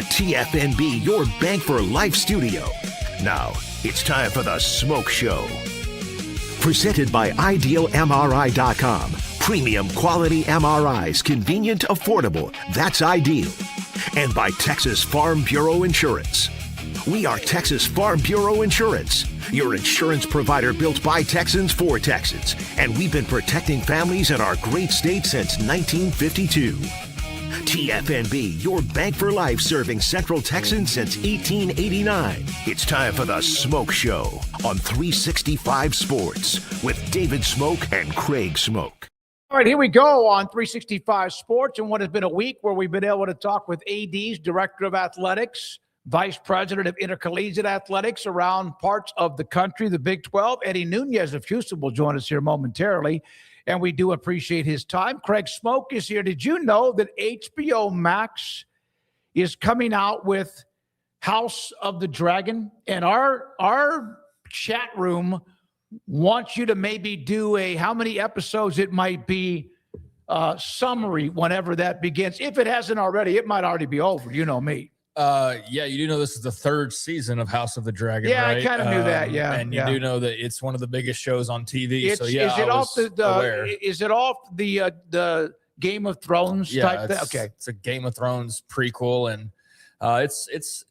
TFNB Your Bank for Life studio. Now, it's time for the SMOAK Show. Presented by IdealMRI.com. Premium quality MRIs, convenient, affordable. That's ideal. And by Texas Farm Bureau Insurance. We are Texas Farm Bureau Insurance, your insurance provider built by Texans for Texans. And we've been protecting families in our great state since 1952. TFNB, your bank for life, serving Central Texans since 1889. It's time for the SMOAK Show on 365 Sports with David SMOAK and Craig SMOAK. All right, here we go on 365 Sports, and what has been a week where we've been able to talk with ADs, Director of Athletics, Vice President of Intercollegiate Athletics around parts of the country, the Big 12. Eddie Nunez of Houston will join us here momentarily, and we do appreciate his time. Craig SMOAK is here. Did you know that HBO Max is coming out with House of the Dragon? And our chat room wants you to maybe do a how many episodes it might be summary whenever that begins. If it hasn't already, it might already be over. You know me. Yeah, you do know this is the third season of House of the Dragon, yeah, right? I kind of knew that, yeah. And you do know that it's one of the biggest shows on TV. Is it off the Game of Thrones type thing? Okay. It's a Game of Thrones prequel, and it's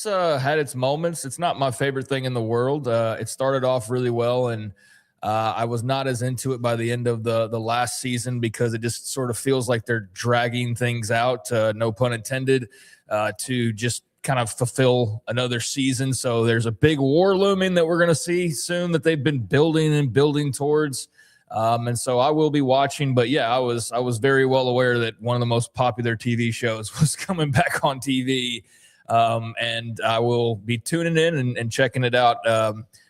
had its moments. It's not my favorite thing in the world. It started off really well, and I was not as into it by the end of the last season because it just sort of feels like they're dragging things out, no pun intended, to just kind of fulfill another season. So there's a big war looming that we're going to see soon that they've been building towards. And so I will be watching, but yeah, I was very well aware that one of the most popular TV shows was coming back on TV. And I will be tuning in and checking it out.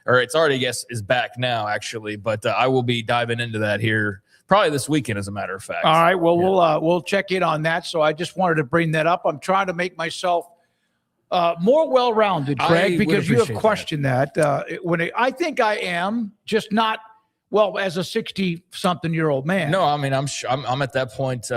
Or it's already, I guess, is back now actually, but I will be diving into that here probably this weekend, as a matter of fact. All right. Well, we'll check in on that. So I just wanted to bring that up. I'm trying to make myself more well-rounded, Craig, because you have questioned that. I think I am, just not, well, as a 60-something-year-old man. No, I mean, I'm at that point,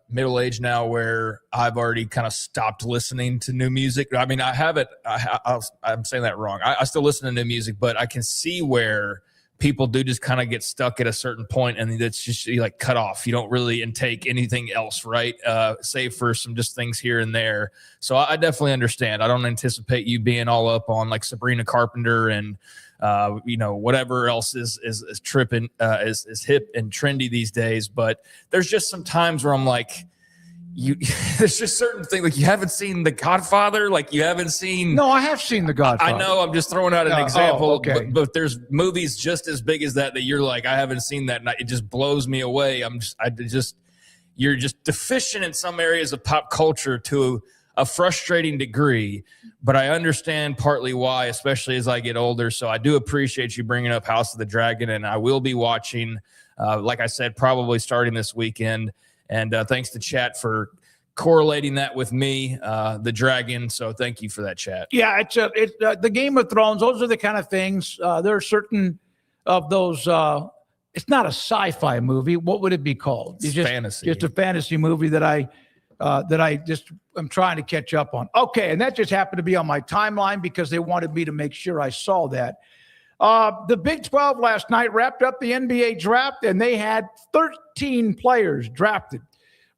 middle age now, where I've already kind of stopped listening to new music. I mean, I have it. I'm saying that wrong. I still listen to new music, but I can see where people do just kind of get stuck at a certain point, and it's just like cut off. You don't really intake anything else, right? Save for some just things here and there. So I definitely understand. I don't anticipate you being all up on like Sabrina Carpenter and whatever else is tripping, is hip and trendy these days. But there's just some times where I'm like, there's just certain things, like you haven't seen The Godfather, like you haven't seen. No, I have seen The Godfather. I know, I'm just throwing out an example. Okay. But there's movies just as big as that you're like, I haven't seen that, and it just blows me away. You're just deficient in some areas of pop culture to a frustrating degree, but I understand partly why, especially as I get older. So I do appreciate you bringing up House of the Dragon, and I will be watching, like I said, probably starting this weekend. And thanks to chat for correlating that with me, the Dragon. So thank you for that, chat. Yeah, it's the Game of Thrones. Those are the kind of things. There are certain of those. It's not a sci-fi movie. What would it be called? It's fantasy. Just a fantasy movie that I just am trying to catch up on. Okay, and that just happened to be on my timeline because they wanted me to make sure I saw that. The Big 12 last night wrapped up the NBA draft, and they had 13 players drafted.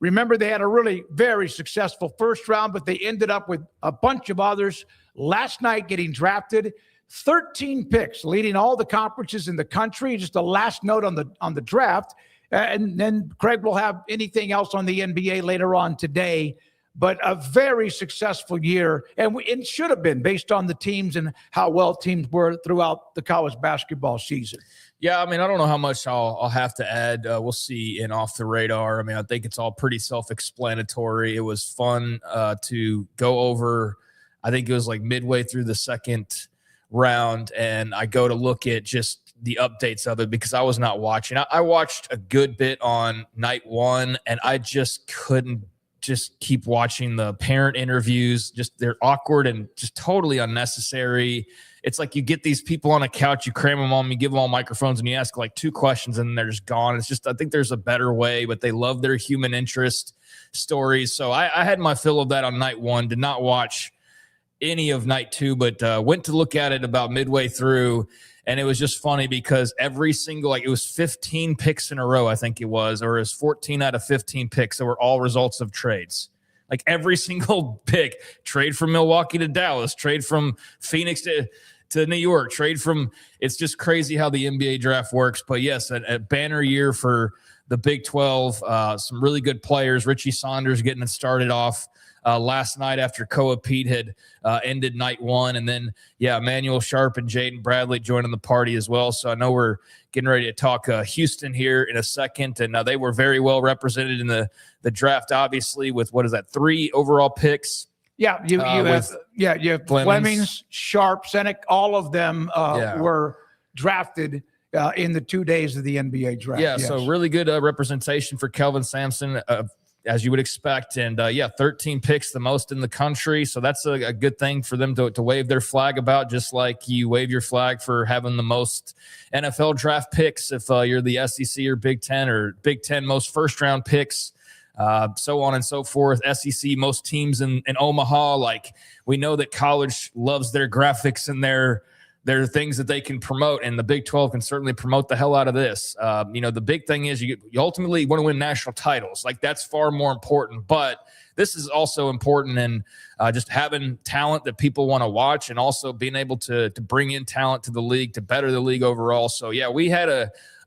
Remember, they had a really very successful first round, but they ended up with a bunch of others last night getting drafted. 13 picks, leading all the conferences in the country. Just a last note on the draft. And then Craig will have anything else on the NBA later on today. But a very successful year, and it should have been based on the teams and how well teams were throughout the college basketball season. Yeah, I mean, I don't know how much I'll have to add. We'll see in Off the Radar. I mean, I think it's all pretty self-explanatory. It was fun to go over. I think it was like midway through the second round, and I go to look at just the updates of it because I was not watching. I watched a good bit on night one, and I just couldn't just keep watching the parent interviews. Just they're awkward and just totally unnecessary. It's like you get these people on a couch, you cram them on, you give them all microphones, and you ask like 2 questions, and then they're just gone. It's just, I think there's a better way, but they love their human interest stories. So I had my fill of that on night 1. Did not watch any of night 2, but went to look at it about midway through. And it was just funny because every single, like it was 15 picks in a row, I think it was, or it was 14 out of 15 picks that were all results of trades. Like every single pick, trade from Milwaukee to Dallas, trade from Phoenix to New York, trade from, it's just crazy how the NBA draft works. But yes, a banner year for the Big 12, some really good players. Richie Saunders getting it started off last night after Koa Pete had ended night 1. And then, Emmanuel Sharp and Jaden Bradley joining the party as well. So I know we're getting ready to talk Houston here in a second. And they were very well represented in the draft, obviously, with 3 overall picks. Yeah, you have Flemings, Sharp, Senek, all of them were drafted in the 2 days of the NBA draft. Yeah, yes. So really good representation for Kelvin Sampson, as you would expect. And 13 picks, the most in the country. So that's a good thing for them to wave their flag about, just like you wave your flag for having the most NFL draft picks if you're the SEC or Big Ten, or Big Ten most first-round picks. So on and so forth. SEC, most teams in Omaha. Like, we know that college loves their graphics and their things that they can promote, and the Big 12 can certainly promote the hell out of this. The big thing is you ultimately want to win national titles. Like, that's far more important, but this is also important in just having talent that people want to watch, and also being able to bring in talent to the league to better the league overall. So we had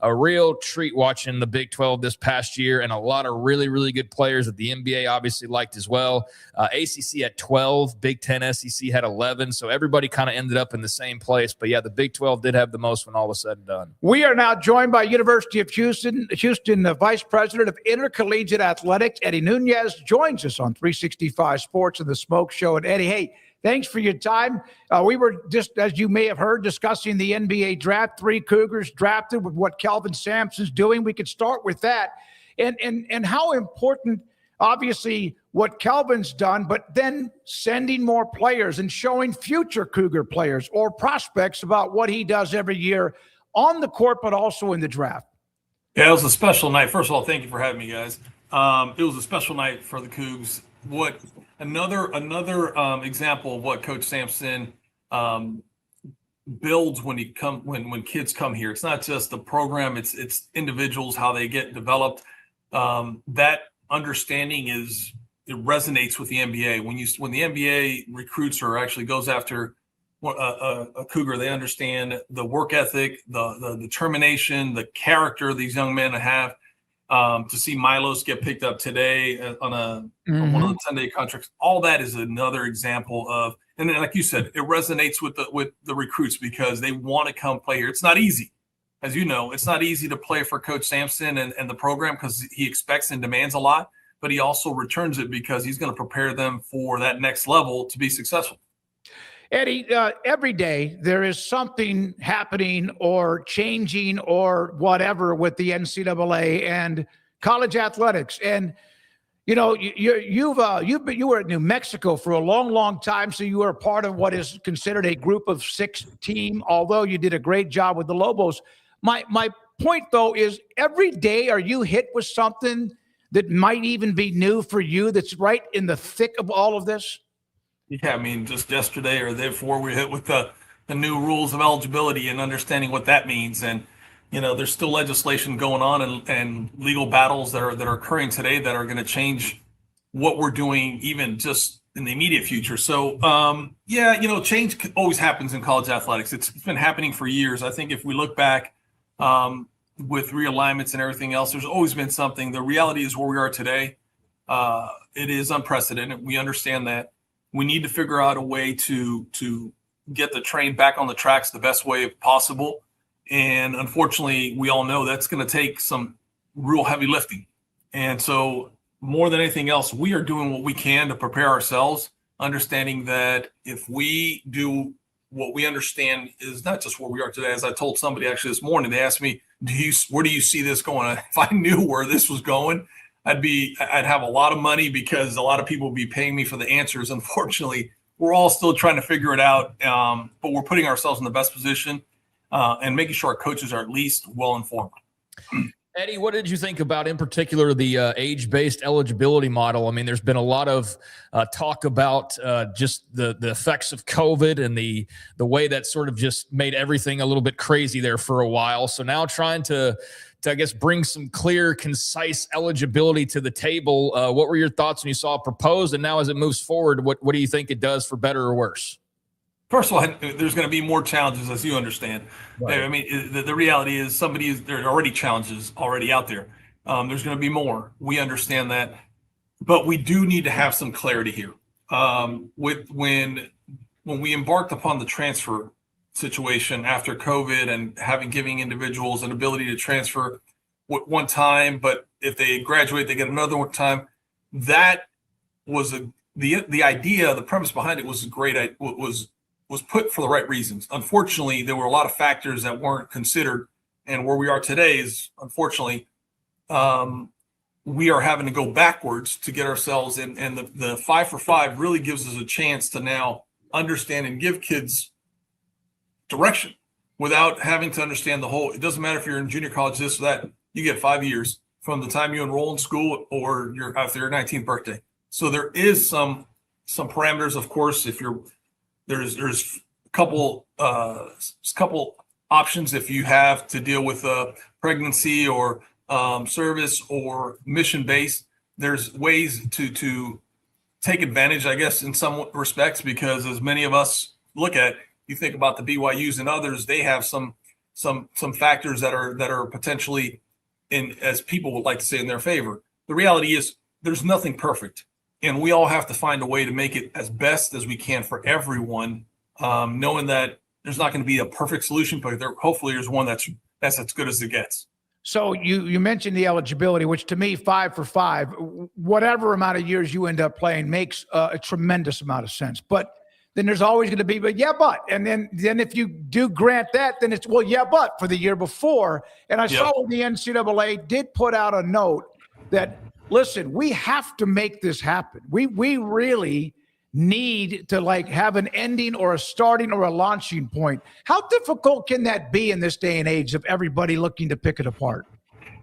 a real treat watching the Big 12 this past year, and a lot of really, really good players that the NBA obviously liked as well. ACC had 12, Big 10 SEC had 11, so everybody kind of ended up in the same place. But the Big 12 did have the most when all was said and done. We are now joined by University of Houston Vice President of Intercollegiate Athletics, Eddie Nunez, joins us on 365 Sports and the Smoke Show. And Eddie, hey, thanks for your time. We were just, as you may have heard, discussing the NBA draft. 3 Cougars drafted with what Kelvin Sampson's doing. We could start with that. And how important, obviously, what Kelvin's done, but then sending more players and showing future Cougar players or prospects about what he does every year on the court, but also in the draft. Yeah, it was a special night. First of all, thank you for having me, guys. It was a special night for the Cougs. Another example of what Coach Sampson builds when kids come here. It's not just the program; it's individuals, how they get developed. That understanding it resonates with the NBA. When the NBA recruits or actually goes after a Cougar, they understand the work ethic, the determination, the character these young men have. To see Milos get picked up today on one of the 10-day contracts, all that is another example of, and then, like you said, it resonates with the recruits because they want to come play here. It's not easy. As you know, it's not easy to play for Coach Sampson and the program because he expects and demands a lot, but he also returns it because he's going to prepare them for that next level to be successful. Eddie, every day there is something happening or changing or whatever with the NCAA and college athletics. And, you were at New Mexico for a long, long time. So you were a part of what is considered a group of 6 team, although you did a great job with the Lobos. My point, though, is every day are you hit with something that might even be new for you that's right in the thick of all of this? Yeah, I mean, just yesterday or the day before, we hit with the new rules of eligibility and understanding what that means. And, there's still legislation going on and legal battles that are occurring today that are going to change what we're doing even just in the immediate future. So, change always happens in college athletics. It's been happening for years. I think if we look back with realignments and everything else, there's always been something. The reality is where we are today. It is unprecedented. We understand that. We need to figure out a way to get the train back on the tracks the best way possible. And unfortunately, we all know that's going to take some real heavy lifting. And so more than anything else, we are doing what we can to prepare ourselves, understanding that if we do what we understand is not just where we are today. As I told somebody actually this morning, they asked me, where do you see this going? If I knew where this was going, I'd have a lot of money because a lot of people would be paying me for the answers. Unfortunately, we're all still trying to figure it out. But we're putting ourselves in the best position and making sure our coaches are at least well informed. Eddie, what did you think about, in particular, the age-based eligibility model? I mean, there's been a lot of talk about just the effects of COVID and the way that sort of just made everything a little bit crazy there for a while. So now trying to I guess, bring some clear, concise eligibility to the table. What were your thoughts when you saw it proposed? And now as it moves forward, what do you think it does for better or worse? First of all, there's going to be more challenges, as you understand. Right. I mean, the reality is there are already challenges already out there. There's going to be more. We understand that. But we do need to have some clarity here. When we embarked upon the transfer situation after COVID and giving individuals an ability to transfer one time, but if they graduate, they get another one time. That was the idea, the premise behind it was great. Was put for the right reasons. Unfortunately, there were a lot of factors that weren't considered, and where we are today is, unfortunately, we are having to go backwards to get ourselves in. And the 5 for 5 really gives us a chance to now understand and give kids direction without having to understand the whole. It doesn't matter if you're in junior college, this or that. You get 5 years from the time you enroll in school or you're after your 19th birthday. So there is some parameters, of course. If you're there's a couple options if you have to deal with a pregnancy or service or mission based. There's ways to take advantage, I guess, in some respects, because as many of us look at, you think about the BYUs and others, they have some factors that are potentially in, as people would like to say, in their favor. The reality is there's nothing perfect. And we all have to find a way to make it as best as we can for everyone, knowing that there's not going to be a perfect solution, but hopefully there's one that's as good as it gets. So you mentioned the eligibility, which to me, 5 for 5, whatever amount of years you end up playing makes a tremendous amount of sense. But then there's always going to be, and then if you do grant that, then it's, but for the year before. And I saw the NCAA did put out a note that, listen, we have to make this happen. We really need to have an ending or a starting or a launching point. How difficult can that be in this day and age of everybody looking to pick it apart?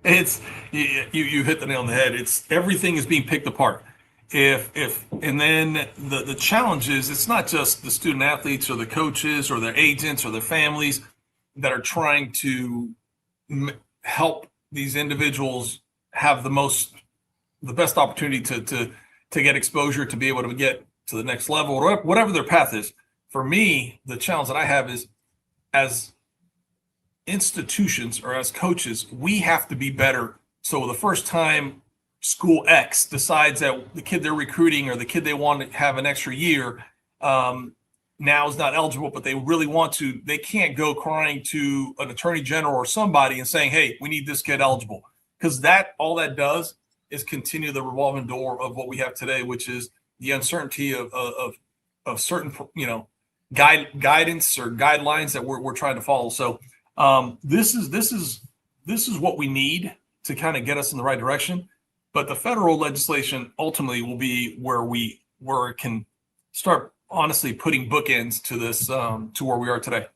It's you hit the nail on the head. It's everything is being picked apart. And then the challenge is, it's not just the student athletes or the coaches or their agents or their families that are trying to help these individuals have the best opportunity to get exposure, to be able to get to the next level, or whatever their path is. For me, the challenge that I have is, as institutions or as coaches, we have to be better. So the first time school X decides that the kid they're recruiting or the kid they want to have an extra year now is not eligible, but they really want to, they can't go crying to an attorney general or somebody and saying, hey, we need this kid eligible. Because all that does is continue the revolving door of what we have today, which is the uncertainty of certain, guidance or guidelines that we're trying to follow. So this is what we need to kind of get us in the right direction. But the federal legislation ultimately will be where it can start honestly putting bookends to this, to where we are today.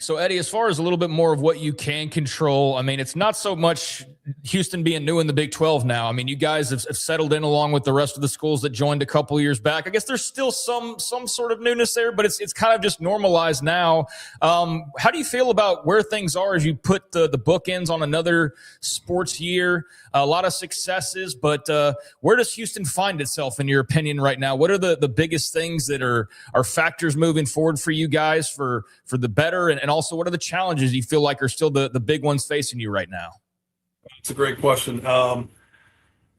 So, Eddie, as far as a little bit more of what you can control, I mean, it's not so much Houston being new in the Big 12 now. I mean, you guys have settled in along with the rest of the schools that joined a couple of years back. I guess there's still some sort of newness there, but it's kind of just normalized now. How do you feel about where things are as you put the bookends on another sports year? A lot of successes, but where does Houston find itself in your opinion right now? What are the biggest things that are factors moving forward for you guys for the better? And also, what are the challenges you feel like are still the big ones facing you right now? It's a great question.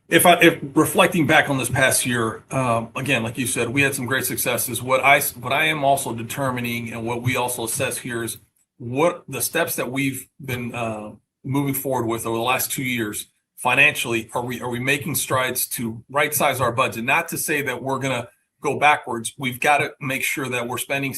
If reflecting back on this past year, again, like you said, we had some great successes. What I am also determining, and what we also assess here, is what the steps that we've been moving forward with over the last 2 years financially. Are we making strides to right size our budget? Not to say that we're going to go backwards. We've got to make sure that we're spending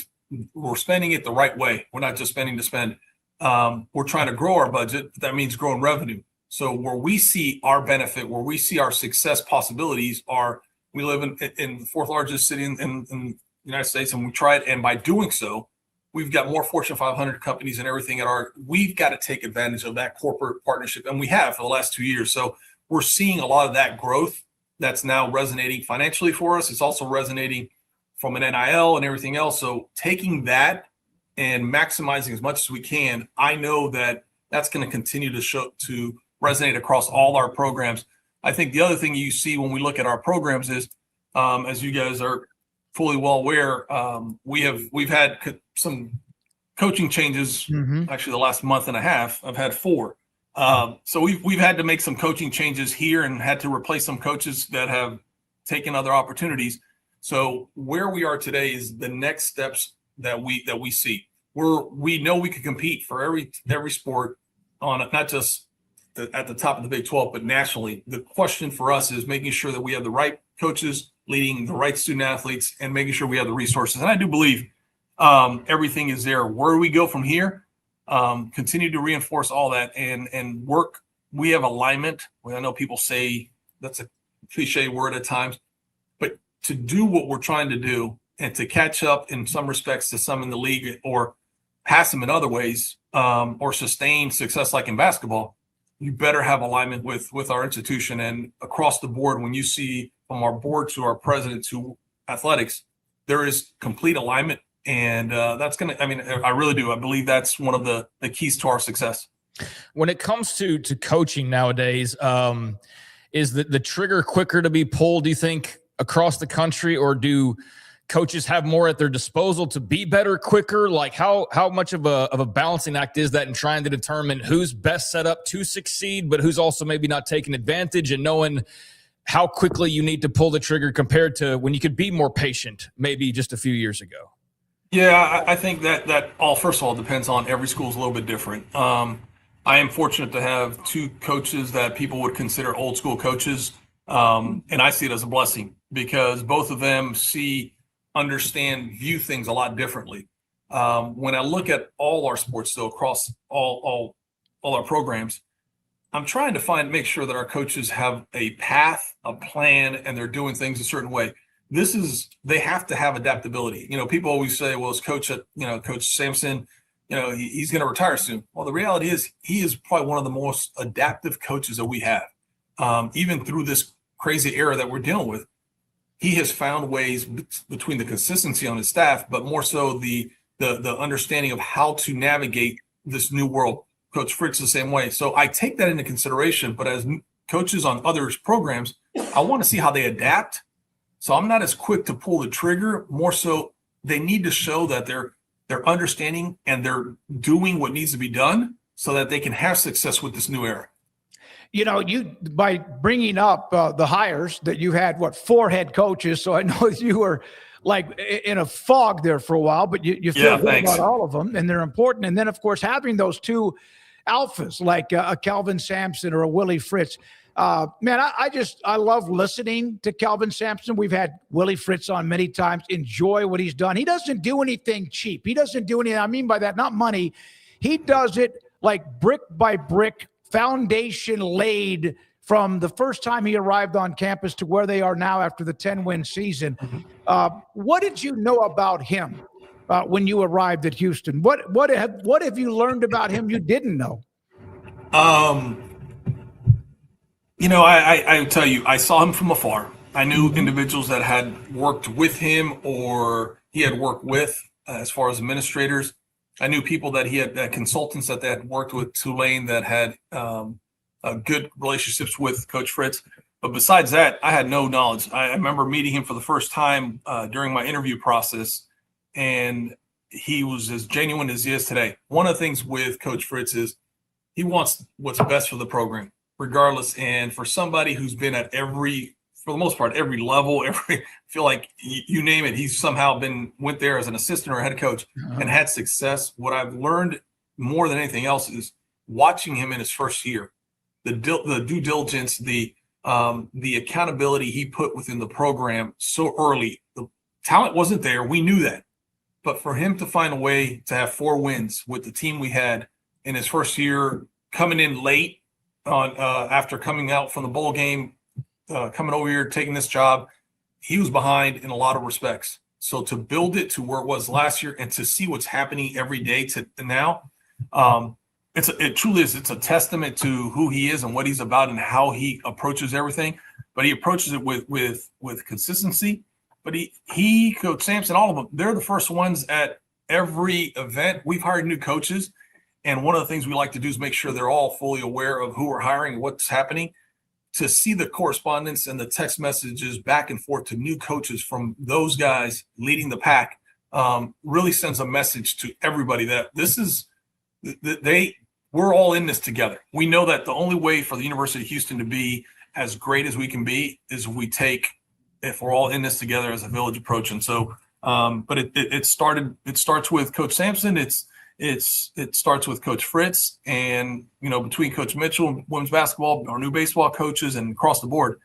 it the right way. We're not just spending to spend. We're trying to grow our budget. But that means growing revenue. So where we see our benefit, where we see our success possibilities are, we live in the fourth largest city in the United States, and we try it. And by doing so, we've got more Fortune 500 companies and everything we've got to take advantage of that corporate partnership. And we have for the last 2 years. So we're seeing a lot of that growth that's now resonating financially for us. It's also resonating from an NIL and everything else. So taking that and maximizing as much as we can, I know that that's going to continue to resonate across all our programs. I think the other thing you see when we look at our programs is, as you guys are fully well aware, we've had some coaching changes. Actually, the last month and a half, I've had 4. So we've had to make some coaching changes here and had to replace some coaches that have taken other opportunities. So where we are today is the next steps that we see. We know we can compete for every sport on it, not just at the top of the Big 12, but nationally. The question for us is making sure that we have the right coaches leading the right student athletes and making sure we have the resources. And I do believe everything is there. Where do we go from here? Continue to reinforce all that and work. We have alignment. I know people say that's a cliche word at times, but to do what we're trying to do and to catch up in some respects to some in the league or pass them in other ways, or sustain success like in basketball, you better have alignment with our institution. And across the board, when you see from our board to our president to athletics, there is complete alignment. And that's going to, I really do. I believe that's one of the keys to our success. When it comes to coaching nowadays, is the trigger quicker to be pulled, do you think, across the country, or do coaches have more at their disposal to be better quicker? Like how much of a balancing act is that in trying to determine who's best set up to succeed, but who's also maybe not taking advantage, and knowing how quickly you need to pull the trigger compared to when you could be more patient maybe just a few years ago? Yeah, I think that all, first of all, depends on every school is a little bit different. I am fortunate to have 2 coaches that people would consider old school coaches. And I see it as a blessing because both of them understand, view things a lot differently. When I look at all our sports, though, across all our programs, I'm trying to make sure that our coaches have a path, a plan, and they're doing things a certain way. They have to have adaptability. People always say, well, Coach Sampson, he's going to retire soon. Well, the reality is he is probably one of the most adaptive coaches that we have. Even through this crazy era that we're dealing with, he has found ways between the consistency on his staff, but more so the understanding of how to navigate this new world. Coach Fritz the same way. So I take that into consideration, but as coaches on other programs, I want to see how they adapt. So I'm not as quick to pull the trigger. More so, they need to show that they're understanding and they're doing what needs to be done so that they can have success with this new era. You by bringing up the hires that you had, 4 head coaches. So I know you were like in a fog there for a while, but you feel good about all of them, and they're important. And then, of course, having those 2 alphas like a Kelvin Sampson or a Willie Fritz. Man, I love listening to Kelvin Sampson. We've had Willie Fritz on many times. Enjoy what he's done. He doesn't do anything cheap. He doesn't do anything. I mean by that, not money. He does it like brick by brick, foundation laid from the first time he arrived on campus to where they are now after the 10-win season. What did you know about him when you arrived at Houston? What have you learned about him you didn't know? I tell you, I saw him from afar. I knew individuals that had worked with him or he had worked with as far as administrators. I knew people that he had consultants that they had worked with Tulane that had good relationships with Coach Fritz. But besides that, I had no knowledge. I remember meeting him for the first time during my interview process, and he was as genuine as he is today. One of the things with Coach Fritz is he wants what's best for the program, regardless. And for somebody who's been at for the most part, every level, feel like you name it, he's somehow went there as an assistant or head coach and had success. What I've learned more than anything else is watching him in his first year, the due diligence, the accountability he put within the program so early. The talent wasn't there. We knew that. But for him to find a way to have 4 wins with the team we had in his first year, coming in late, on after coming out from the bowl game, coming over here, taking this job, he was behind in a lot of respects. So to build it to where it was last year and to see what's happening every day to now, it truly is. It's a testament to who he is and what he's about and how he approaches everything. But he approaches it with consistency. But he, Coach Sampson, all of them, they're the first ones at every event. We've hired new coaches, and one of the things we like to do is make sure they're all fully aware of who we're hiring, what's happening. To see the correspondence and the text messages back and forth to new coaches from those guys leading the pack really sends a message to everybody that this is we're all in this together. We know that the only way for the University of Houston to be as great as we can be is if we're all in this together as a village approach. And so, but it starts with Coach Sampson. It starts with Coach Fritz, and between Coach Mitchell, women's basketball, our new baseball coaches, and across the board,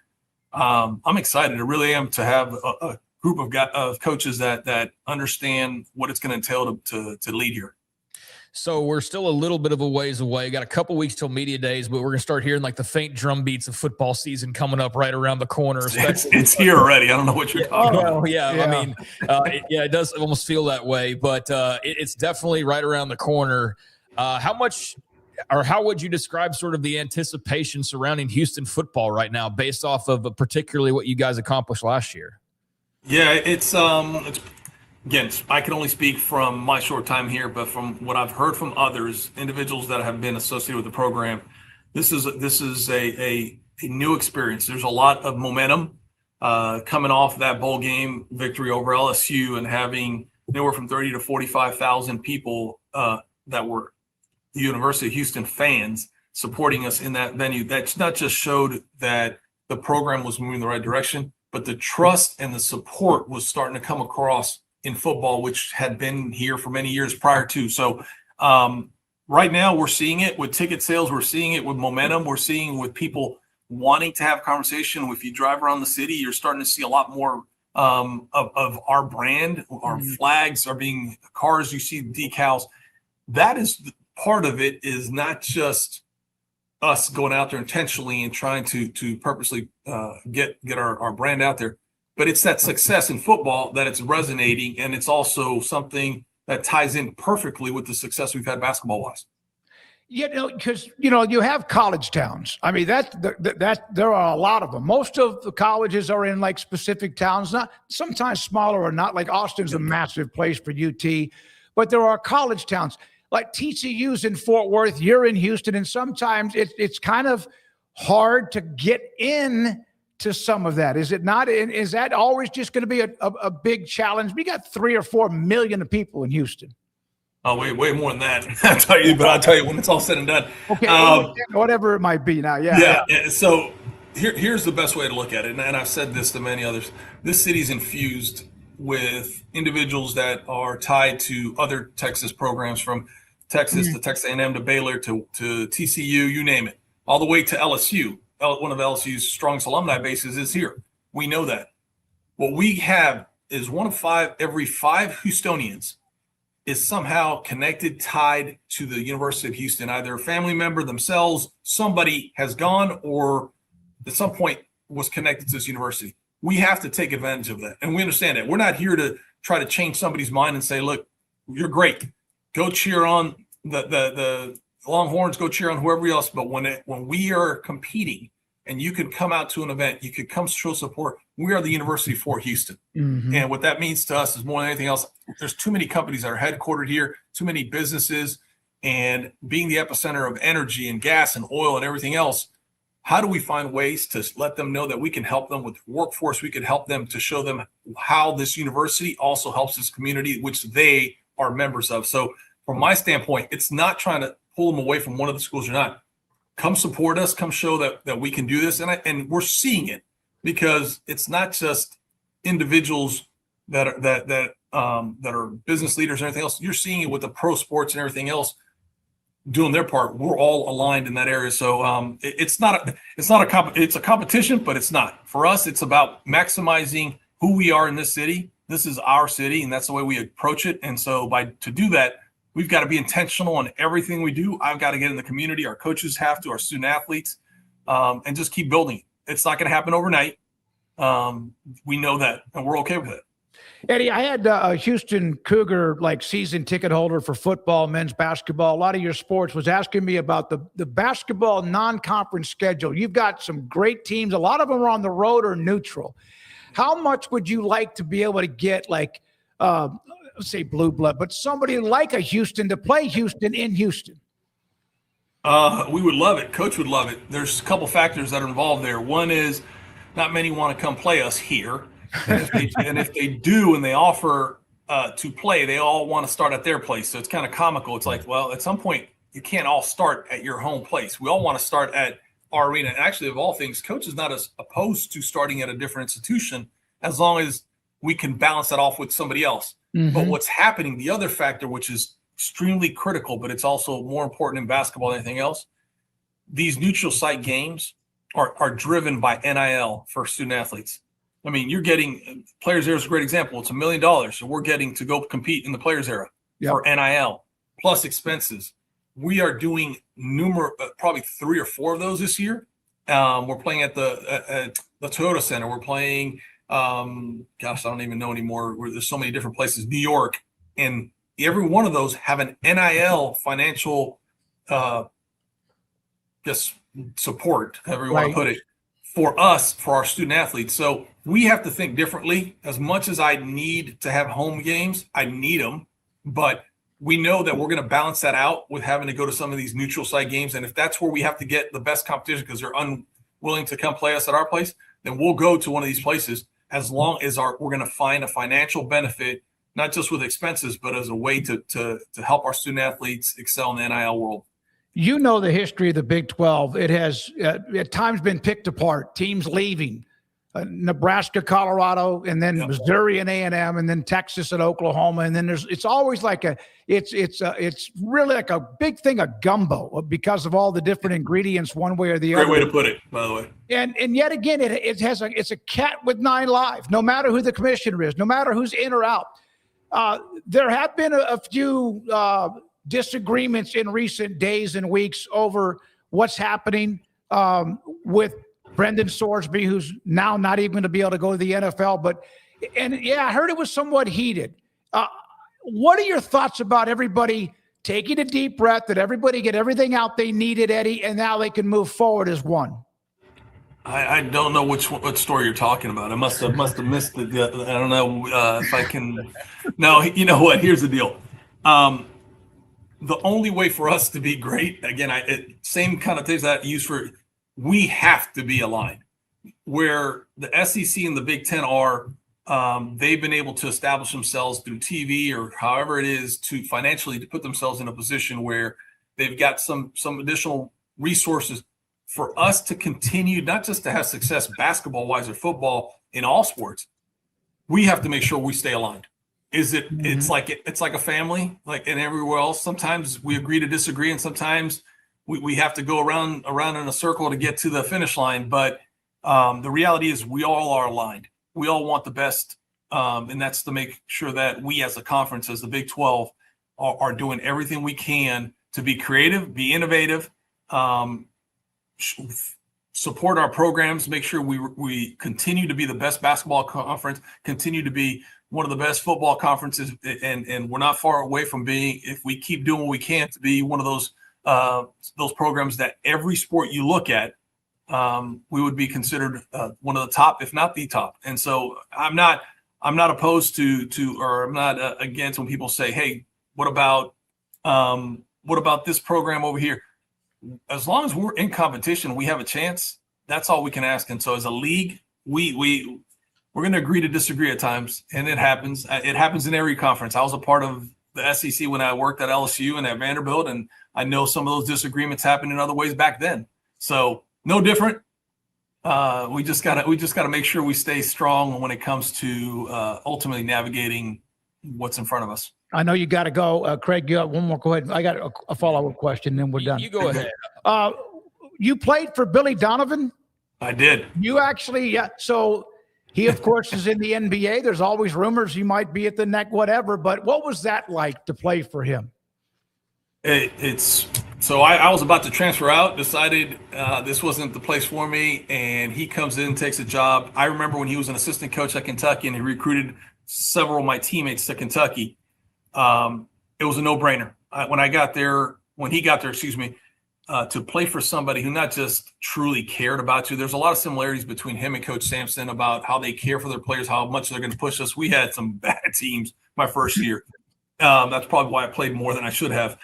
I'm excited. I really am to have a group of coaches that understand what it's going to entail to lead here. So we're still a little bit of a ways away. Got a couple weeks till media days, but we're going to start hearing like the faint drum beats of football season coming up right around the corner. It's here already. I don't know what you're talking about. Oh, yeah. I mean, it does almost feel that way, but it's definitely right around the corner. How would you describe sort of the anticipation surrounding Houston football right now based off of particularly what you guys accomplished last year? Yeah, it's again, I can only speak from my short time here, but from what I've heard from others, individuals that have been associated with the program, this is a new experience. There's a lot of momentum coming off that bowl game victory over LSU and having anywhere from 30 to 45,000 people that were the University of Houston fans supporting us in that venue. That's not just showed that the program was moving in the right direction, but the trust and the support was starting to come across in football, which had been here for many years prior to. So right now we're seeing it with ticket sales. We're seeing it with momentum. We're seeing with people wanting to have conversation. If you drive around the city, you're starting to see a lot more of our brand. Our flags are being cars. You see decals. That is part of it, is not just us going out there intentionally and trying to purposely get our brand out there. But it's that success in football that it's resonating, and it's also something that ties in perfectly with the success we've had basketball-wise. Because you have college towns. I mean, that there are a lot of them. Most of the colleges are in like specific towns, not sometimes smaller or not. Like Austin's a massive place for UT, but there are college towns like TCU's in Fort Worth. You're in Houston, and sometimes it's kind of hard to get in to some of that. Is it not? Is that always just going to be a big challenge? We got 3 or 4 million people in Houston. Oh, way more than that. I'll tell you when it's all said and done. Okay, whatever it might be now. Yeah. So here's the best way to look at it, and I've said this to many others. This city's infused with individuals that are tied to other Texas programs, from Texas to Texas A&M to Baylor to TCU, you name it, all the way to LSU. One of LSU's strongest alumni bases is here. We know that. What we have is one of 5, every 5 Houstonians is somehow connected, tied to the University of Houston, either a family member themselves, somebody has gone, or at some point was connected to this university. We have to take advantage of that. And we understand that. We're not here to try to change somebody's mind and say, look, you're great. Go cheer on the Longhorns, go cheer on whoever else. But when we are competing and you can come out to an event, you could come show support. We are the university for Houston. Mm-hmm. And what that means to us is more than anything else. There's too many companies that are headquartered here, too many businesses, and being the epicenter of energy and gas and oil and everything else, how do we find ways to let them know that we can help them with workforce? We can help them to show them how this university also helps this community, which they are members of. So from my standpoint, it's not trying to pull them away from one of the schools or not. Come support us, come show that we can do this. And we're seeing it, because it's not just individuals that are business leaders and everything else. You're seeing it with the pro sports and everything else doing their part. We're all aligned in that area. So it's a competition, but it's not. For us, it's about maximizing who we are in this city. This is our city, and that's the way we approach it. And so to do that, We've got to be intentional on everything we do. I've got to get in the community. Our coaches have to, our student athletes, and just keep building. It's not going to happen overnight. We know that, and we're okay with it. Eddie, I had a Houston Cougar season ticket holder for football, men's basketball, a lot of your sports, was asking me about the basketball non-conference schedule. You've got some great teams. A lot of them are on the road or neutral. How much would you like to be able to get say blue blood, but somebody like a Houston to play Houston in Houston? We would love it. Coach would love it. There's a couple factors that are involved there. One is not many want to come play us here. And if they do and they offer to play, they all want to start at their place. So it's kind of comical. It's like, well, at some point, you can't all start at your home place. We all want to start at our arena. And actually, of all things, Coach is not as opposed to starting at a different institution as long as we can balance that off with somebody else. Mm-hmm. But what's happening, the other factor, which is extremely critical, but it's also more important in basketball than anything else, these neutral site games are driven by NIL for student athletes. I mean, you're getting Players Era is a great example. It's $1 million. So we're getting to go compete in the Players Era for NIL plus expenses. We are doing probably 3 or 4 of those this year. We're playing at the Toyota Center. We're playing, I don't even know anymore. There's so many different places, New York, and every one of those have an NIL financial just support, however you want to put it, for us, for our student athletes. So we have to think differently. As much as I need to have home games, I need them, but we know that we're going to balance that out with having to go to some of these neutral site games. And if that's where we have to get the best competition because they're unwilling to come play us at our place, then we'll go to one of these places as long as we're going to find a financial benefit, not just with expenses, but as a way to help our student athletes excel in the NIL world. You know the history of the Big 12. It has at times been picked apart, teams leaving, Nebraska, Colorado, and then Missouri and A&M, and then Texas and Oklahoma. And then it's always it's really like a big thing of gumbo because of all the different ingredients one way or the other. Great way to put it, by the way. And yet again, it's a cat with 9 lives, no matter who the commissioner is, no matter who's in or out. There have been a few disagreements in recent days and weeks over what's happening with Brendan Sorsby, who's now not even going to be able to go to the NFL. I heard it was somewhat heated. What are your thoughts about everybody taking a deep breath, that everybody get everything out they needed, Eddie, and now they can move forward as one? I don't know what story you're talking about. I must have missed the I don't know if I can. No, you know what? Here's the deal. The only way for us to be great, again, same kind of things that I use for, we have to be aligned. Where the SEC and the Big Ten are, they've been able to establish themselves through TV or however it is to financially to put themselves in a position where they've got some additional resources for us to continue, not just to have success basketball-wise or football in all sports. We have to make sure we stay aligned. It's like a family, like in everywhere else. Sometimes we agree to disagree, and sometimes we have to go around in a circle to get to the finish line. But the reality is we all are aligned. We all want the best, and that's to make sure that we as a conference, as the Big 12, are doing everything we can to be creative, be innovative, support our programs, make sure we continue to be the best basketball conference, continue to be one of the best football conferences, and we're not far away from being, if we keep doing what we can, to be one of those programs that every sport you look at, we would be considered one of the top, if not the top. And so I'm not opposed to or I'm not against when people say, hey, what about this program over here? As long as we're in competition, we have a chance. That's all we can ask. And so as a league, we're going to agree to disagree at times, and it happens. It happens in every conference. I was a part of the SEC when I worked at LSU and at Vanderbilt, and I know some of those disagreements happened in other ways back then. So no different. We just gotta make sure we stay strong when it comes to ultimately navigating what's in front of us. I know you got to go, Craig. You got one more. Go ahead. I got a follow-up question, then we're done. You go ahead. You played for Billy Donovan? I did. You actually, yeah. So he, of course, is in the NBA. There's always rumors he might be at the neck, whatever. But what was that like to play for him? It's so I was about to transfer out, decided this wasn't the place for me, and he comes in, takes a job. I remember when he was an assistant coach at Kentucky and he recruited several of my teammates to Kentucky. It was a no-brainer. When he got there, excuse me, to play for somebody who not just truly cared about you. There's a lot of similarities between him and Coach Sampson about how they care for their players, how much they're going to push us. We had some bad teams my first year. That's probably why I played more than I should have.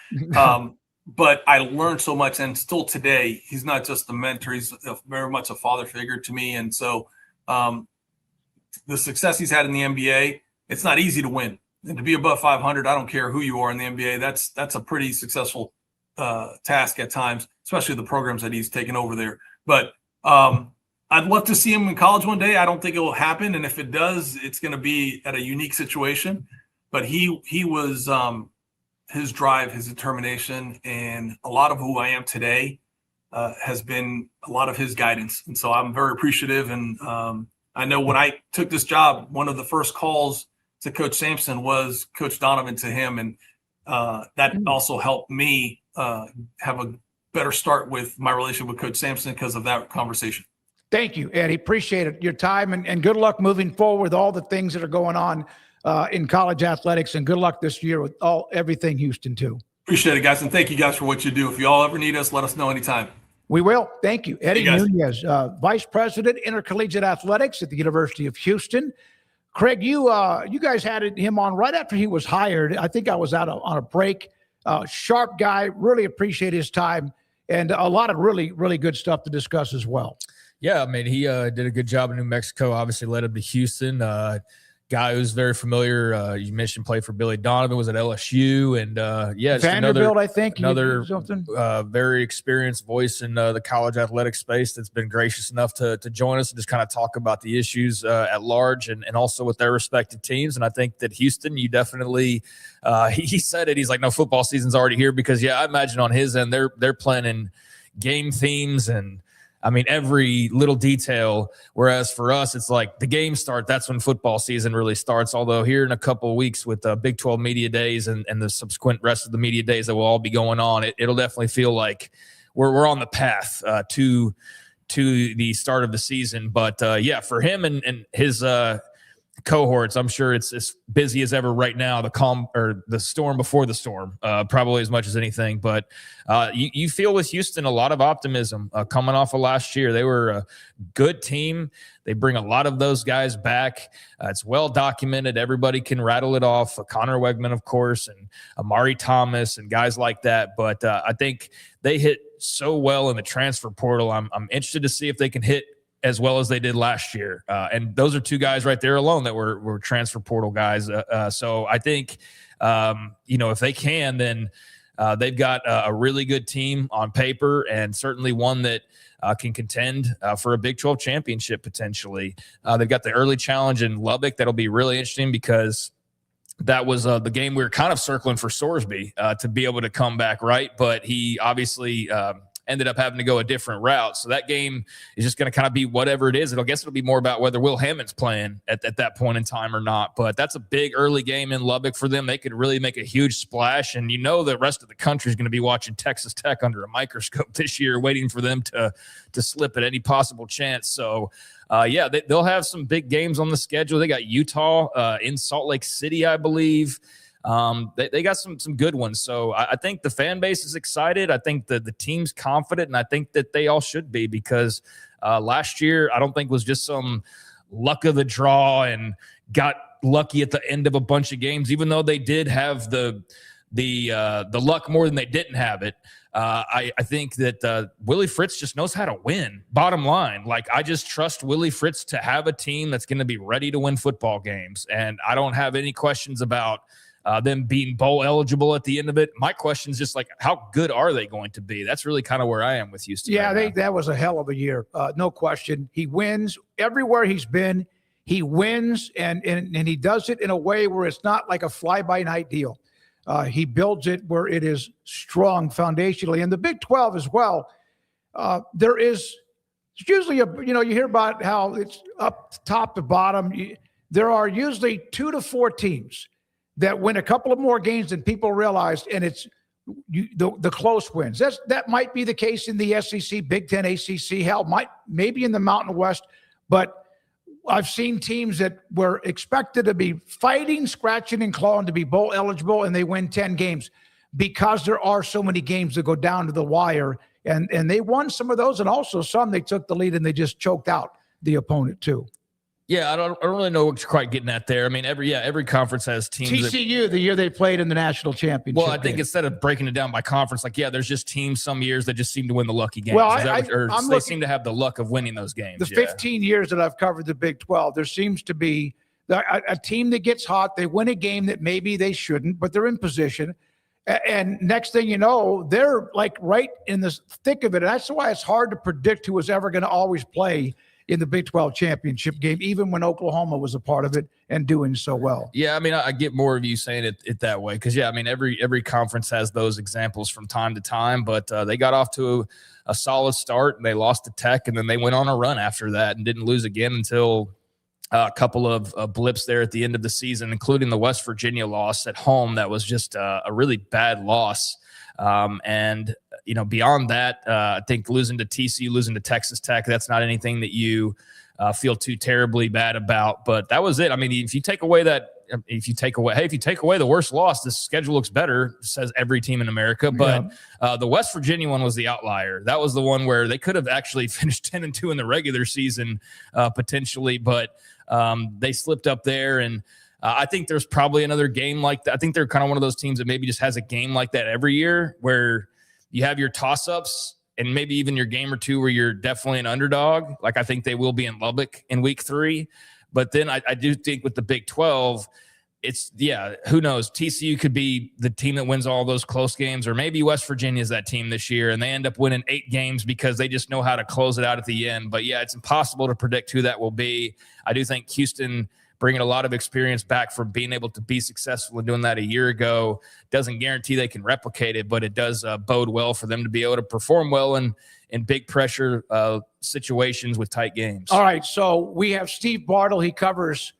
But I learned so much, and still today, he's not just a mentor; he's very much a father figure to me. And so, the success he's had in the NBA, it's not easy to win. And to be above 500, I don't care who you are in the NBA. That's a pretty successful task at times, especially the programs that he's taken over there. But I'd love to see him in college one day. I don't think it will happen, and if it does, it's going to be at a unique situation. But he was his drive, his determination, and a lot of who I am today has been a lot of his guidance. And so I'm very appreciative. And I know when I took this job, one of the first calls to Coach Sampson was Coach Donovan to him. And that also helped me have a better start with my relationship with Coach Sampson because of that conversation. Thank you, Eddie. Appreciate it. Your time and good luck moving forward with all the things that are going on in college athletics, and good luck this year with everything Houston too. Appreciate it, guys. And thank you guys for what you do. If you all ever need us, let us know anytime. We will. Thank you. Eddie Hey, Nunez, Vice President, Intercollegiate Athletics at the University of Houston. Craig, you guys had him on right after he was hired. I think I was out on a break. Sharp guy. Really appreciate his time, and a lot of really, really good stuff to discuss as well. Yeah, I mean, he did a good job in New Mexico, obviously led him to Houston. Guy who's very familiar. You mentioned played for Billy Donovan, was at LSU, and just Vanderbilt, I think. Another very experienced voice in the college athletic space that's been gracious enough to join us and just kind of talk about the issues at large and also with their respective teams. And I think that Houston, you definitely he said it. He's like, no, football season's already here because, I imagine on his end they're planning game themes and I mean, every little detail, whereas for us, it's like the games start. That's when football season really starts. Although here in a couple of weeks with the Big 12 media days and the subsequent rest of the media days that will all be going on, it'll definitely feel like we're on the path to the start of the season. But, for him and his cohorts, I'm sure it's as busy as ever right now. The calm or the storm before the storm, probably as much as anything. But you feel with Houston a lot of optimism coming off of last year. They were a good team. They bring a lot of those guys back. It's well documented. Everybody can rattle it off. Connor Wegman, of course, and Amari Thomas and guys like that. But I think they hit so well in the transfer portal. I'm interested to see if they can hit as well as they did last year. And those are two guys right there alone that were transfer portal guys. So I think, if they can, then they've got a really good team on paper and certainly one that can contend for a Big 12 championship potentially. They've got the early challenge in Lubbock. That'll be really interesting because that was the game we were kind of circling for Sorsby to be able to come back, right? But he obviously ended up having to go a different route. So that game is just going to kind of be whatever it is. I guess it'll be more about whether Will Hammond's playing at that point in time or not. But that's a big early game in Lubbock for them. They could really make a huge splash. And the rest of the country is going to be watching Texas Tech under a microscope this year, waiting for them to slip at any possible chance. So, they'll have some big games on the schedule. They got Utah in Salt Lake City, I believe. They got some good ones. So I think the fan base is excited. I think the team's confident, and I think that they all should be because last year I don't think was just some luck of the draw and got lucky at the end of a bunch of games, even though they did have the luck more than they didn't have it. I think that Willie Fritz just knows how to win. Bottom line, I just trust Willie Fritz to have a team that's going to be ready to win football games, and I don't have any questions about them being bowl eligible at the end of it. My question is just how good are they going to be? That's really kind of where I am with Houston. Yeah, that was a hell of a year. No question. He wins everywhere he's been. He wins and he does it in a way where it's not like a fly-by-night deal. He builds it where it is strong foundationally. And the Big 12 as well, there is usually you hear about how it's up top to bottom. There are usually 2 to 4 teams that win a couple of more games than people realize, and it's the close wins. That might be the case in the SEC, Big Ten, ACC, maybe in the Mountain West, but I've seen teams that were expected to be fighting, scratching, and clawing to be bowl eligible, and they win 10 games because there are so many games that go down to the wire, and they won some of those, and also some they took the lead and they just choked out the opponent too. Yeah, I don't really know what you're quite getting at there. I mean, every conference has teams. TCU, the year they played in the national championship. Well, I think instead of breaking it down by conference, there's just teams some years that just seem to win the lucky games. Well, they seem to have the luck of winning those games. The 15 years that I've covered the Big 12, there seems to be a team that gets hot. They win a game that maybe they shouldn't, but they're in position. And next thing you know, they're like right in the thick of it. And that's why it's hard to predict who was ever going to always play in the Big 12 championship game, even when Oklahoma was a part of it and doing so well. Yeah, I mean, I get more of you saying it that way because, I mean, every conference has those examples from time to time, but they got off to a solid start and they lost to Tech, and then they went on a run after that and didn't lose again until a couple of blips there at the end of the season, including the West Virginia loss at home. That was just a really bad loss. And beyond that, I think losing to TCU, losing to Texas Tech, that's not anything that you feel too terribly bad about. But that was it. I mean, if you take away the worst loss, the schedule looks better, says every team in America. But the West Virginia one was the outlier. That was the one where they could have actually finished 10-2 in the regular season, potentially, but they slipped up there. And I think there's probably another game like that. I think they're kind of one of those teams that maybe just has a game like that every year where you have your toss-ups and maybe even your game or two where you're definitely an underdog. Like I think they will be in Lubbock in week 3. But then I do think with the Big 12, who knows? TCU could be the team that wins all those close games, or maybe West Virginia is that team this year, and they end up winning 8 games because they just know how to close it out at the end. But, it's impossible to predict who that will be. I do think Houston bringing a lot of experience back from being able to be successful in doing that a year ago doesn't guarantee they can replicate it, but it does bode well for them to be able to perform well in big pressure situations with tight games. All right, so we have Steve Bartle. He covers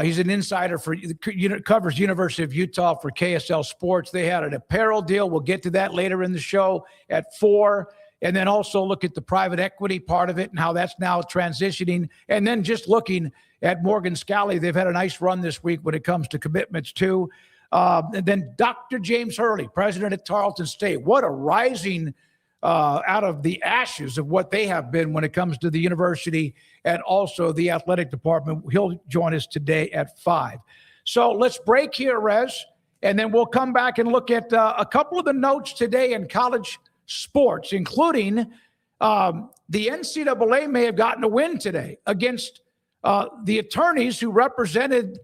he's an insider covers University of Utah for KSL Sports. They had an apparel deal. We'll get to that later in the show at 4. And then also look at the private equity part of it and how that's now transitioning. And then just looking at Morgan Scally, they've had a nice run this week when it comes to commitments too. And then Dr. James Hurley, president at Tarleton State. What a rising out of the ashes of what they have been when it comes to the university and also the athletic department. He'll join us today at 5. So let's break here, Rez, and then we'll come back and look at a couple of the notes today in college sports, including the NCAA may have gotten a win today against the attorneys who represented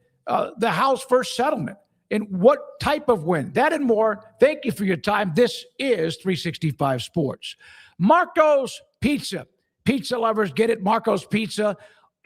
the House First Settlement. And what type of win? That and more. Thank you for your time. This is 365 Sports. Marco's Pizza. Pizza lovers get it. Marco's Pizza.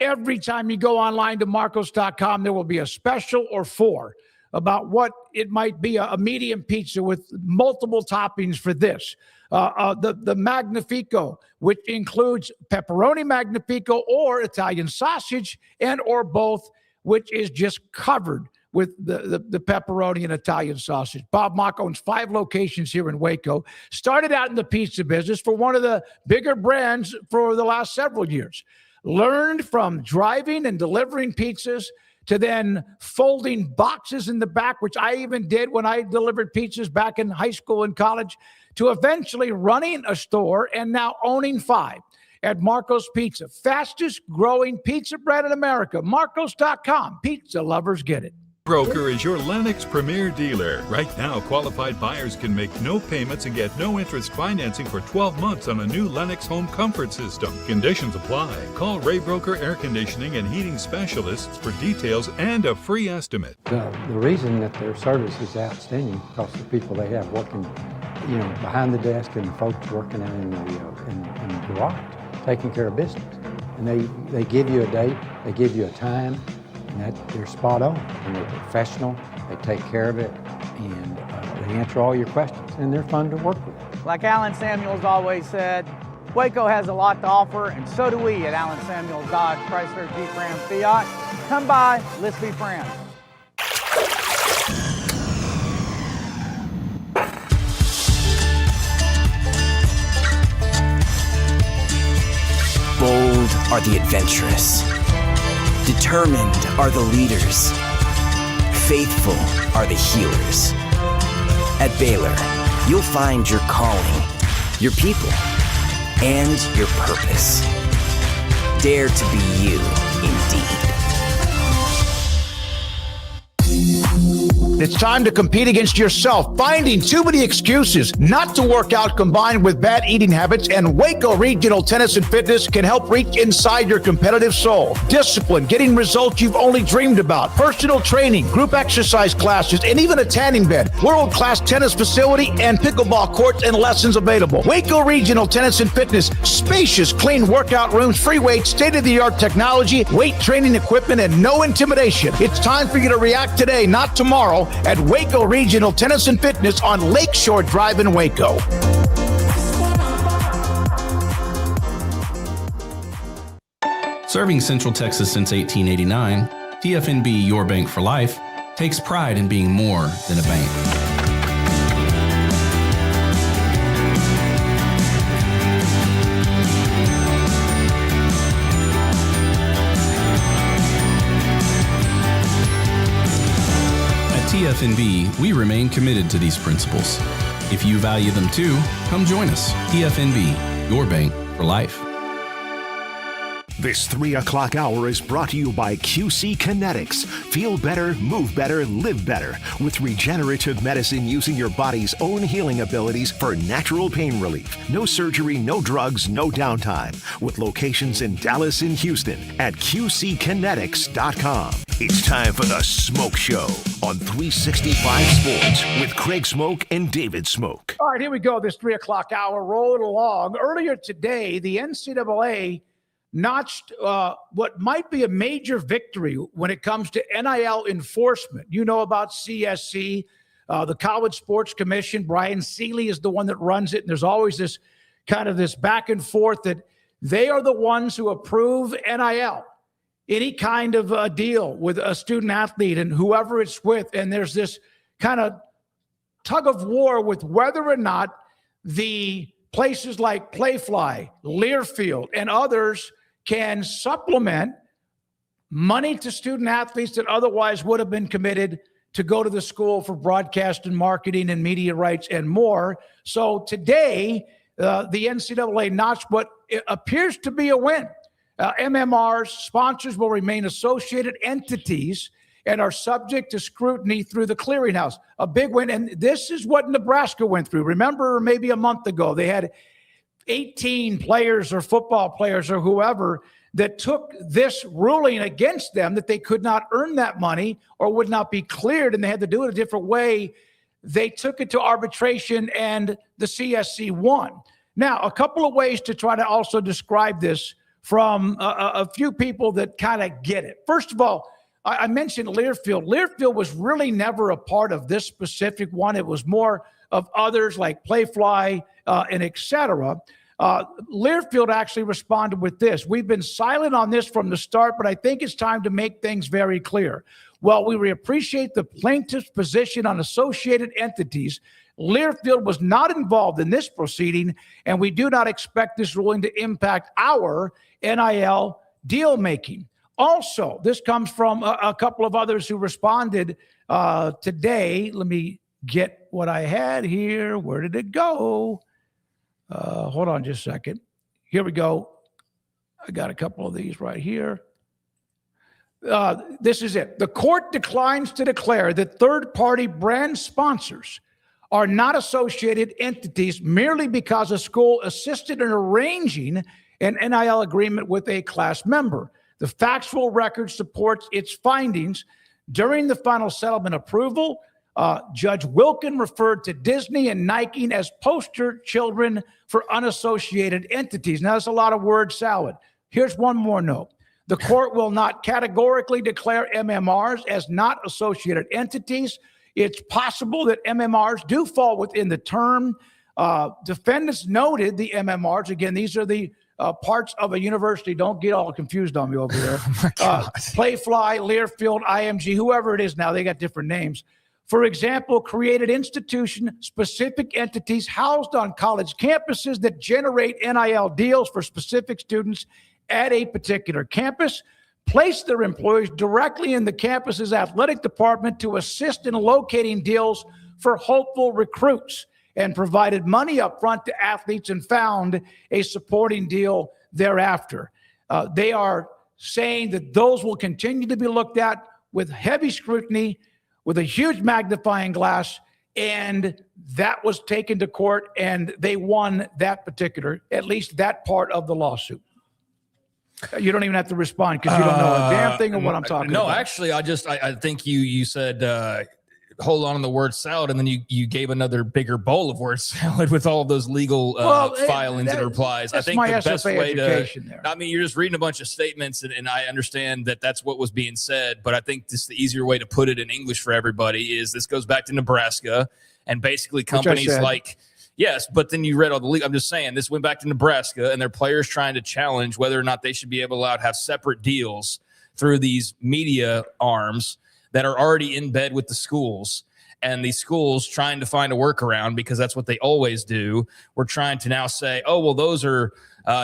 Every time you go online to marcos.com, there will be a special or 4 about what it might be, a medium pizza with multiple toppings for this. The Magnifico, which includes pepperoni Magnifico or Italian sausage and or both, which is just covered with the pepperoni and Italian sausage. Bob Macco owns 5 locations here in Waco. Started out in the pizza business for one of the bigger brands for the last several years. Learned from driving and delivering pizzas to then folding boxes in the back, which I even did when I delivered pizzas back in high school and college, to eventually running a store and now owning 5 at Marco's Pizza. Fastest growing pizza bread in America. Marcos.com. Pizza lovers get it. Broker is your Lennox Premier dealer. Right now, qualified buyers can make no payments and get no interest financing for 12 months on a new Lennox home comfort system. Conditions apply. Call Ray Broker Air Conditioning and Heating Specialists for details and a free estimate. The reason that their service is outstanding because the people they have working, behind the desk and the folks working out in the garage, taking care of business. And they give you a date, they give you a time, and they're spot on, and they're professional, they take care of it, and they answer all your questions, and they're fun to work with. Like Alan Samuels always said, Waco has a lot to offer, and so do we at Alan Samuels Dodge, Chrysler, Jeep, Ram, Fiat. Come by, let's be friends. are the adventurous. Determined are the leaders. Faithful are the healers. At Baylor, you'll find your calling, your people, and your purpose. Dare to be you, indeed. It's time to compete against yourself, finding too many excuses not to work out combined with bad eating habits, and Waco Regional Tennis and Fitness can help reach inside your competitive soul. Discipline, getting results you've only dreamed about, personal training, group exercise classes, and even a tanning bed, world-class tennis facility, and pickleball courts and lessons available. Waco Regional Tennis and Fitness, spacious, clean workout rooms, free weights, state-of-the-art technology, weight training equipment, and no intimidation. It's time for you to react today, not tomorrow, at Waco Regional Tennis and Fitness on Lakeshore Drive in Waco. Serving Central Texas since 1889, TFNB Your Bank for Life takes pride in being more than a bank. TFNB, we remain committed to these principles. If you value them too, come join us. TFNB, your bank for life. This 3 o'clock hour is brought to you by QC Kinetics. Feel better, move better, live better with regenerative medicine using your body's own healing abilities for natural pain relief. No surgery, no drugs, no downtime. With locations in Dallas and Houston at QCkinetics.com. It's time for the Smoke Show on 365 Sports with Craig Smoke and David Smoke. All right, here we go. This 3 o'clock hour rolling along. Earlier today, the NCAA notched what might be a major victory when it comes to NIL enforcement. You know about CSC, the College Sports Commission. Brian Seeley is the one that runs it. And there's always this kind of this back and forth that they are the ones who approve NIL, any kind of a deal with a student athlete and whoever it's with. And there's this kind of tug of war with whether or not the places like Playfly, Learfield, and others can supplement money to student athletes that otherwise would have been committed to go to the school for broadcast and marketing and media rights and more. So today, the NCAA notched what appears to be a win. MMR's sponsors will remain associated entities and are subject to scrutiny through the clearinghouse. A big win. And this is what Nebraska went through. Remember, maybe a month ago, they had 18 players or football players or whoever that took this ruling against them that they could not earn that money or would not be cleared, and they had to do it a different way. They took it to arbitration, and the CSC won. Now, a couple of ways to try to also describe this from a few people that kind of get it. First of all, I mentioned Learfield. Learfield was really never a part of this specific one. It was more of others like Playfly and et cetera. Learfield actually responded with this. We've been silent on this from the start, but I think it's time to make things very clear. While we appreciate the plaintiff's position on associated entities, Learfield was not involved in this proceeding, and we do not expect this ruling to impact our NIL deal making. Also, this comes from a couple of others who responded today. Let me get what I had here. Where did it go? Hold on just a second. Here we go. I got a couple of these right here. This is it. The court declines to declare that third-party brand sponsors are not associated entities merely because a school assisted in arranging an NIL agreement with a class member. The factual record supports its findings. During the final settlement approval, Judge Wilkin referred to Disney and Nike as poster children for unassociated entities. Now, that's a lot of word salad. Here's one more note. The court will not categorically declare MMRs as not associated entities. It's possible that MMRs do fall within the term. Defendants noted the MMRs. Again, these are the parts of a university. Don't get all confused on me over there. Playfly, Learfield, IMG, whoever it is now, they got different names. For example, created institution-specific entities housed on college campuses that generate NIL deals for specific students at a particular campus, placed their employees directly in the campus's athletic department to assist in locating deals for hopeful recruits, and provided money up front to athletes and found a supporting deal thereafter. They are saying that those will continue to be looked at with heavy scrutiny, with a huge magnifying glass, and that was taken to court, and they won that particular, at least that part of the lawsuit. You don't even have to respond because you don't know a damn thing of what I'm talking about. No, actually, I think you said hold on to the word salad, and then you gave another bigger bowl of word salad with all of those legal filings and replies. I think my the best SFA way education there. I mean, you're just reading a bunch of statements, and I understand that that's what was being said, but I think this the easier way to put it in English for everybody is this goes back to Nebraska, and basically companies like. Yes, but then you read all the league. I'm just saying this went back to Nebraska, and their players trying to challenge whether or not they should be able to have separate deals through these media arms that are already in bed with the schools. And these schools trying to find a workaround because that's what they always do. We're trying to now say, oh, well, those are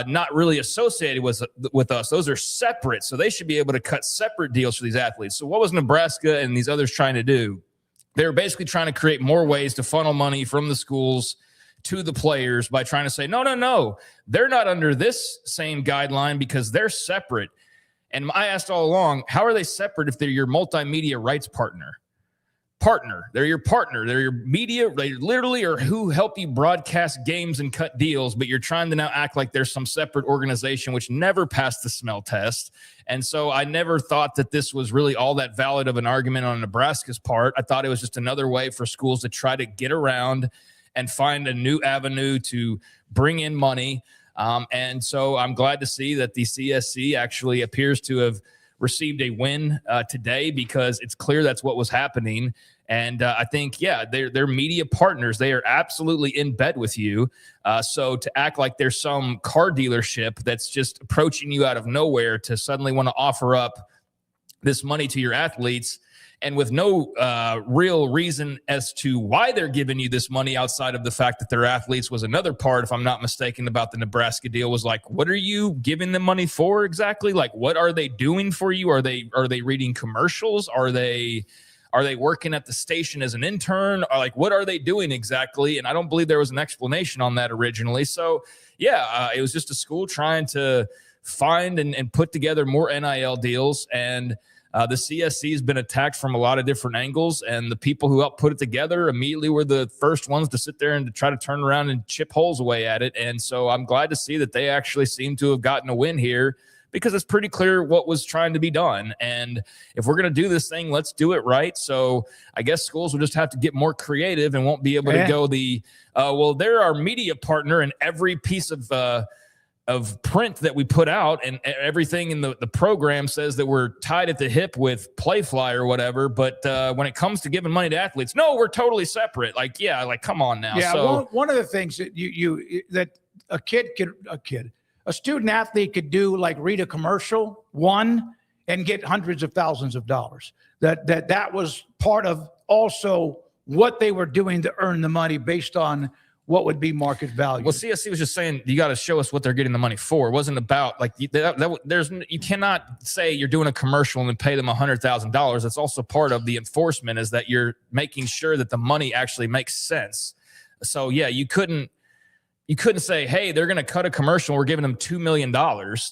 not really associated with us. Those are separate, so they should be able to cut separate deals for these athletes. So what was Nebraska and these others trying to do? They were basically trying to create more ways to funnel money from the schools to the players by trying to say, no, they're not under this same guideline because they're separate. And I asked all along, how are they separate if they're your multimedia rights partner? They're your partner. They're your media. They literally are who help you broadcast games and cut deals, but you're trying to now act like there's some separate organization which never passed the smell test. And so I never thought that this was really all that valid of an argument on Nebraska's part. I thought it was just another way for schools to try to get around and find a new avenue to bring in money. And so I'm glad to see that the CSC actually appears to have received a win today, because it's clear that's what was happening. And I think, they're media partners. They are absolutely in bed with you. So to act like there's some car dealership that's just approaching you out of nowhere to suddenly want to offer up this money to your athletes, and with no real reason as to why they're giving you this money outside of the fact that they're athletes, was another part, if I'm not mistaken, about the Nebraska deal. Was like, what are you giving them money for exactly? Like, what are they doing for you? Are they reading commercials? Are they working at the station as an intern? Or like, what are they doing exactly? And I don't believe there was an explanation on that originally. So it was just a school trying to find and put together more NIL deals. And the CSC has been attacked from a lot of different angles, and the people who helped put it together immediately were the first ones to sit there and to try to turn around and chip holes away at it. And so I'm glad to see that they actually seem to have gotten a win here, because it's pretty clear what was trying to be done. And if we're going to do this thing, let's do it right. So I guess schools will just have to get more creative and won't be able to go they're our media partner in every piece of print that we put out, and everything in the program says that we're tied at the hip with Playfly or whatever. But when it comes to giving money to athletes, no, we're totally separate. Like, come on now. Yeah. So one of the things that that a student athlete could do, like read a commercial, and get hundreds of thousands of dollars. That was part of also what they were doing to earn the money based on what would be market value. Well, CSC was just saying, you got to show us what they're getting the money for. It wasn't about like you cannot say you're doing a commercial and then pay them $100,000. That's also part of the enforcement, is that you're making sure that the money actually makes sense. So you couldn't say, hey, they're going to cut a commercial, we're giving them $2 million.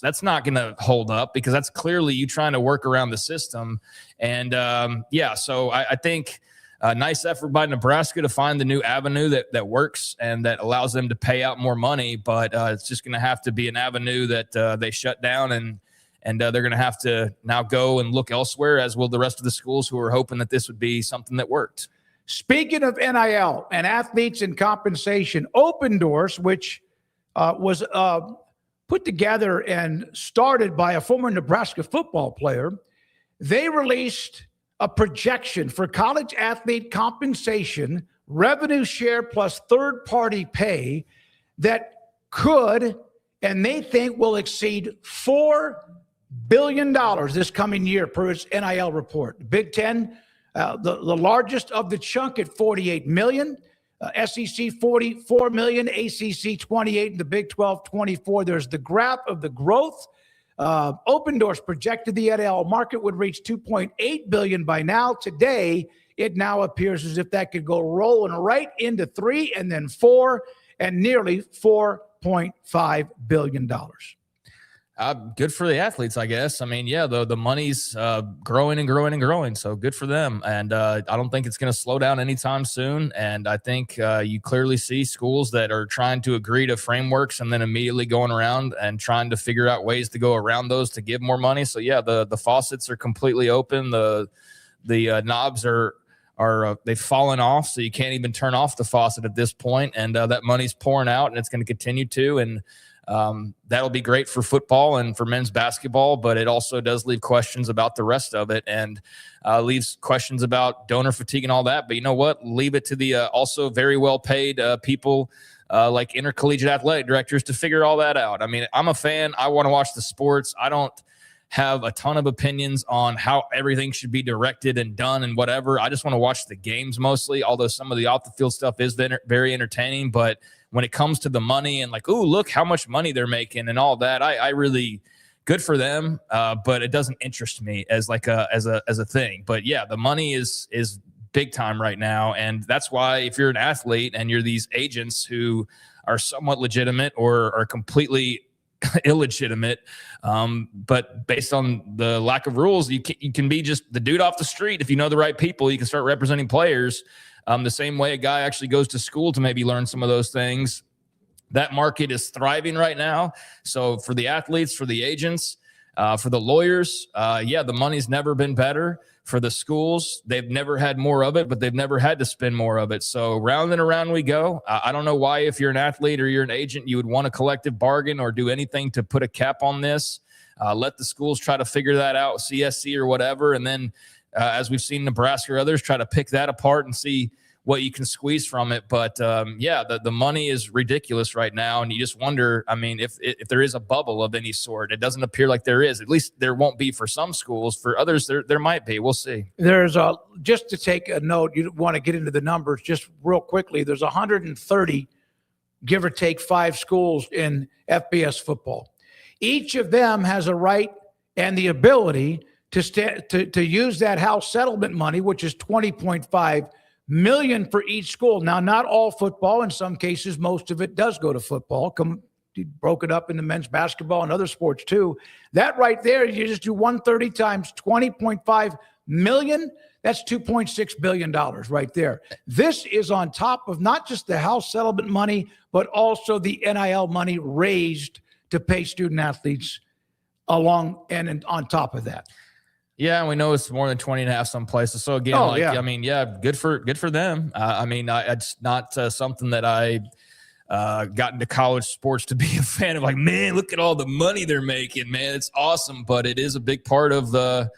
That's not going to hold up, because that's clearly you trying to work around the system. And so I think a nice effort by Nebraska to find the new avenue that works and that allows them to pay out more money. But it's just going to have to be an avenue that they shut down, and they're going to have to now go and look elsewhere, as will the rest of the schools who are hoping that this would be something that worked. Speaking of NIL and athletes and compensation, Open Doors, which was put together and started by a former Nebraska football player, they released a projection for college athlete compensation, revenue share plus third-party pay that could, and they think will exceed $4 billion this coming year per its NIL report. The Big Ten, the largest of the chunk at $48 million, SEC $44 million, ACC $28, and the Big 12 $24. There's the graph of the growth Open Doors projected the NIL market would reach $2.8 billion by now. Today, it now appears as if that could go rolling right into 3 and then 4 and nearly $4.5 billion. Good for the athletes, I guess. I mean, yeah, the money's growing and growing and growing, so good for them. And I don't think it's going to slow down anytime soon. And I think you clearly see schools that are trying to agree to frameworks and then immediately going around and trying to figure out ways to go around those to give more money. So yeah, the faucets are completely open. The knobs are they've fallen off, so you can't even turn off the faucet at this point. And that money's pouring out, and it's going to continue to. And that'll be great for football and for men's basketball, but it also does leave questions about the rest of it, and leaves questions about donor fatigue and all that. But you know what? Leave it to the also very well paid people like intercollegiate athletic directors to figure all that out. I mean, I'm a fan. I want to watch the sports. I don't have a ton of opinions on how everything should be directed and done and whatever. I just want to watch the games mostly, although some of the off the field stuff is very entertaining. But when it comes to the money and like, oh, look how much money they're making and all that, I really good for them. But it doesn't interest me as like as a thing. But yeah, the money is big time right now. And that's why if you're an athlete and you're these agents who are somewhat legitimate or are completely illegitimate, but based on the lack of rules, you can be just the dude off the street. If you know the right people, you can start representing players the same way a guy actually goes to school to maybe learn some of those things. That market is thriving right now. So for the athletes, for the agents, for the lawyers, yeah, the money's never been better. For the schools, they've never had more of it, but they've never had to spend more of it. So round and around we go. I don't know why, if you're an athlete or you're an agent, you would want a collective bargain or do anything to put a cap on this. Let the schools try to figure that out, CSC or whatever. And then as we've seen Nebraska or others, try to pick that apart and see what you can squeeze from it. But yeah, the money is ridiculous right now. And you just wonder, I mean, if there is a bubble of any sort. It doesn't appear like there is. At least there won't be for some schools. For others, there might be. We'll see. There's just to take a note, you want to get into the numbers just real quickly. There's 130, give or take 5 schools in FBS football. Each of them has a right and the ability to use that house settlement money, which is $20.5 million for each school. Now, not all football. In some cases, most of it does go to football. Broken up into men's basketball and other sports too. That right there, you just do 130 times 20.5 million. That's $2.6 billion right there. This is on top of not just the house settlement money, but also the NIL money raised to pay student athletes along and on top of that. Yeah, and we know it's more than 20 and a half some places. So again, yeah. I mean, yeah, good for them. I mean, it's not something that I got into college sports to be a fan of. Like, man, look at all the money they're making, man. It's awesome, but it is a big part of the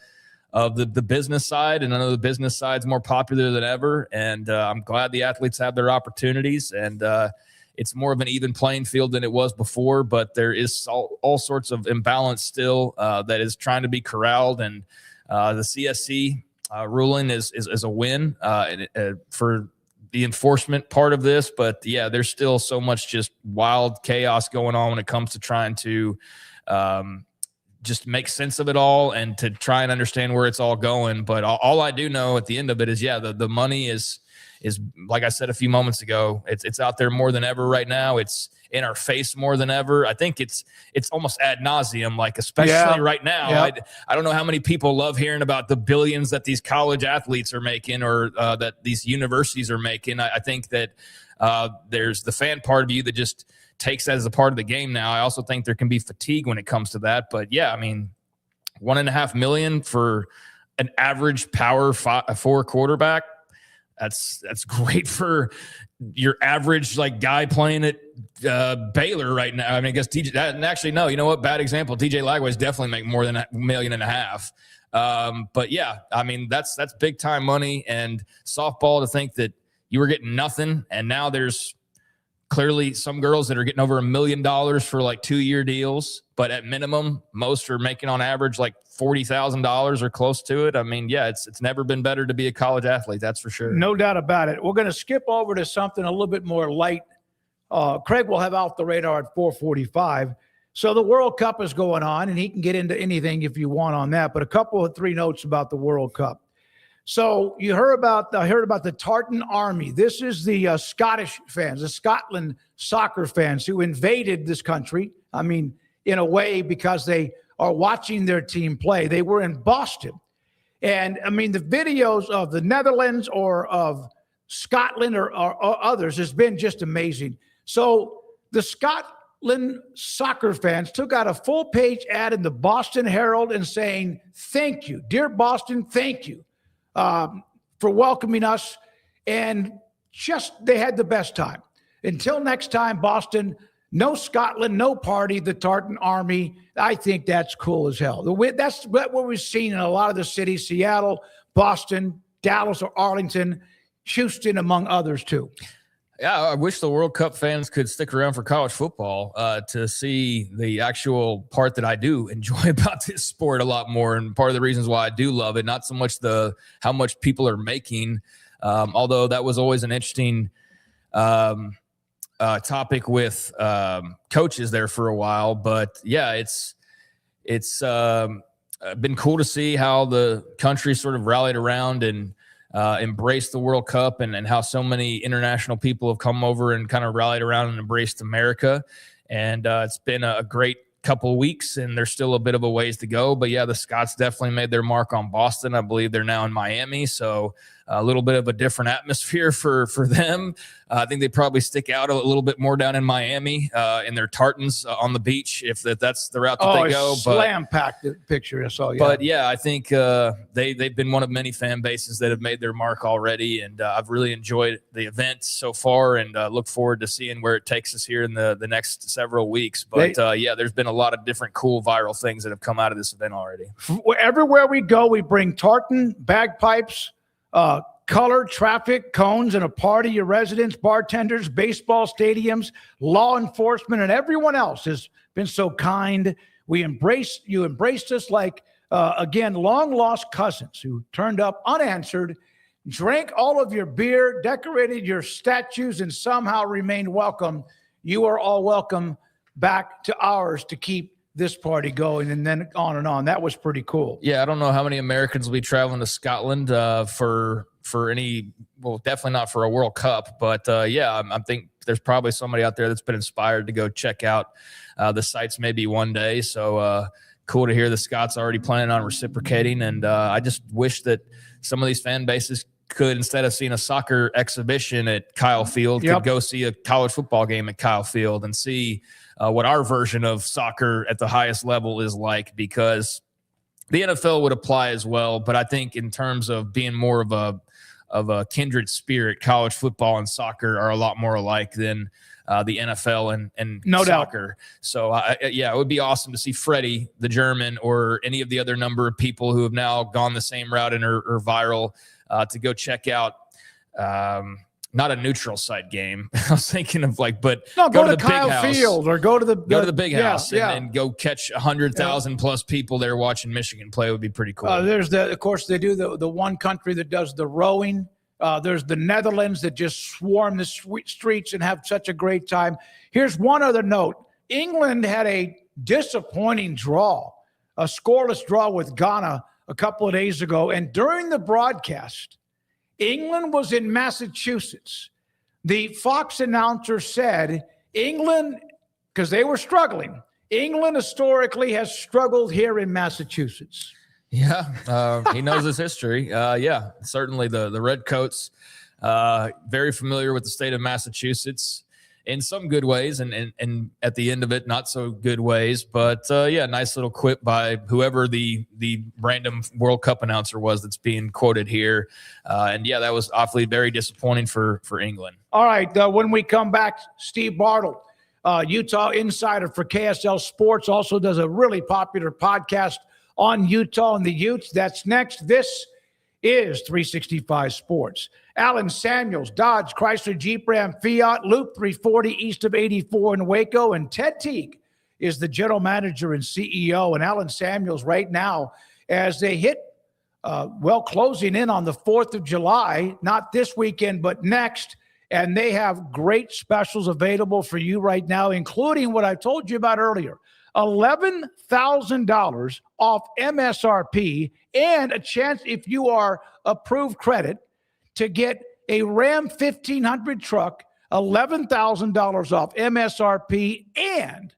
business side, and I know the business side's more popular than ever. And I'm glad the athletes have their opportunities, and it's more of an even playing field than it was before. But there is all sorts of imbalance still that is trying to be corralled, and the CSC ruling is a win for the enforcement part of this. But yeah, there's still so much just wild chaos going on when it comes to trying to just make sense of it all and to try and understand where it's all going. But all I do know at the end of it is, yeah, the money is like I said a few moments ago, it's out there more than ever right now. It's in our face more than ever. I think it's almost ad nauseum, like especially right now. Yeah. I don't know how many people love hearing about the billions that these college athletes are making or that these universities are making. I think that there's the fan part of you that just takes that as a part of the game now. I also think there can be fatigue when it comes to that. But yeah, I mean, $1.5 million for an average Power 4 quarterback. That's great for your average like guy playing at Baylor right now. I mean, I guess TJ. And actually, no. You know what? Bad example. TJ Lagway's definitely make more than $1.5 million. But yeah, I mean that's big time money. And softball, to think that you were getting nothing, and now there's clearly some girls that are getting over $1 million for like 2-year deals. But at minimum, most are making on average like $40,000 or close to it. I mean, yeah, it's never been better to be a college athlete. That's for sure. No doubt about it. We're going to skip over to something a little bit more light. Craig will have Out the Radar at 4:45. So the World Cup is going on, and he can get into anything if you want on that. But a couple of 3 notes about the World Cup. So I heard about the Tartan Army. This is the Scottish fans, the Scotland soccer fans who invaded this country. I mean, in a way, because they are watching their team play. They were in Boston. And, I mean, the videos of the Netherlands or of Scotland or others has been just amazing. So the Scotland soccer fans took out a full-page ad in the Boston Herald and saying, thank you, dear Boston, thank you. For welcoming us, and just they had the best time. Until next time, Boston, no Scotland, no party, the Tartan Army. I think that's cool as hell. That's what we've seen in a lot of the cities, Seattle, Boston, Dallas, or Arlington, Houston, among others too. Yeah, I wish the World Cup fans could stick around for college football to see the actual part that I do enjoy about this sport a lot more. And part of the reasons why I do love it, not so much how much people are making, although that was always an interesting topic with coaches there for a while. But yeah, it's been cool to see how the country sort of rallied around and embraced the World Cup and how so many international people have come over and kind of rallied around and embraced America. And it's been a great couple of weeks, and there's still a bit of a ways to go. But yeah, the Scots definitely made their mark on Boston. I believe they're now in Miami, so a little bit of a different atmosphere for them. I think they probably stick out a little bit more down in Miami in their tartans on the beach, if that's the route that they go. Slam-packed picture I saw. Yeah. But yeah, I think they've been one of many fan bases that have made their mark already, and I've really enjoyed the event so far, and look forward to seeing where it takes us here in the next several weeks. But yeah, there's been a lot of different cool viral things that have come out of this event already. Everywhere we go, we bring tartan, bagpipes, color, traffic, cones, and a party. Your residents, bartenders, baseball stadiums, law enforcement, and everyone else has been so kind. You embraced us like, again, long-lost cousins who turned up unanswered, drank all of your beer, decorated your statues, and somehow remained welcome. You are all welcome back to ours to keep this party going, and then on and on. That was pretty cool. Yeah, I don't know how many Americans will be traveling to Scotland for any, well, definitely not for a World Cup, but yeah, I think there's probably somebody out there that's been inspired to go check out the sites maybe one day. So cool to hear the Scots already planning on reciprocating, and I just wish that some of these fan bases could, instead of seeing a soccer exhibition at Kyle Field, could go see a college football game at Kyle Field and see what our version of soccer at the highest level is like, because the NFL would apply as well. But I think in terms of being more of a kindred spirit, college football and soccer are a lot more alike than the NFL and no soccer. Doubt. So yeah, it would be awesome to see Freddie, the German, or any of the other number of people who have now gone the same route and are viral to go check out. Not a neutral site game. I was thinking of but go to the Kyle big house. Field or go to the big house and go catch 100,000 plus people there watching Michigan play. Would be pretty cool. Of course, they do the one country that does the rowing. There's the Netherlands that just swarm the streets and have such a great time. Here's one other note. England had a disappointing draw, a scoreless draw with Ghana a couple of days ago. And during the broadcast, England was in Massachusetts. The Fox announcer said England, because they were struggling, England historically has struggled here in Massachusetts. Yeah, he knows his history. Yeah, certainly the Redcoats, very familiar with the state of Massachusetts in some good ways, and at the end of it, not so good ways. But yeah, nice little quip by whoever the random World Cup announcer was that's being quoted here. And yeah, that was awfully very disappointing for England. All right, when we come back, Steve Bartle, Utah insider for KSL Sports, also does a really popular podcast on Utah and the Utes. That's next. This is 365 Sports. Alan Samuels, Dodge, Chrysler, Jeep, Ram, Fiat, Loop 340 east of 84 in Waco, and Ted Teague is the general manager and CEO. And Alan Samuels right now, as they hit, closing in on the 4th of July, not this weekend, but next, and they have great specials available for you right now, including what I told you about earlier, $11,000 off MSRP and a chance, if you are approved credit, to get a Ram 1500 truck, $11,000 off MSRP and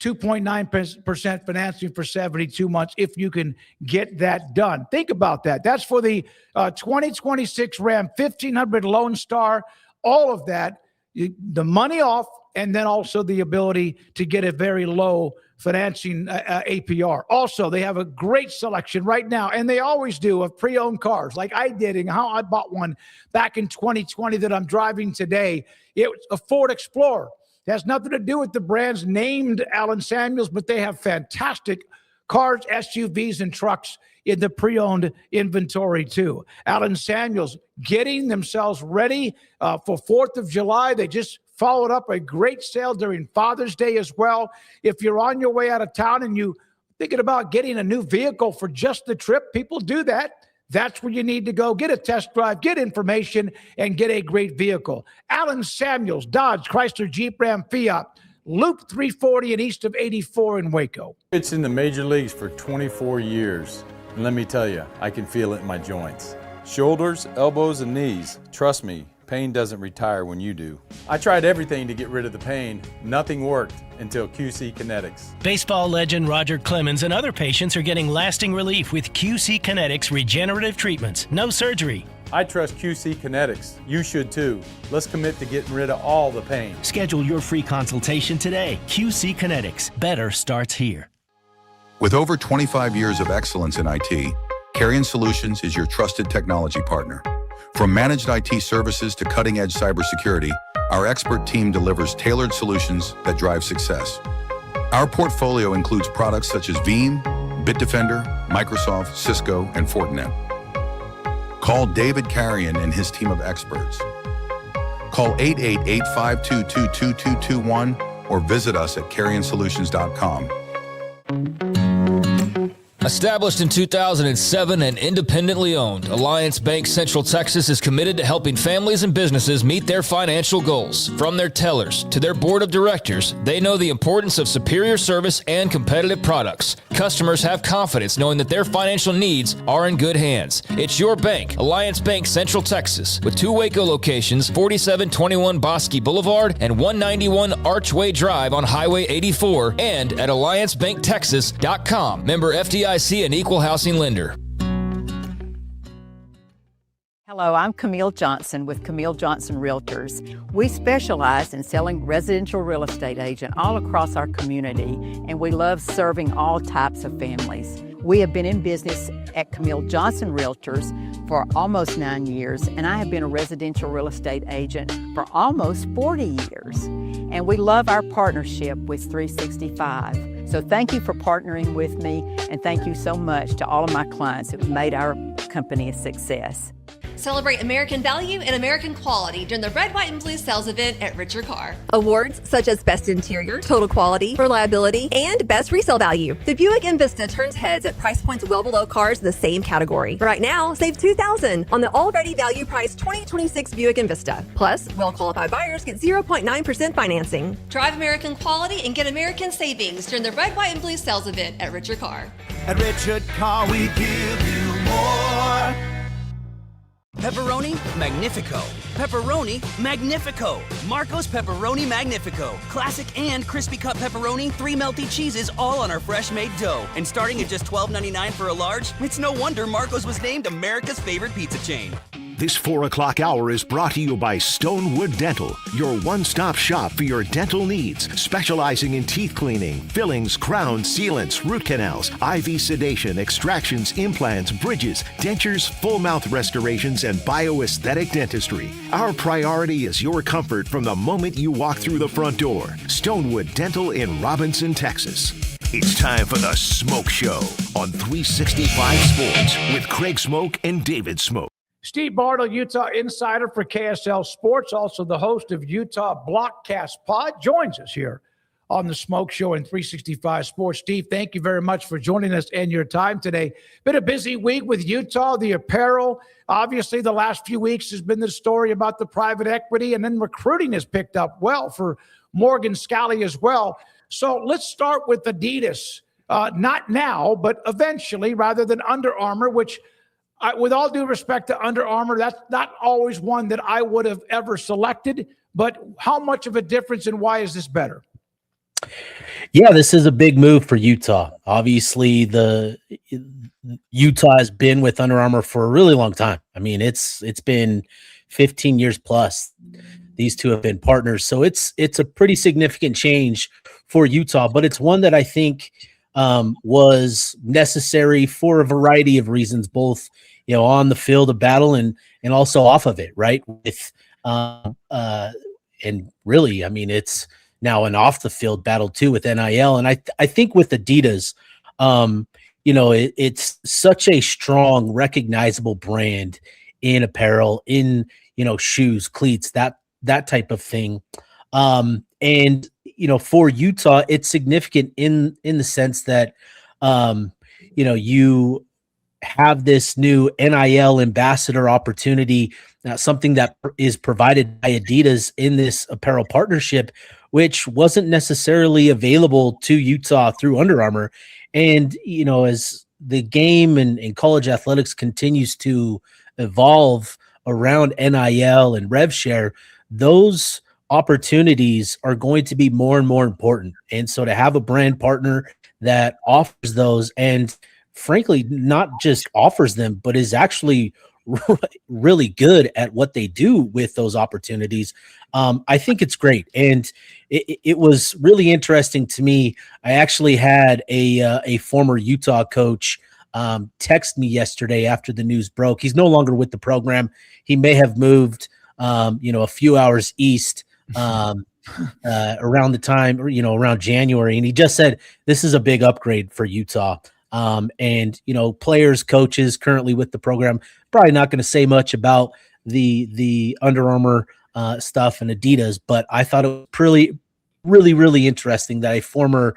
2.9% financing for 72 months if you can get that done. Think about that. That's for the 2026 Ram 1500 Lone Star. All of that, the money off, and then also the ability to get a very low financing APR. Also, they have a great selection right now, and they always do, of pre-owned cars like I did, and how I bought one back in 2020 that I'm driving today. It was a Ford Explorer. It has nothing to do with the brands named Allen Samuels, but they have fantastic cars, SUVs, and trucks in the pre-owned inventory too. Allen Samuels getting themselves ready for 4th of July. They just followed up a great sale during Father's Day as well. If you're on your way out of town and you thinking about getting a new vehicle for just the trip, people do that. That's where you need to go. Get a test drive, get information, and get a great vehicle. Allen Samuels, Dodge, Chrysler, Jeep, Ram, Fiat, Loop 340 and east of 84 in Waco. It's in the major leagues for 24 years. And let me tell you, I can feel it in my joints. Shoulders, elbows, and knees. Trust me, pain doesn't retire when you do. I tried everything to get rid of the pain. Nothing worked until QC Kinetics. Baseball legend Roger Clemens and other patients are getting lasting relief with QC Kinetics regenerative treatments. No surgery. I trust QC Kinetics. You should too. Let's commit to getting rid of all the pain. Schedule your free consultation today. QC Kinetics. Better starts here. With over 25 years of excellence in IT, Carrion Solutions is your trusted technology partner. From managed IT services to cutting-edge cybersecurity, our expert team delivers tailored solutions that drive success. Our portfolio includes products such as Veeam, Bitdefender, Microsoft, Cisco, and Fortinet. Call David Carrion and his team of experts. Call 888-522-2221 or visit us at carrionsolutions.com. Established in 2007 and independently owned, Alliance Bank Central Texas is committed to helping families and businesses meet their financial goals. From their tellers to their board of directors, they know the importance of superior service and competitive products. Customers have confidence knowing that their financial needs are in good hands. It's your bank, Alliance Bank Central Texas, with 2 Waco locations, 4721 Bosque Boulevard and 191 Archway Drive on Highway 84, and at alliancebanktexas.com. Member FDIC, an equal housing lender. Hello, I'm Camille Johnson with Camille Johnson Realtors. We specialize in selling residential real estate agent all across our community, and we love serving all types of families. We have been in business at Camille Johnson Realtors for almost 9 years, and I have been a residential real estate agent for almost 40 years. And we love our partnership with 365. So thank you for partnering with me, and thank you so much to all of my clients who have made our company a success. Celebrate American value and American quality during the Red, White, and Blue sales event at Richard Carr. Awards such as Best Interior, Total Quality, Reliability, and Best Resale Value. The Buick Envista turns heads at price points well below cars in the same category. Right now, save $2,000 on the already value priced 2026 Buick Envista. Plus, well-qualified buyers get 0.9% financing. Drive American quality and get American savings during the Red, White, and Blue sales event at Richard Carr. At Richard Carr, we give you more. Pepperoni Magnifico. Pepperoni Magnifico. Marco's Pepperoni Magnifico. Classic and crispy cut pepperoni, 3 melty cheeses, all on our fresh made dough. And starting at just $12.99 for a large, it's no wonder Marco's was named America's favorite pizza chain. This 4 o'clock hour is brought to you by Stonewood Dental, your one-stop shop for your dental needs, specializing in teeth cleaning, fillings, crowns, sealants, root canals, IV sedation, extractions, implants, bridges, dentures, full mouth restorations, and bioaesthetic dentistry. Our priority is your comfort from the moment you walk through the front door. Stonewood Dental in Robinson, Texas. It's time for the Smoke Show on 365 Sports with Craig Smoke and David Smoke. Steve Bartle, Utah insider for KSL Sports, also the host of Utah Blockcast Pod, joins us here on the Smoke Show in 365 Sports. Steve, thank you very much for joining us and your time today. Been a busy week with Utah, the apparel. Obviously, the last few weeks has been the story about the private equity, and then recruiting has picked up well for Morgan Scalley as well. So let's start with Adidas. Not now, but eventually, rather than Under Armour, which, with all due respect to Under Armour, that's not always one that I would have ever selected. But how much of a difference, and why is this better? Yeah, this is a big move for Utah. Obviously, the Utah has been with Under Armour for a really long time. I mean, it's been 15 years plus. These two have been partners, so it's a pretty significant change for Utah, but it's one that I think was necessary for a variety of reasons, both on the field of battle and also off of it, right? With and really, I mean, it's now an off the field battle too with NIL, and I think with Adidas, it's such a strong, recognizable brand in apparel, in shoes, cleats, that type of thing. And for Utah, it's significant in the sense that you have this new NIL ambassador opportunity, something that is provided by Adidas in this apparel partnership, which wasn't necessarily available to Utah through Under Armour. And as the game and college athletics continues to evolve around NIL and rev share, those opportunities are going to be more and more important. And so to have a brand partner that offers those, and frankly, not just offers them, but is actually really good at what they do with those opportunities, I think it's great. And it was really interesting to me. I actually had a former Utah coach text me yesterday after the news broke. He's no longer with the program. He may have moved a few hours east around the time, around January. And he just said, this is a big upgrade for Utah. And players, coaches currently with the program, probably not going to say much about the Under Armour stuff and Adidas, but I thought it was really interesting that a former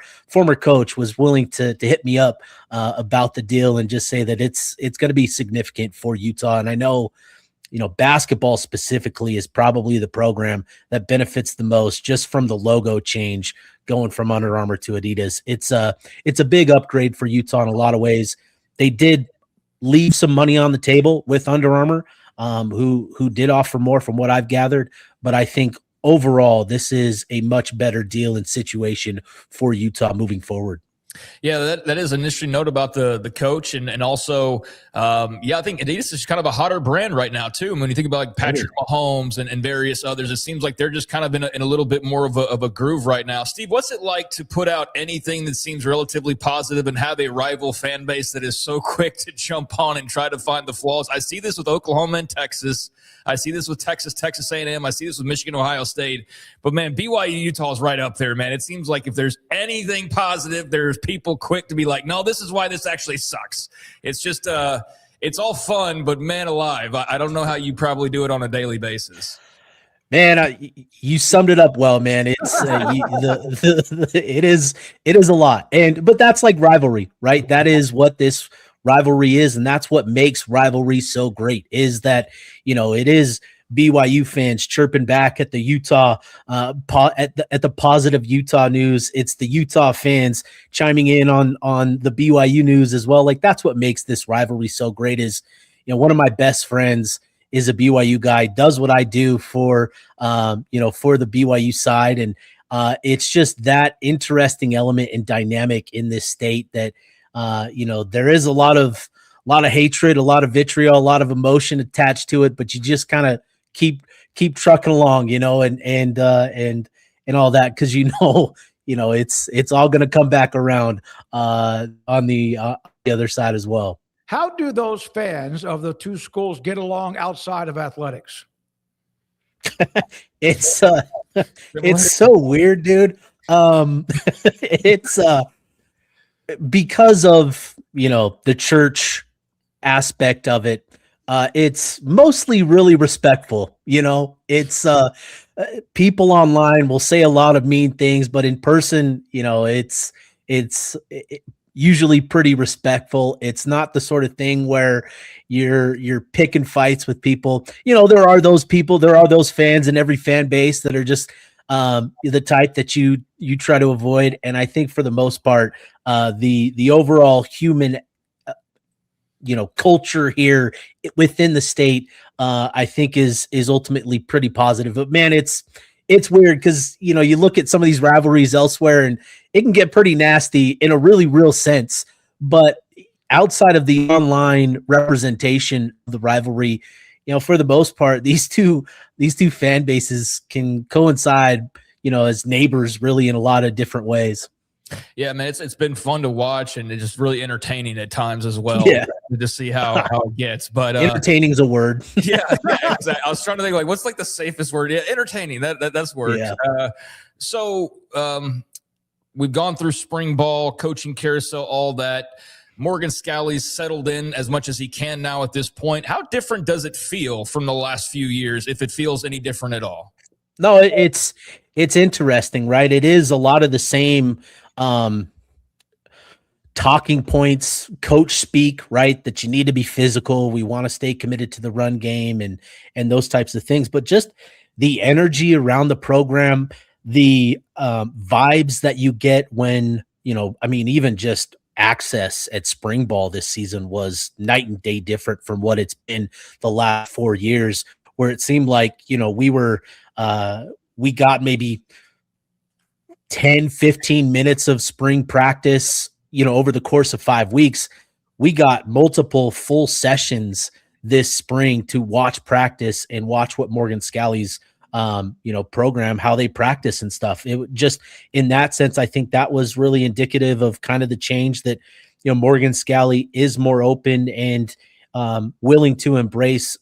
coach was willing to hit me up about the deal and just say that it's going to be significant for Utah. And I know, basketball specifically is probably the program that benefits the most just from the logo change going from Under Armour to Adidas. It's a big upgrade for Utah in a lot of ways. They did leave some money on the table with Under Armour, who did offer more from what I've gathered, but I think overall this is a much better deal and situation for Utah moving forward. Yeah, that is an interesting note about the coach, and also, I think Adidas is kind of a hotter brand right now too. I mean, when you think about like Patrick Mahomes and various others, it seems like they're just kind of in a little bit more of a groove right now. Steve, what's it like to put out anything that seems relatively positive and have a rival fan base that is so quick to jump on and try to find the flaws? I see this with Oklahoma and Texas. I see this with Texas A&M. I see this with Michigan, Ohio State. But, man, BYU, Utah is right up there, man. It seems like if there's anything positive, there's people quick to be like, no, this is why this actually sucks. It's just it's all fun, but, man alive, I don't know how you probably do it on a daily basis. Man, you summed it up well, man. It's it is a lot, but that's like rivalry, right? That is what this rivalry is, and that's what makes rivalry so great. Is that it is BYU fans chirping back at the Utah at the positive Utah news. It's the Utah fans chiming in on the BYU news as well. Like that's what makes this rivalry so great. Is one of my best friends is a BYU guy, does what I do for for the BYU side, and it's just that interesting element and dynamic in this state that there is a lot of hatred, a lot of vitriol, a lot of emotion attached to it, but you just kind of keep trucking along, and all that, because it's all going to come back around on the other side as well. How do those fans of the two schools get along outside of athletics? It's so weird, dude. It's because of the church aspect of it. It's mostly really respectful. It's people online will say a lot of mean things, but in person, it's usually pretty respectful. It's not the sort of thing where you're picking fights with people. There are those people, there are those fans in every fan base that are just the type that you try to avoid. And I think for the most part, the overall human culture here within the state, I think is ultimately pretty positive. But man, it's weird because you look at some of these rivalries elsewhere and it can get pretty nasty in a really real sense. But outside of the online representation of the rivalry, for the most part, these two fan bases can coincide, as neighbors really in a lot of different ways. Yeah, man, it's been fun to watch and it's just really entertaining at times as well. Yeah. To see how it gets. But entertaining is a word. yeah, exactly. I was trying to think like what's like the safest word. Yeah, entertaining. That's works. Yeah. So we've gone through spring ball, coaching carousel, all that. Morgan Scalley's settled in as much as he can now at this point. How different does it feel from the last few years, if it feels any different at all? No, it's interesting, right? It is a lot of the same talking points, coach speak, right? That you need to be physical. We want to stay committed to the run game and those types of things. But just the energy around the program, the vibes that you get when, even just access at spring ball this season was night and day different from what it's been the last 4 years, where it seemed like, we got maybe 10, 15 minutes of spring practice, over the course of 5 weeks. We got multiple full sessions this spring to watch practice and watch what Morgan Scalley's, program, how they practice and stuff. It just, in that sense, I think that was really indicative of kind of the change that, Morgan Scalley is more open and willing to embrace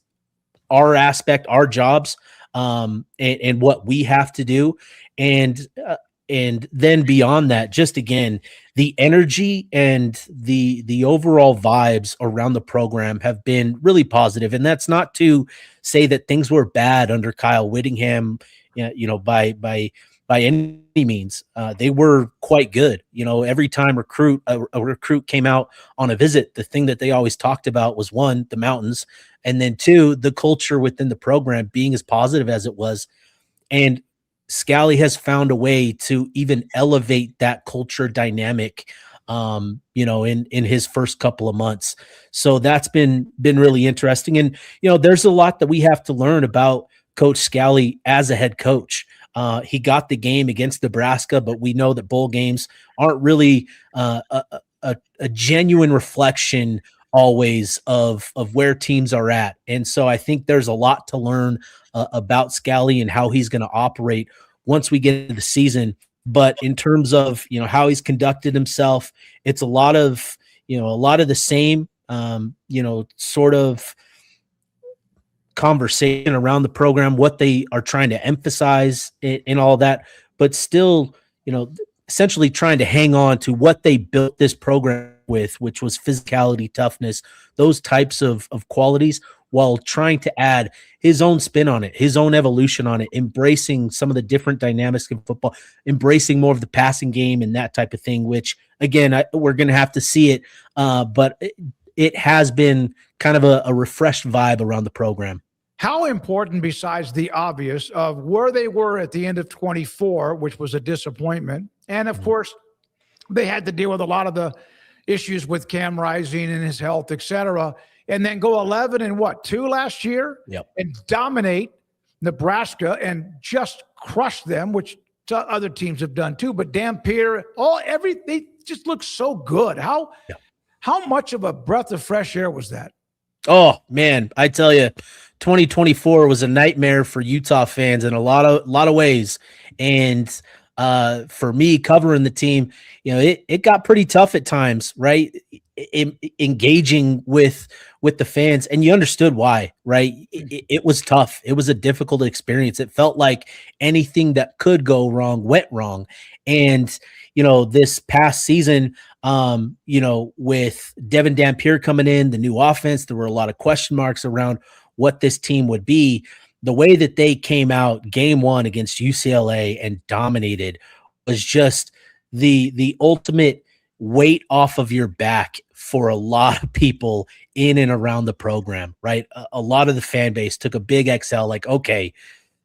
our aspect, our jobs, and what we have to do. And then beyond that, just again, the energy and the overall vibes around the program have been really positive. And that's not to say that things were bad under Kyle Whittingham, by any means. They were quite good. Every time a recruit came out on a visit, the thing that they always talked about was, one, the mountains, and then two, the culture within the program being as positive as it was. And Scalley has found a way to even elevate that culture dynamic, in his first couple of months. So that's been really interesting. And, there's a lot that we have to learn about Coach Scalley as a head coach. He got the game against Nebraska, but we know that bowl games aren't really a genuine reflection always of where teams are at. And so I think there's a lot to learn about Scalley and how he's going to operate once we get into the season. But in terms of, how he's conducted himself, it's a lot of the same, sort of conversation around the program, what they are trying to emphasize in all that, but still, essentially trying to hang on to what they built this program with, which was physicality, toughness, those types of qualities, while trying to add his own spin on it, his own evolution on it, embracing some of the different dynamics in football, embracing more of the passing game and that type of thing, which, again, we're going to have to see it. But it has been kind of a refreshed vibe around the program. How important, besides the obvious of where they were at the end of 24, which was a disappointment, and of course, they had to deal with a lot of the issues with Cam Rising and his health, et cetera, and then go 11-2 last year, yep, and dominate Nebraska and just crush them, which other teams have done too. But Dampier, they just look so good. How much of a breath of fresh air was that? Oh man, I tell you, 2024 was a nightmare for Utah fans in a lot of ways. And for me covering the team, it got pretty tough at times, right? Engaging with the fans, and you understood why, right? It was tough. It was a difficult experience. It felt like anything that could go wrong went wrong. And, this past season, with Devin Dampier coming in, the new offense, there were a lot of question marks around what this team would be. The way that they came out game one against UCLA and dominated was just the ultimate weight off of your back for a lot of people in and around the program, right? A lot of the fan base took a big exhale, like, okay,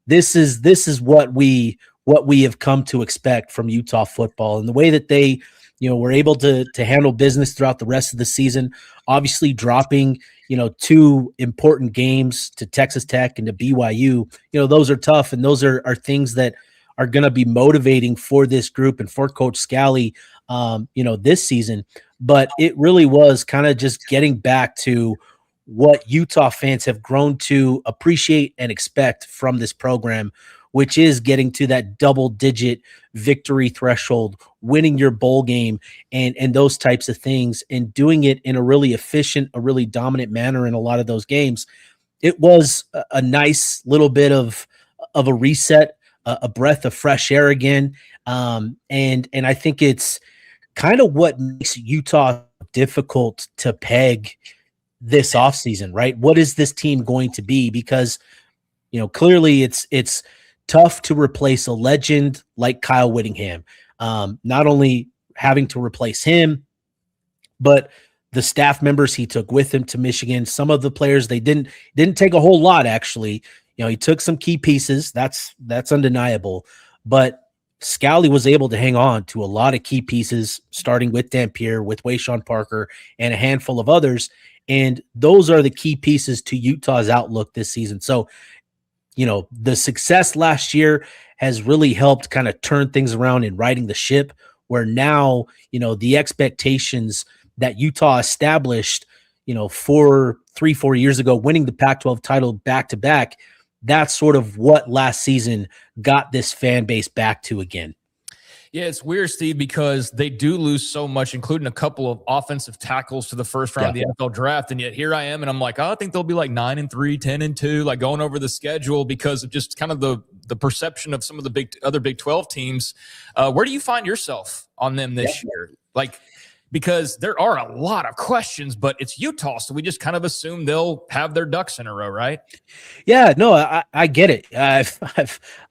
this is what we what we have come to expect from Utah football, and the way that they, were able to handle business throughout the rest of the season, obviously dropping, 2 important games to Texas Tech and to BYU. Those are tough, and those are things that are going to be motivating for this group and for Coach Scally, this season. But it really was kind of just getting back to what Utah fans have grown to appreciate and expect from this program, which is getting to that double-digit victory threshold, winning your bowl game, and those types of things, and doing it in a really efficient, a really dominant manner in a lot of those games. It was a nice little bit of a reset, a breath of fresh air again, and I think it's kind of what makes Utah difficult to peg this offseason, right? What is this team going to be? Because, clearly it's tough to replace a legend like Kyle Whittingham. Not only having to replace him, but the staff members he took with him to Michigan. Some of the players, they didn't take a whole lot, actually. He took some key pieces. That's undeniable. But Scally was able to hang on to a lot of key pieces, starting with Dampier, with Wayshawn Parker, and a handful of others. And those are the key pieces to Utah's outlook this season. So, the success last year has really helped kind of turn things around in riding the ship, where now, the expectations that Utah established, 4 years ago, winning the Pac-12 title back-to-back, that's sort of what last season got this fan base back to again. Yeah, it's weird, Steve, because they do lose so much, including a couple of offensive tackles to the first round of the NFL draft. And yet here I am, and I'm like, I think they'll be like 9-3, 10-2, like going over the schedule because of just kind of the perception of some of the other Big 12 teams. Where do you find yourself on them this year? Like, because there are a lot of questions, but it's Utah, so we just kind of assume they'll have their ducks in a row, right? Yeah, no, I get it.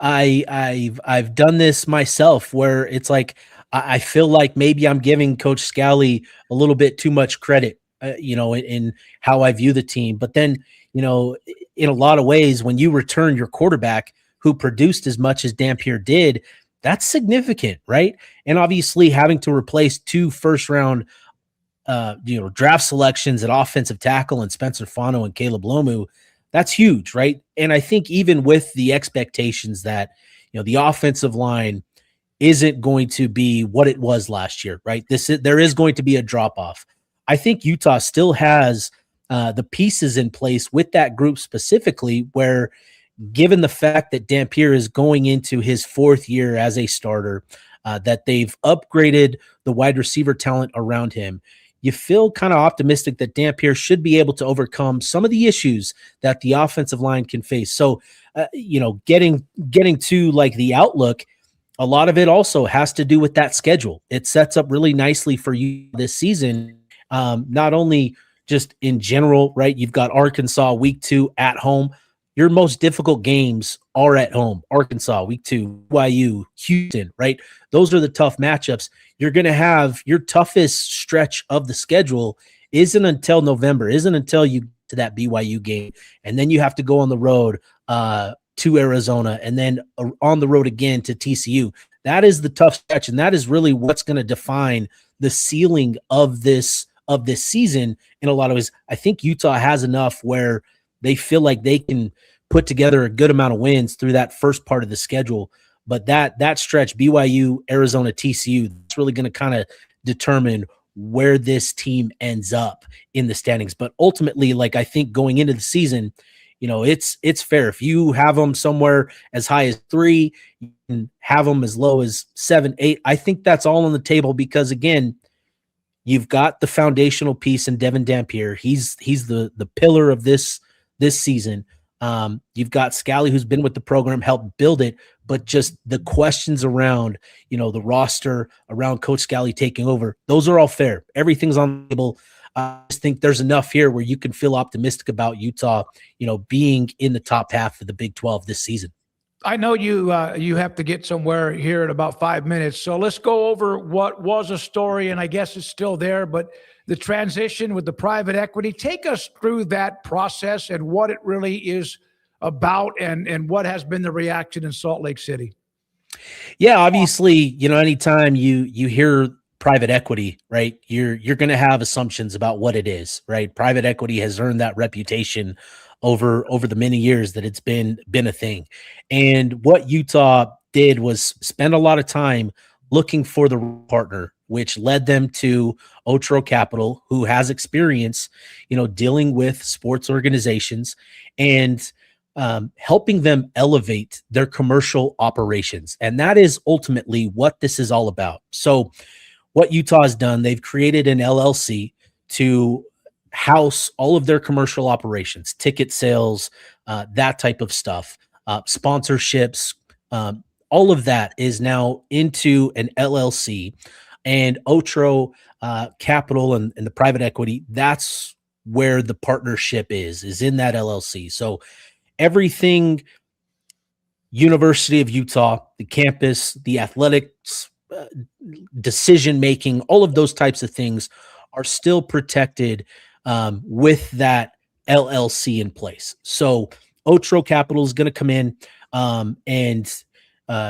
I've done this myself, where it's like I feel like maybe I'm giving Coach Scally a little bit too much credit, in how I view the team. But then, in a lot of ways, when you return your quarterback who produced as much as Dampier did, that's significant, right? And obviously having to replace 2 first-round, draft selections at offensive tackle and Spencer Fano and Caleb Lomu, that's huge, right? And I think even with the expectations that, the offensive line isn't going to be what it was last year, right? There is going to be a drop-off. I think Utah still has the pieces in place with that group specifically, where given the fact that Dampier is going into his 4th year as a starter, that they've upgraded the wide receiver talent around him, you feel kind of optimistic that Dampier should be able to overcome some of the issues that the offensive line can face. So, getting to like the outlook, a lot of it also has to do with that schedule. It sets up really nicely for you this season, not only just in general, right? You've got Arkansas week 2 at home. Your most difficult games are at home. Arkansas, week 2, BYU, Houston, right? Those are the tough matchups. You're going to have your toughest stretch of the schedule isn't until November, isn't until you get to that BYU game. And then you have to go on the road to Arizona and then on the road again to TCU. That is the tough stretch, and that is really what's going to define the ceiling of this season in a lot of ways. I think Utah has enough where they feel like they can put together a good amount of wins through that first part of the schedule. But that stretch, BYU, Arizona, TCU, that's really going to kind of determine where this team ends up in the standings. But ultimately, like, I think going into the season, it's fair. If you have them somewhere as high as 3, you can have them as low as 7, 8. I think that's all on the table because, again, you've got the foundational piece in Devin Dampier. He's the pillar of this season. You've got Scally, who's been with the program, helped build it, but just the questions around, the roster, around Coach Scally taking over, those are all fair. Everything's on the table. I just think there's enough here where you can feel optimistic about Utah, being in the top half of the Big 12 this season. I know you have to get somewhere here in about 5 minutes. So let's go over what was a story, and I guess it's still there, but the transition with the private equity. Take us through that process and what it really is about and what has been the reaction in Salt Lake City. Yeah, obviously, anytime you hear private equity, right? You're going to have assumptions about what it is, right? Private equity has earned that reputation over the many years that it's been a thing. And what Utah did was spend a lot of time looking for the partner, which led them to Otro Capital, who has experience, dealing with sports organizations and helping them elevate their commercial operations. And that is ultimately what this is all about. So what Utah has done, they've created an LLC to house all of their commercial operations, ticket sales, that type of stuff, sponsorships, all of that is now into an LLC. And Otro Capital and the private equity, that's where the partnership is in that LLC. So everything University of Utah, the campus, the athletics, decision making, all of those types of things are still protected with that LLC in place. So Otro Capital is going to come in and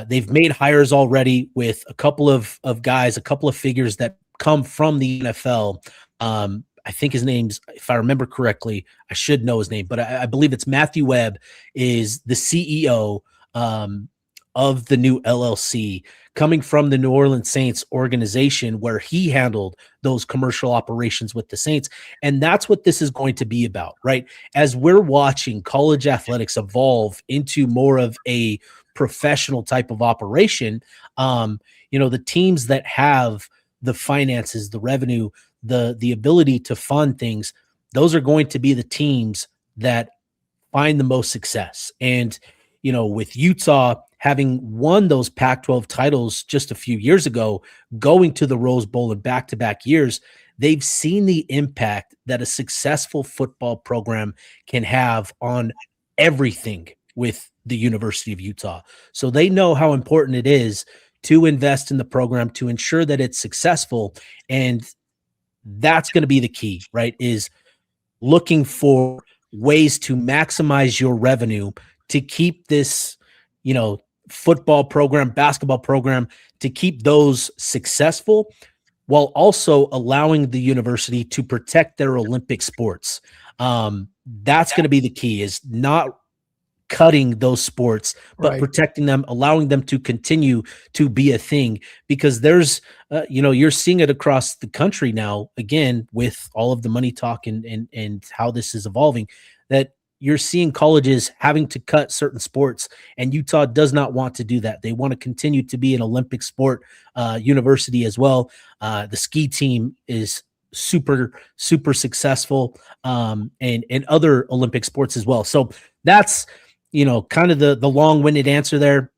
they've made hires already with a couple of guys, a couple of figures that come from the NFL. I think his name's, if I remember correctly, I should know his name, but I believe it's Matthew Webb is the CEO of the new LLC, coming from the New Orleans Saints organization where he handled those commercial operations with the Saints. And that's what this is going to be about, right? As we're watching college athletics evolve into more of a professional type of operation, the teams that have the finances, the revenue, the ability to fund things, those are going to be the teams that find the most success. And, with Utah having won those Pac-12 titles just a few years ago, going to the Rose Bowl in back-to-back years, they've seen the impact that a successful football program can have on everything with the University of Utah. So they know how important it is to invest in the program to ensure that it's successful. And that's going to be the key, right? Is looking for ways to maximize your revenue to keep this, football program, basketball program, to keep those successful while also allowing the university to protect their Olympic sports. That's going to be the key, is not cutting those sports, but protecting them, allowing them to continue to be a thing, because there's, you're seeing it across the country now, again, with all of the money talk and how this is evolving, that you're seeing colleges having to cut certain sports, and Utah does not want to do that. They want to continue to be an Olympic sport university as well. The ski team is super successful, and other Olympic sports as well. So that's, kind of the long-winded answer there.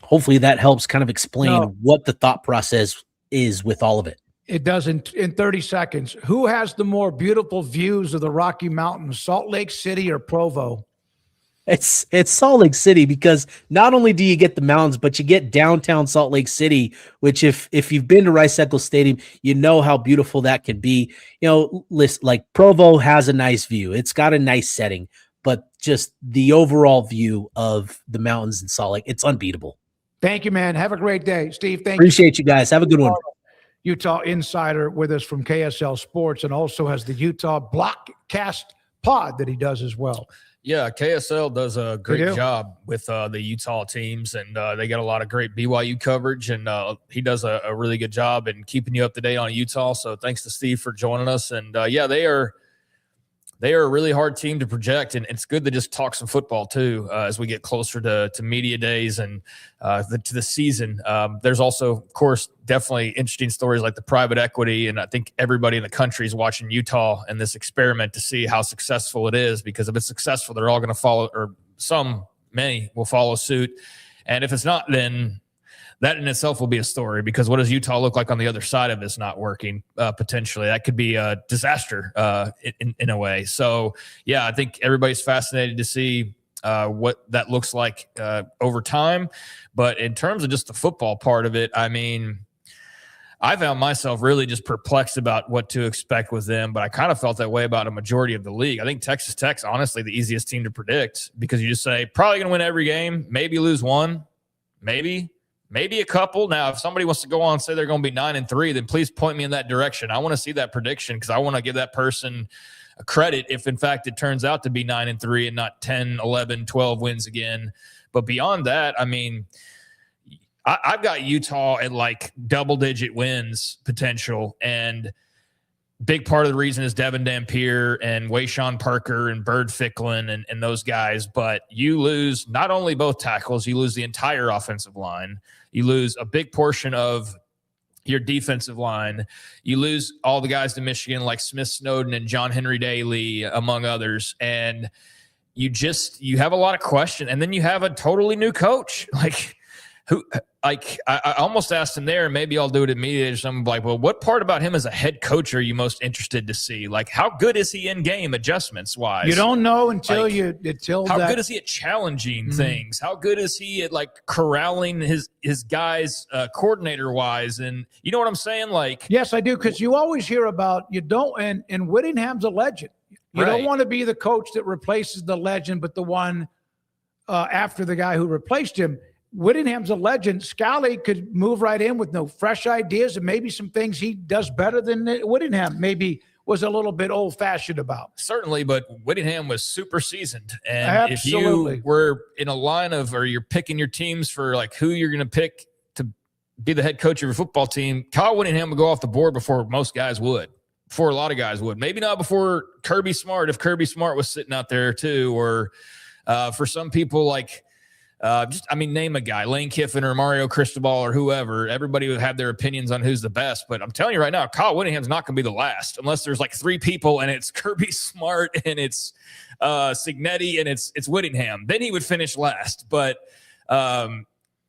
Hopefully that helps kind of explain what the thought process is with all of it. It does in 30 seconds. Who has the more beautiful views of the Rocky Mountains, Salt Lake City or Provo? It's Salt Lake City, because not only do you get the mountains, but you get downtown Salt Lake City, which if you've been to Rice-Eccles Stadium, you know how beautiful that can be. Like Provo has a nice view. It's got a nice setting, but just the overall view of the mountains in Salt Lake, it's unbeatable. Thank you, man. Have a great day. Steve, thank you. Appreciate you guys. Have a good one. Utah insider with us from KSL Sports, and also has the Utah Blockcast pod that he does as well. Yeah, KSL does a great job with the Utah teams, and they got a lot of great BYU coverage, and he does a really good job in keeping you up to date on Utah. So thanks to Steve for joining us. And they are a really hard team to project, and it's good to just talk some football too as we get closer to media days and to the season. There's also, of course, definitely interesting stories like the private equity, and I think everybody in the country is watching Utah and this experiment to see how successful it is, because if it's successful, they're all going to follow, or many will follow suit. And if it's not, then that in itself will be a story, because what does Utah look like on the other side of this not working? Potentially, that could be a disaster in a way. So, yeah, I think everybody's fascinated to see what that looks like over time. But in terms of just the football part of it, I mean, I found myself really just perplexed about what to expect with them, but I kind of felt that way about a majority of the league. I think Texas Tech's honestly the easiest team to predict, because you just say probably going to win every game, maybe lose one, maybe maybe a couple. Now, if somebody wants to go on and say they're going to be 9-3, then please point me in that direction. I want to see that prediction because I want to give that person a credit if, in fact, it turns out to be 9-3 and not 10, 11, 12 wins again. But beyond that, I mean, I've got Utah at like double-digit wins potential, and big part of the reason is Devin Dampier and Wayshawn Parker and Bird Ficklin and those guys. But you lose not only both tackles, you lose the entire offensive line. You lose a big portion of your defensive line. You lose all the guys to Michigan like Smith Snowden and John Henry Daly, among others. And you have a lot of question. And then you have a totally new coach. I almost asked him there, and maybe I'll do it immediately or something like, well, what part about him as a head coach are you most interested to see? Like, how good is he in game adjustments wise? You don't know until how good is he at challenging things? How good is he at like corralling his guys coordinator wise? And you know what I'm saying? Like, yes, I do. Cause you always hear about, and Whittingham's a legend. You don't want to be the coach that replaces the legend, but the one after the guy who replaced him. Whittingham's a legend. Scally could move right in with no fresh ideas and maybe some things he does better than Whittingham maybe was a little bit old-fashioned about. Certainly, but Whittingham was super seasoned. And Absolutely. if you were in a line of, or you're picking your teams for like who you're going to pick to be the head coach of your football team, Kyle Whittingham would go off the board before most guys would, before a lot of guys would. Maybe not before Kirby Smart, if Kirby Smart was sitting out there too, or for some people like, name a guy, Lane Kiffin or Mario Cristobal or whoever. Everybody would have their opinions on who's the best. But I'm telling you right now, Kyle Whittingham's not going to be the last unless there's like three people and it's Kirby Smart and it's Signetti and it's Whittingham. Then he would finish last. But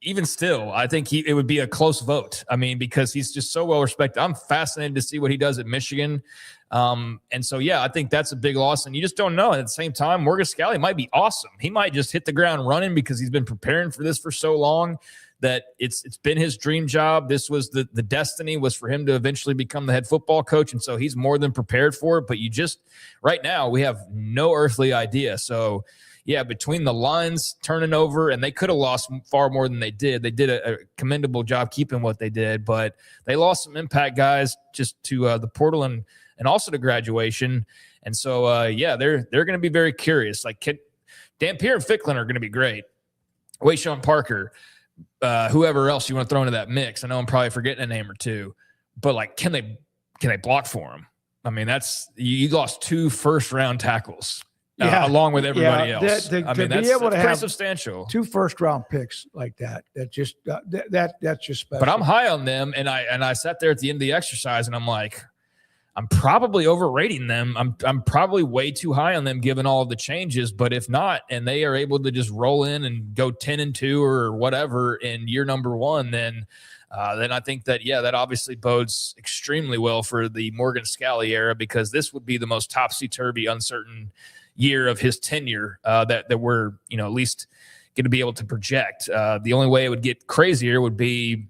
even still, I think it would be a close vote. I mean, because he's just so well respected. I'm fascinated to see what he does at Michigan. And so, yeah, I think that's a big loss. And you just don't know. At the same time, Morgan Scalley might be awesome. He might just hit the ground running because he's been preparing for this for so long that it's been his dream job. This was the destiny was for him to eventually become the head football coach. And so he's more than prepared for it. But right now, we have no earthly idea. So, yeah, between the lines turning over, and they could have lost far more than they did. They did a commendable job keeping what they did, but they lost some impact guys just to the portal and also to graduation. And so, they're going to be very curious. Like Dampier and Ficklin are going to be great. Wayshawn Parker, whoever else you want to throw into that mix. I know I'm probably forgetting a name or two, but like, can they block for him? I mean, you lost 2 first-round tackles. Along with everybody else. That's pretty substantial. 2 first-round picks like that. That's just special. But I'm high on them, and I sat there at the end of the exercise, and I'm like, I'm probably overrating them. I'm probably way too high on them given all of the changes. But if not, and they are able to just roll in and go 10-2 or whatever in year number 1, then I think that that obviously bodes extremely well for the Morgan Scalley era, because this would be the most topsy-turvy, uncertain year of his tenure that we're at least going to be able to project. The only way it would get crazier would be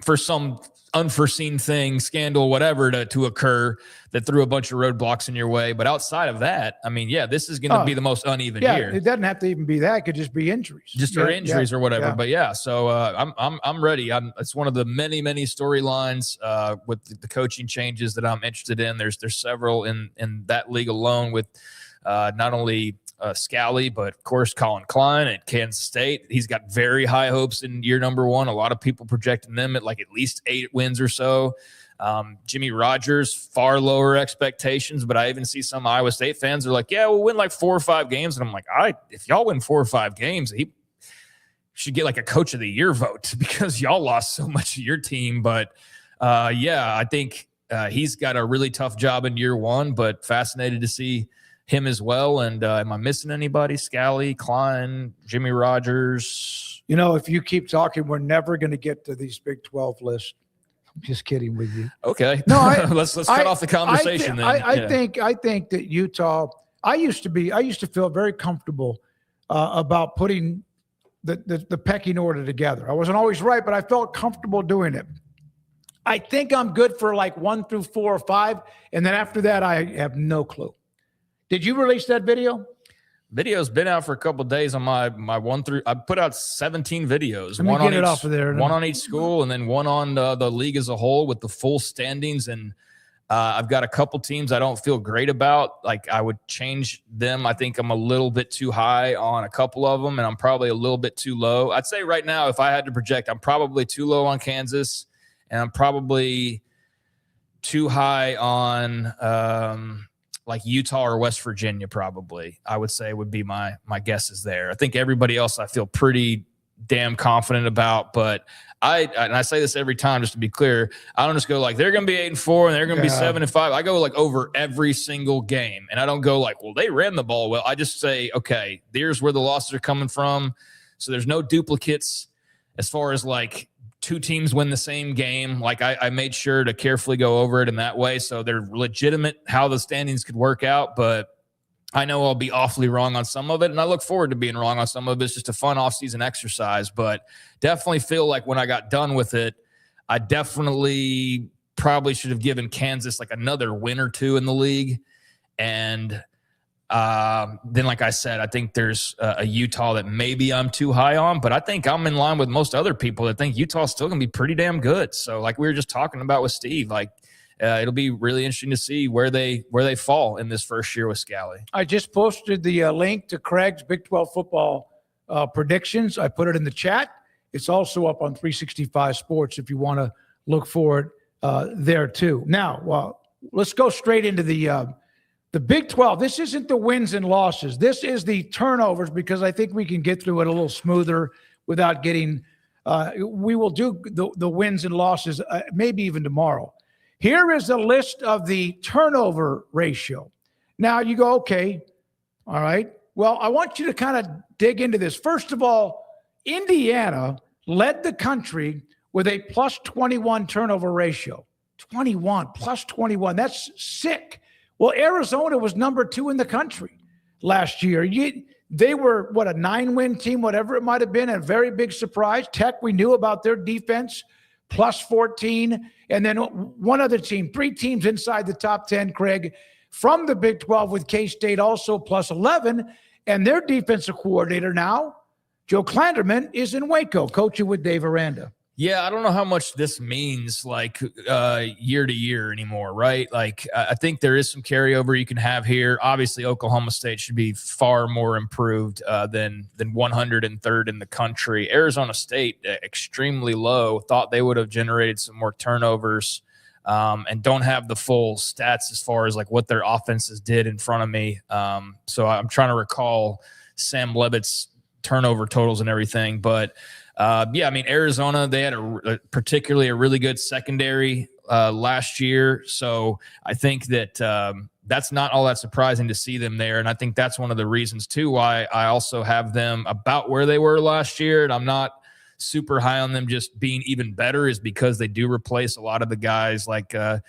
for some unforeseen thing, scandal, whatever to occur that threw a bunch of roadblocks in your way. But outside of that, I mean, this is going to be the most uneven year. It doesn't have to even be that. It could just be injuries. Or injuries or whatever. But so I'm ready. It's one of the many storylines with the coaching changes that I'm interested in. There's several in that league alone with not only Scalley, but of course Colin Klein at Kansas State. He's got very high hopes in year number 1. A lot of people projecting them at like at least 8 wins or so. Jimmy Rogers, far lower expectations, but I even see some Iowa State fans are like, we'll win like 4 or 5 games. And I'm like, if y'all win 4 or 5 games, he should get like a coach of the year vote because y'all lost so much of your team. But I think he's got a really tough job in year 1, but fascinated to see him as well. And am I missing anybody? Scalley, Klein, Jimmy Rogers. If you keep talking, we're never going to get to these Big 12 lists. I'm just kidding with you. Okay. No, let's cut off the conversation then. I think that Utah, I used to feel very comfortable about putting the pecking order together. I wasn't always right, but I felt comfortable doing it. I think I'm good for like 1 through 4 or 5. And then after that, I have no clue. Did you release that video? Video's been out for a couple of days on my one through. I put out 17 videos. Let me get it off of there. One on each school, and then one on the league as a whole with the full standings. And I've got a couple teams I don't feel great about. Like, I would change them. I think I'm a little bit too high on a couple of them, and I'm probably a little bit too low. I'd say right now, if I had to project, I'm probably too low on Kansas, and I'm probably too high on like Utah or West Virginia. Probably, I would say, would be my guesses there. I think everybody else I feel pretty damn confident about, but I say this every time just to be clear. I don't just go like they're going to be 8-4 and they're going to be 7-5. I go like over every single game, and I don't go like, well, they ran the ball well. I just say, okay, here's where the losses are coming from. So there's no duplicates as far as like two teams win the same game. Like I made sure to carefully go over it in that way. So they're legitimate how the standings could work out, but I know I'll be awfully wrong on some of it, and I look forward to being wrong on some of it. It's just a fun off-season exercise, but definitely feel like when I got done with it, I definitely probably should have given Kansas like another win or two in the league. And then, like I said, I think there's a Utah that maybe I'm too high on, but I think I'm in line with most other people that think Utah's still going to be pretty damn good. So like we were just talking about with Steve, like, it'll be really interesting to see where they fall in this first year with Scally. I just posted the link to Craig's Big 12 football predictions. I put it in the chat. It's also up on 365 Sports if you want to look for it there too. Now, let's go straight into the Big 12. This isn't the wins and losses. This is the turnovers, because I think we can get through it a little smoother without getting we will do the wins and losses maybe even tomorrow. Here is a list of the turnover ratio. Now you go, okay, all right. Well, I want you to kind of dig into this. First of all, Indiana led the country with a plus 21 turnover ratio. 21, plus 21. That's sick. Well, Arizona was number 2 in the country last year. They were, a 9-win team, whatever it might have been, a very big surprise. Tech, we knew about their defense. Plus 14, and then one other team, 3 teams inside the top 10, Craig, from the Big 12 with K-State also plus 11, and their defensive coordinator now, Joe Klanderman, is in Waco, coaching with Dave Aranda. Yeah, I don't know how much this means like year to year anymore, right? Like I think there is some carryover you can have here. Obviously, Oklahoma State should be far more improved than 103rd in the country. Arizona State, extremely low. Thought they would have generated some more turnovers and don't have the full stats as far as like what their offenses did in front of me. So I'm trying to recall Sam Levitt's turnover totals and everything, but yeah, I mean, Arizona, they had particularly a really good secondary last year. So I think that that's not all that surprising to see them there. And I think that's one of the reasons, too, why I also have them about where they were last year. And I'm not super high on them just being even better, is because they do replace a lot of the guys like Traydon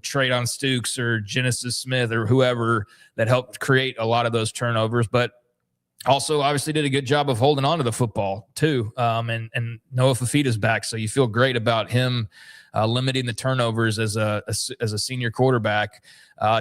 Stukes or Genesis Smith or whoever that helped create a lot of those turnovers. But also, obviously, did a good job of holding on to the football, too. And Noah Fafita's back, so you feel great about him limiting the turnovers as a senior quarterback.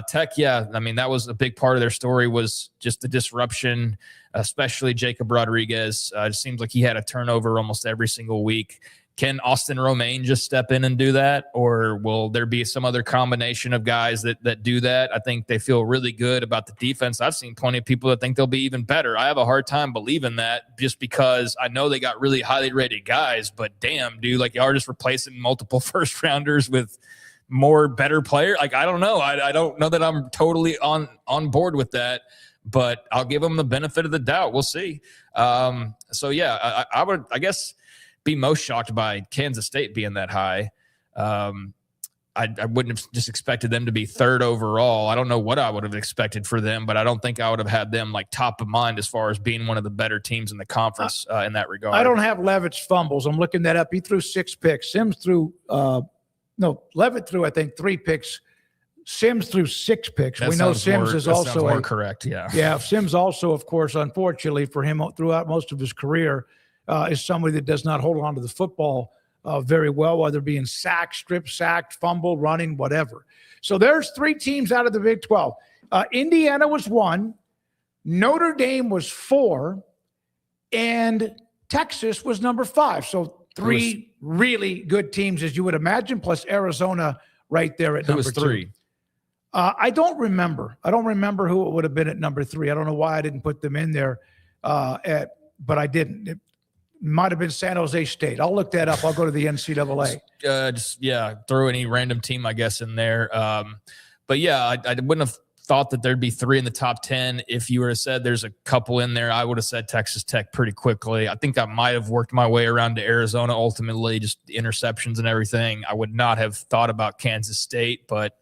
Tech, yeah, I mean, that was a big part of their story, was just the disruption, especially Jacob Rodriguez. It seems like he had a turnover almost every single week. Can Austin Romaine just step in and do that, or will there be some other combination of guys that do that? I think they feel really good about the defense. I've seen plenty of people that think they'll be even better. I have a hard time believing that, just because I know they got really highly rated guys, but damn, dude, like, you are just replacing multiple first rounders with more better players. Like, I don't know. I don't know that I'm totally on board with that, but I'll give them the benefit of the doubt. We'll see. So yeah, I would, I guess, be most shocked by Kansas State being that high. I wouldn't have just expected them to be 3rd overall. I don't know what I would have expected for them, but I don't think I would have had them like top of mind as far as being one of the better teams in the conference in that regard. I don't have Levitt's fumbles. I'm looking that up. He threw 6 picks. Levitt threw, I think, 3 picks. Sims threw 6 picks. We know Sims is also more correct. Yeah. Yeah. Sims also, of course, unfortunately for him throughout most of his career, is somebody that does not hold on to the football very well, whether being sacked, strip sacked, fumble, running, whatever. So there's 3 teams out of the Big 12. Indiana was 1. Notre Dame was 4, and Texas was number 5. So 3 really good teams, as you would imagine, plus Arizona right there at number 2. 3? I don't remember. I don't remember who it would have been at number 3. I don't know why I didn't put them in there, but I didn't. It might have been San Jose State. I'll look that up. I'll go to the NCAA. Throw any random team, I guess, in there. But yeah, I wouldn't have thought that there'd be 3 in the top 10. If you were to said there's a couple in there, I would have said Texas Tech pretty quickly. I think I might have worked my way around to Arizona ultimately, just the interceptions and everything. I would not have thought about Kansas State, but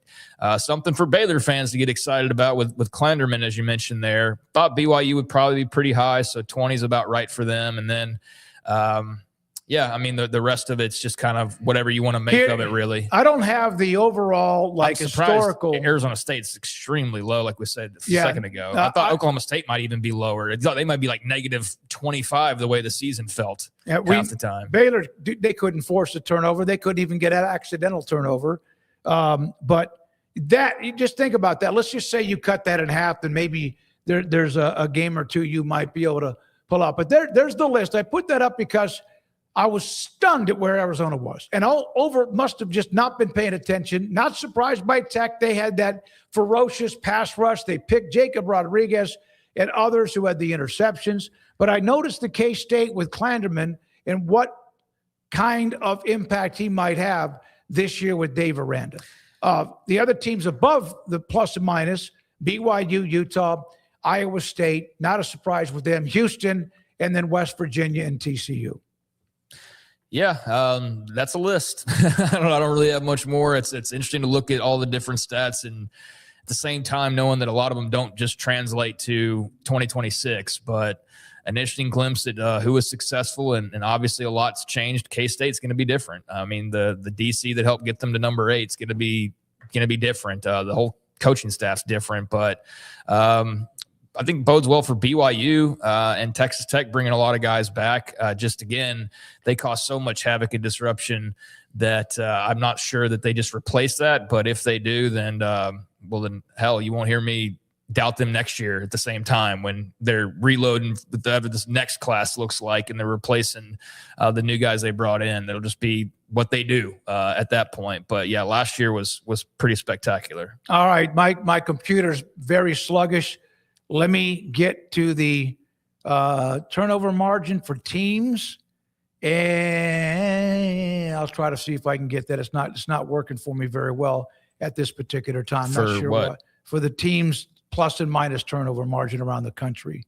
something for Baylor fans to get excited about with Klanderman, as you mentioned there. Thought BYU would probably be pretty high, so 20 is about right for them. And then, I mean, the rest of it's just kind of whatever you want to make of it, really. I don't have the overall, historical. Arizona State's extremely low, like we said a second ago. I thought Oklahoma State might even be lower. They might be like negative 25 the way the season felt half the time. Baylor, they couldn't force a turnover. They couldn't even get an accidental turnover. But you just think about that. Let's just say you cut that in half, and maybe there's a game or two you might be able to pull out. But there's the list. I put that up because I was stunned at where Arizona was. And must have just not been paying attention. Not surprised by Tech. They had that ferocious pass rush. They picked Jacob Rodriguez and others who had the interceptions. But I noticed the K-State with Klanderman and what kind of impact he might have this year with Dave Aranda. The other teams above the plus and minus, BYU, Utah, Iowa State, not a surprise with them, Houston, and then West Virginia and TCU. Yeah, that's a list. I don't really have much more. It's interesting to look at all the different stats, and at the same time knowing that a lot of them don't just translate to 2026, but an interesting glimpse at who was successful, and obviously a lot's changed. K-State's going to be different. I mean, the DC that helped get them to number 8 is going to be different. The whole coaching staff's different, but I think bodes well for BYU and Texas Tech bringing a lot of guys back. Just again, they cause so much havoc and disruption that I'm not sure that they just replace that. But if they do, then then hell, you won't hear me doubt them next year at the same time when they're reloading whatever this next class looks like and they're replacing the new guys they brought in. It'll just be what they do at that point. But yeah, last year was pretty spectacular. All right, my computer's very sluggish. Let me get to the turnover margin for teams, and I'll try to see if I can get that. It's not working for me very well at this particular time. For not sure what? For the teams plus and minus turnover margin around the country.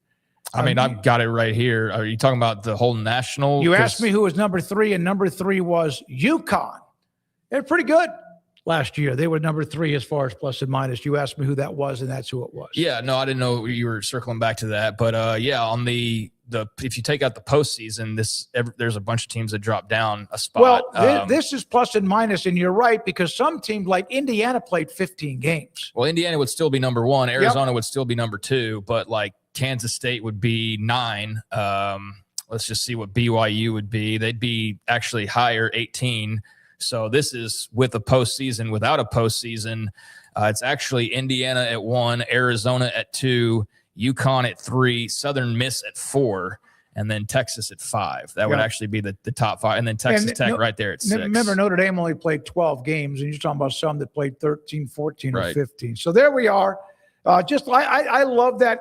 I mean, I've got it right here. Are you talking about the whole national? You asked me who was number 3, and number 3 was UConn. They're pretty good. Last year, they were number 3 as far as plus and minus. You asked me who that was, and that's who it was. Yeah, no, I didn't know you were circling back to that. But on the if you take out the postseason, there's a bunch of teams that drop down a spot. Well, this is plus and minus, and you're right, because some teams like Indiana played 15 games. Well, Indiana would still be number 1. Arizona would still be number 2, but like Kansas State would be 9. Let's just see what BYU would be. They'd be actually higher, 18. So this is with a postseason. Without a postseason, it's actually Indiana at 1, Arizona at 2, UConn at 3, Southern Miss at 4, and then Texas at 5. That would actually be the top 5. And then Texas Tech right there at 6. Remember, Notre Dame only played 12 games, and you're talking about some that played 13, 14, or 15. So there we are. I love that.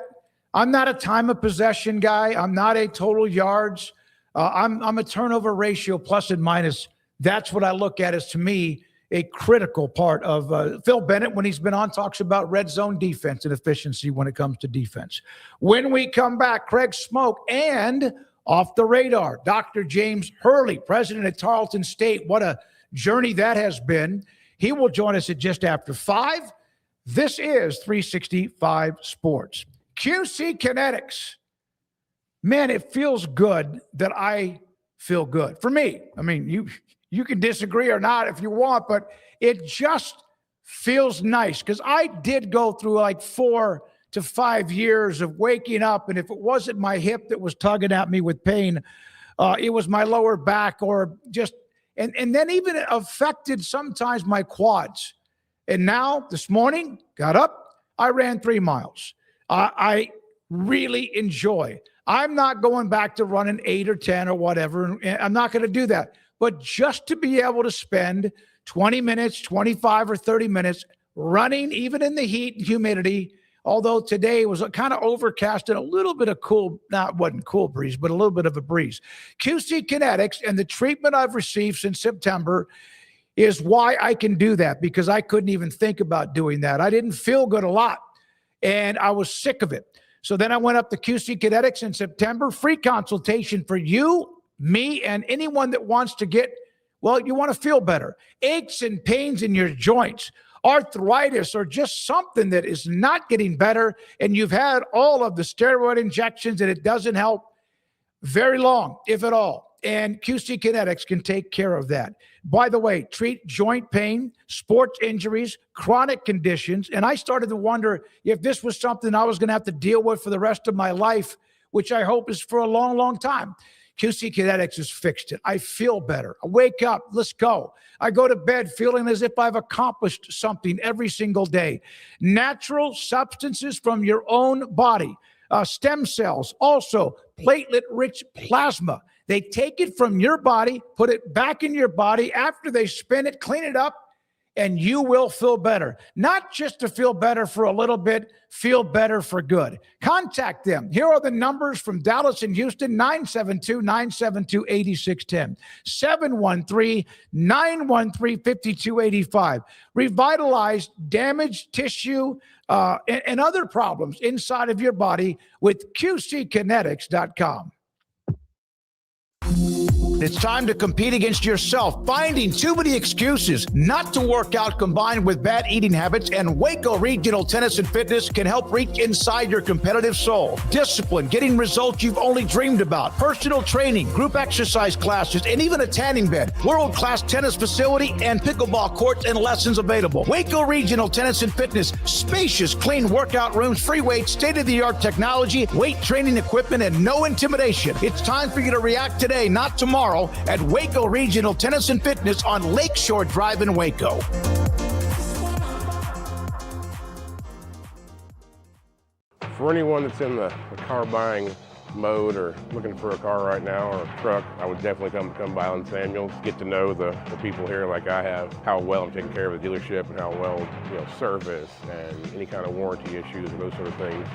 I'm not a time of possession guy. I'm not a total yards. I'm a turnover ratio plus and minus. That's what I look at as, to me, a critical part of Phil Bennett, when he's been on, talks about red zone defense and efficiency when it comes to defense. When we come back, Craig SMOAK and off the radar, Dr. James Hurley, president of Tarleton State. What a journey that has been. He will join us at just after 5. This is 365 Sports. QC Kinetics. Man, it feels good that I feel good. For me, I mean, you can disagree or not if you want, but it just feels nice, because I did go through like 4 to 5 years of waking up, and if it wasn't my hip that was tugging at me with pain, it was my lower back, or just and then even it affected sometimes my quads. And now this morning, got up, I ran 3 miles. I really enjoy. I'm not going back to running 8 or 10 or whatever. And I'm not going to do that. But just to be able to spend 20 minutes, 25 or 30 minutes running, even in the heat and humidity, although today was kind of overcast and a little bit of wasn't cool breeze, but a little bit of a breeze. QC Kinetics and the treatment I've received since September is why I can do that, because I couldn't even think about doing that. I didn't feel good a lot, and I was sick of it. So then I went up to QC Kinetics in September, free consultation for you, me, and anyone that wants to get, well, you want to feel better. Aches and pains in your joints, arthritis, or just something that is not getting better, and you've had all of the steroid injections and it doesn't help very long, if at all. And QC Kinetics can take care of that. By the way, treat joint pain, sports injuries, chronic conditions. And I started to wonder if this was something I was going to have to deal with for the rest of my life, which I hope is for a long, long time. QC Kinetics has fixed it. I feel better. I wake up, let's go. I go to bed feeling as if I've accomplished something every single day. Natural substances from your own body, stem cells, also platelet-rich plasma. They take it from your body, put it back in your body. After they spin it, clean it up, and you will feel better. Not just to feel better for a little bit, feel better for good. Contact them. Here are the numbers from Dallas and Houston: 972-972-8610, 713-913-5285. Revitalize damaged tissue and other problems inside of your body with QCkinetics.com. It's time to compete against yourself, finding too many excuses not to work out combined with bad eating habits, and Waco Regional Tennis and Fitness can help reach inside your competitive soul. Discipline, getting results you've only dreamed about, personal training, group exercise classes, and even a tanning bed, world-class tennis facility, and pickleball courts and lessons available. Waco Regional Tennis and Fitness, spacious, clean workout rooms, free weights, state-of-the-art technology, weight training equipment, and no intimidation. It's time for you to react today, not tomorrow, at Waco Regional Tennis and Fitness on Lakeshore Drive in Waco. For anyone that's in the car buying mode or looking for a car right now or a truck, I would definitely come by Alan Samuels, get to know the people here like I have, how well I'm taking care of the dealership and how well, service and any kind of warranty issues and those sort of things.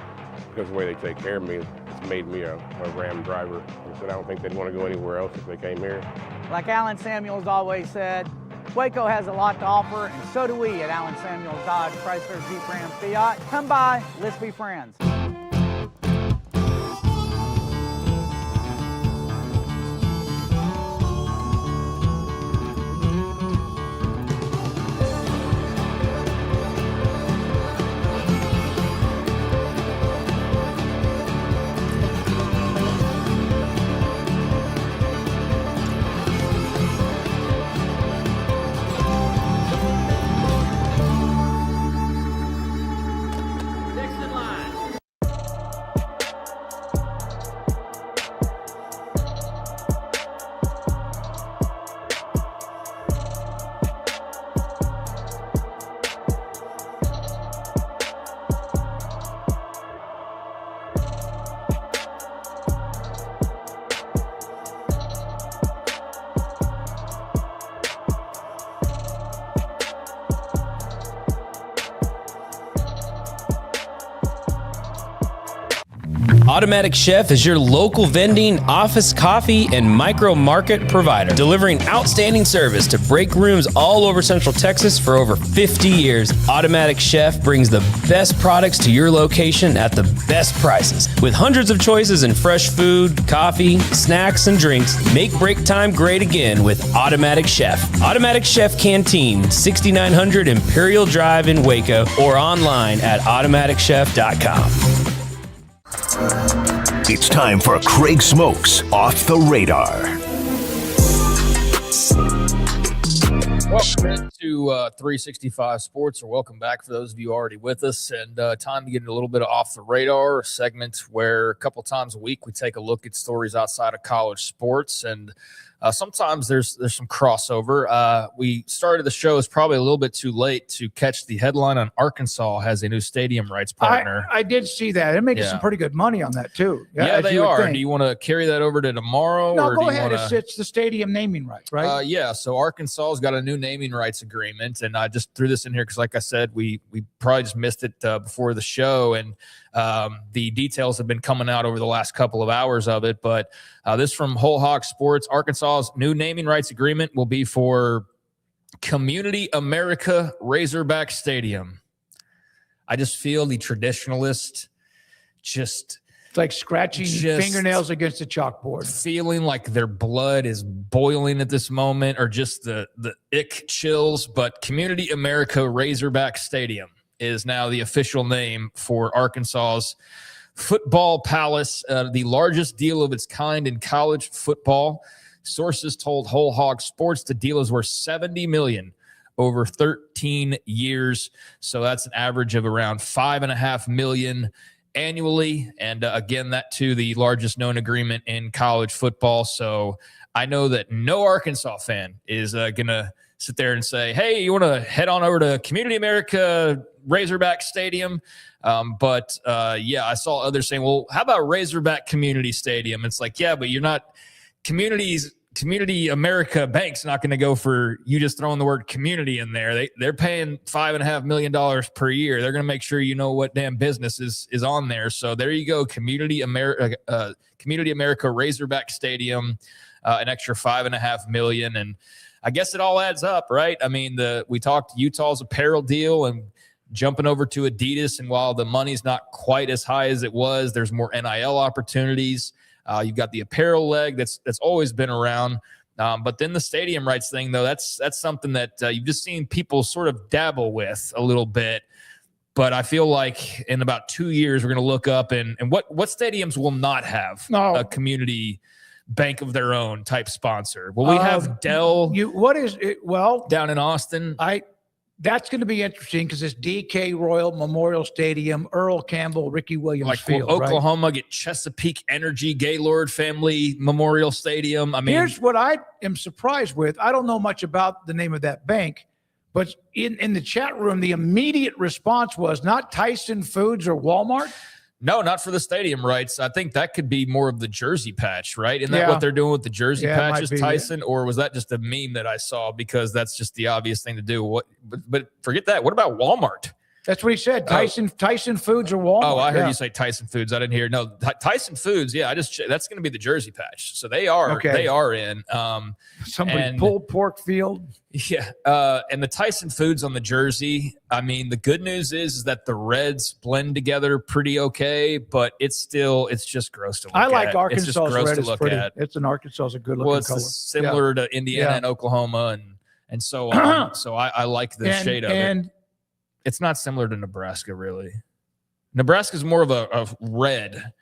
Because the way they take care of me, it's made me a Ram driver. And so I don't think they'd want to go anywhere else if they came here. Like Alan Samuels always said, Waco has a lot to offer, and so do we at Alan Samuels Dodge, Chrysler, Jeep, Ram, Fiat. Come by, let's be friends. Automatic Chef is your local vending, office coffee, and micro market provider, delivering outstanding service to break rooms all over Central Texas for over 50 years. Automatic Chef brings the best products to your location at the best prices. With hundreds of choices in fresh food, coffee, snacks, and drinks, make break time great again with Automatic Chef. Automatic Chef Canteen, 6900 Imperial Drive in Waco, or online at automaticchef.com. It's time for Craig Smokes Off the Radar. Welcome to 365 Sports, or welcome back for those of you already with us. And time to get a little bit of Off the Radar, a segment where a couple times a week we take a look at stories outside of college sports. And sometimes there's some crossover. We started the show is probably a little bit too late to catch the headline on Arkansas has a new stadium rights partner. I did see that. They're making some pretty good money on that too. Yeah, they are. Do you want to carry that over to tomorrow? No, or go do you ahead. wanna... It's the stadium naming rights, right? Yeah. So Arkansas's got a new naming rights agreement, and I just threw this in here because, like I said, we probably just missed it before the show, and the details have been coming out over the last couple of hours of it. But this from Whole Hog Sports: Arkansas's new naming rights agreement will be for Community America Razorback Stadium. I just feel the traditionalist just. It's like scratching fingernails against a chalkboard. Feeling like their blood is boiling at this moment, or just the ick chills. But Community America Razorback Stadium is now the official name for Arkansas's football palace, the largest deal of its kind in college football. Sources told Whole Hog Sports the deal is worth $70 million over 13 years. So that's an average of around $5.5 million annually. And again, that too, the largest known agreement in college football. So I know that no Arkansas fan is going to sit there and say, hey, you want to head on over to Community America Razorback Stadium? But yeah, I saw others saying, well, how about Razorback Community Stadium? It's like, yeah, but you're not Community America Bank's not going to go for you just throwing the word community in there. They're paying $5.5 million per year. They're going to make sure you know what damn business is on there. So there you go. Community America Razorback Stadium, an extra $5.5 million. And I guess it all adds up, right? I mean, we talked Utah's apparel deal and jumping over to Adidas. And while the money's not quite as high as it was, there's more NIL opportunities. You've got the apparel leg that's always been around. But then the stadium rights thing, though, that's something that you've just seen people sort of dabble with a little bit. But I feel like in about 2 years, we're going to look up and what stadiums will not have a community bank of their own type sponsor. Will we have Dell? What is it? Well, down in Austin, that's going to be interesting because it's DK Royal Memorial Stadium, Earl Campbell, Ricky Williams like Field. Will Oklahoma right? get Chesapeake Energy Gaylord Family Memorial Stadium? I mean, here's what I am surprised with. I don't know much about the name of that bank, but in the chat room, the immediate response was not Tyson Foods or Walmart. No, not for the stadium rights. I think that could be more of the jersey patch, right? Isn't that what they're doing with the jersey patches, Tyson? Or was that just a meme that I saw because that's just the obvious thing to do? But forget that. What about Walmart? That's what he said. Tyson Foods or Walmart. Oh, I heard you say Tyson Foods. I didn't hear. No, Tyson Foods. Yeah, that's going to be the jersey patch. So they are. Okay. They are in. Somebody pulled pork field. Yeah, and the Tyson Foods on the jersey. I mean, the good news is that the reds blend together pretty okay, but it's just gross to look at. I like Arkansas. It's just gross to look at. It's an Arkansas is a good looking color. Well, it's similar to Indiana and Oklahoma and so on. So I like the shade of it. It's not similar to Nebraska, really. Nebraska's more of a red.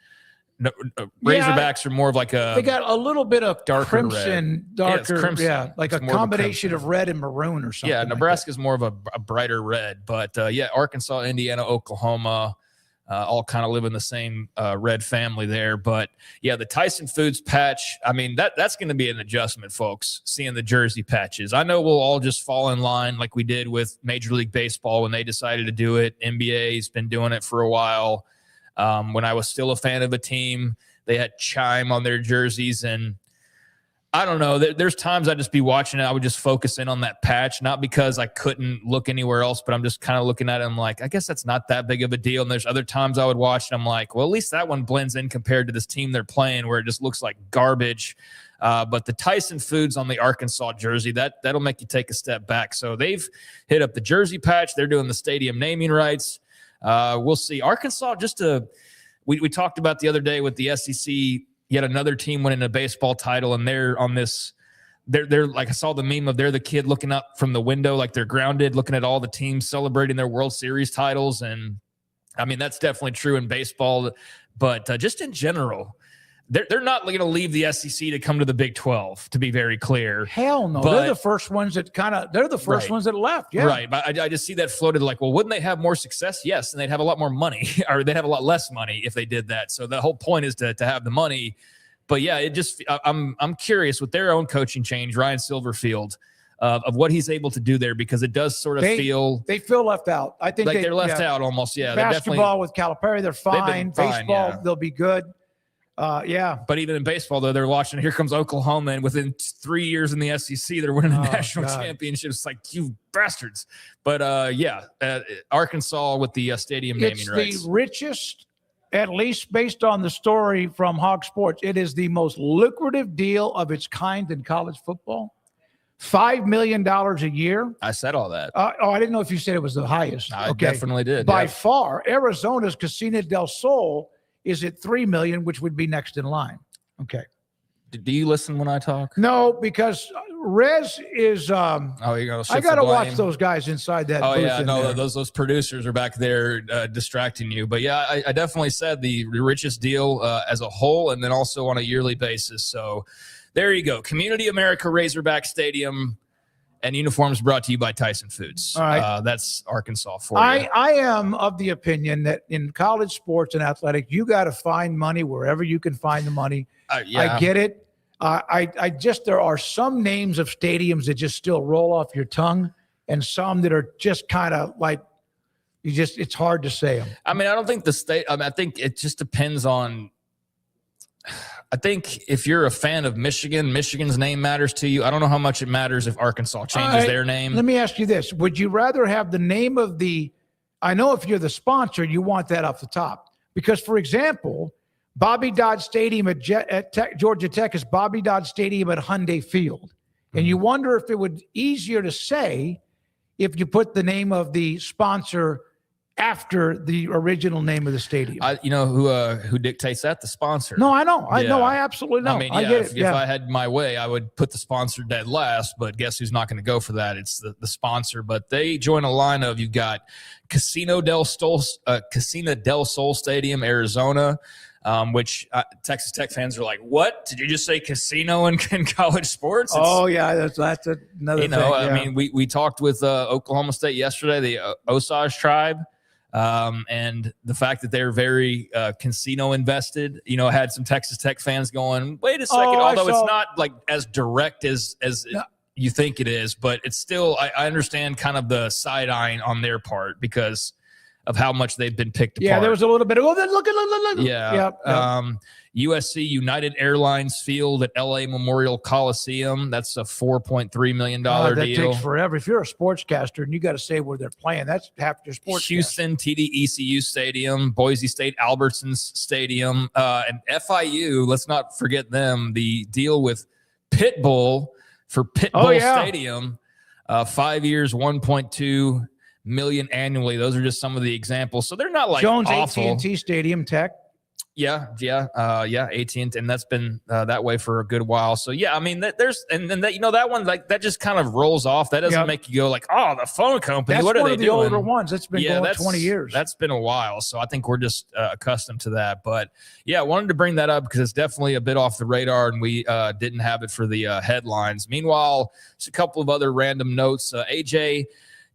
Razorbacks are more of like a. They got a little bit of darker crimson, red. darker, crimson. Like a combination of red and maroon or something. Yeah, Nebraska's more of a brighter red, but yeah, Arkansas, Indiana, Oklahoma, all kind of live in the same red family there. But yeah, the Tyson Foods patch, I mean, that's going to be an adjustment, folks, seeing the jersey patches. I know we'll all just fall in line like we did with Major League Baseball when they decided to do it. NBA's been doing it for a while. When I was still a fan of a team, they had Chime on their jerseys, and I don't know. There's times I'd just be watching it. I would just focus in on that patch, not because I couldn't look anywhere else, but I'm just kind of looking at it. I'm like, I guess that's not that big of a deal. And there's other times I would watch and I'm like, well, at least that one blends in compared to this team they're playing where it just looks like garbage. But the Tyson Foods on the Arkansas jersey, that'll make you take a step back. So they've hit up the jersey patch. They're doing the stadium naming rights. We'll see. Arkansas, we talked about the other day with the SEC, yet another team winning a baseball title, and they're on this. They're like, I saw the meme of they're the kid looking up from the window, like they're grounded, looking at all the teams celebrating their World Series titles. And I mean, that's definitely true in baseball, but just in general, they're not going to leave the SEC to come to the Big 12, to be very clear. Hell no. They're the first ones that ones that left. Yeah. Right. But I just see that floated like, well, wouldn't they have more success? Yes. And they'd have a lot more money, or they'd have a lot less money if they did that. So the whole point is to have the money. But yeah, I'm curious with their own coaching change, Ryan Silverfield, of what he's able to do there, because it does sort of they feel left out. I think like they're left out almost. Yeah, basketball with Calipari, they're fine. Baseball, they'll be good. But even in baseball, though, they're watching. Here comes Oklahoma, and within 3 years in the SEC, they're winning the national championships. Like, you bastards! But Arkansas with the stadium naming rights. It's the richest, at least based on the story from Hog Sports. It is the most lucrative deal of its kind in college football. $5 million a year. I said all that. I didn't know if you said it was the highest. I definitely did. By far, Arizona's Casino del Sol is at $3 million, which would be next in line. Okay. Do you listen when I talk? No, because Rez is. You're gonna. I got to watch those guys inside that. Oh booth yeah, no, there. those producers are back there distracting you. But yeah, I definitely said the richest deal as a whole, and then also on a yearly basis. So there you go. Community America Razorback Stadium and uniforms brought to you by Tyson Foods. All right. That's Arkansas for you. I am of the opinion that in college sports and athletics, you got to find money wherever you can find the money. Yeah. I get it. There are some names of stadiums that just still roll off your tongue, and some that are just kind of like, it's hard to say them. I mean, I don't think I think it just depends on. I think if you're a fan of Michigan, Michigan's name matters to you. I don't know how much it matters if Arkansas changes their name. Let me ask you this. Would you rather have the name of I know if you're the sponsor, you want that off the top. Because, for example, Bobby Dodd Stadium at Georgia Tech is Bobby Dodd Stadium at Hyundai Field. And you wonder if it would be easier to say if you put the name of the sponsor after the original name of the stadium. You know who dictates that? The sponsor. No, I know. I know. I absolutely know. I mean, I get it. If I had my way, I would put the sponsor dead last, but guess who's not going to go for that? It's the sponsor. But they join a line of, you've got Casino del Sol Stadium, Arizona, which Texas Tech fans are like, what? Did you just say casino in college sports? That's another thing. I mean, we talked with Oklahoma State yesterday, the Osage tribe. And the fact that they're very casino invested, had some Texas Tech fans going, wait a second, although it's not like as direct as you think it is, but it's still, I understand kind of the side eyeing on their part because of how much they've been picked apart. Yeah, there was a little bit of, look. Yeah. USC United Airlines Field at LA Memorial Coliseum. That's a $4.3 million deal. That takes forever. If you're a sportscaster and you got to say where they're playing, that's half your sports. Houston TD-ECU Stadium, Boise State Albertsons Stadium, and FIU. Let's not forget them. The deal with Pitbull for Pitbull Stadium, 5 years, $1.2 million annually. Those are just some of the examples. So they're not like Jones awful. AT&T Stadium, Tech. AT&T, and that's been that way for a good while. So yeah, I mean, that one, like, that just kind of rolls off. That doesn't make you go like, oh, the phone company. That's what are one they of the doing? older ones. That's been going 20 years. That's been a while. So I think we're just accustomed to that. But yeah, I wanted to bring that up because it's definitely a bit off the radar, and we didn't have it for the headlines. Meanwhile, just a couple of other random notes. AJ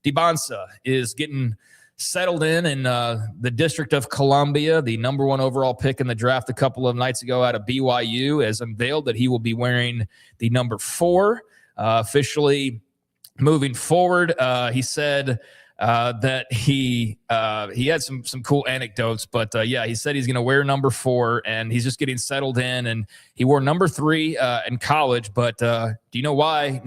DiBanza is getting settled in the District of Columbia. The number 1 overall pick in the draft a couple of nights ago out of BYU has unveiled that he will be wearing the number 4 officially moving forward. He said that he had some cool anecdotes, but he said he's going to wear number 4, and he's just getting settled in. And he wore number 3 in college, but do you know why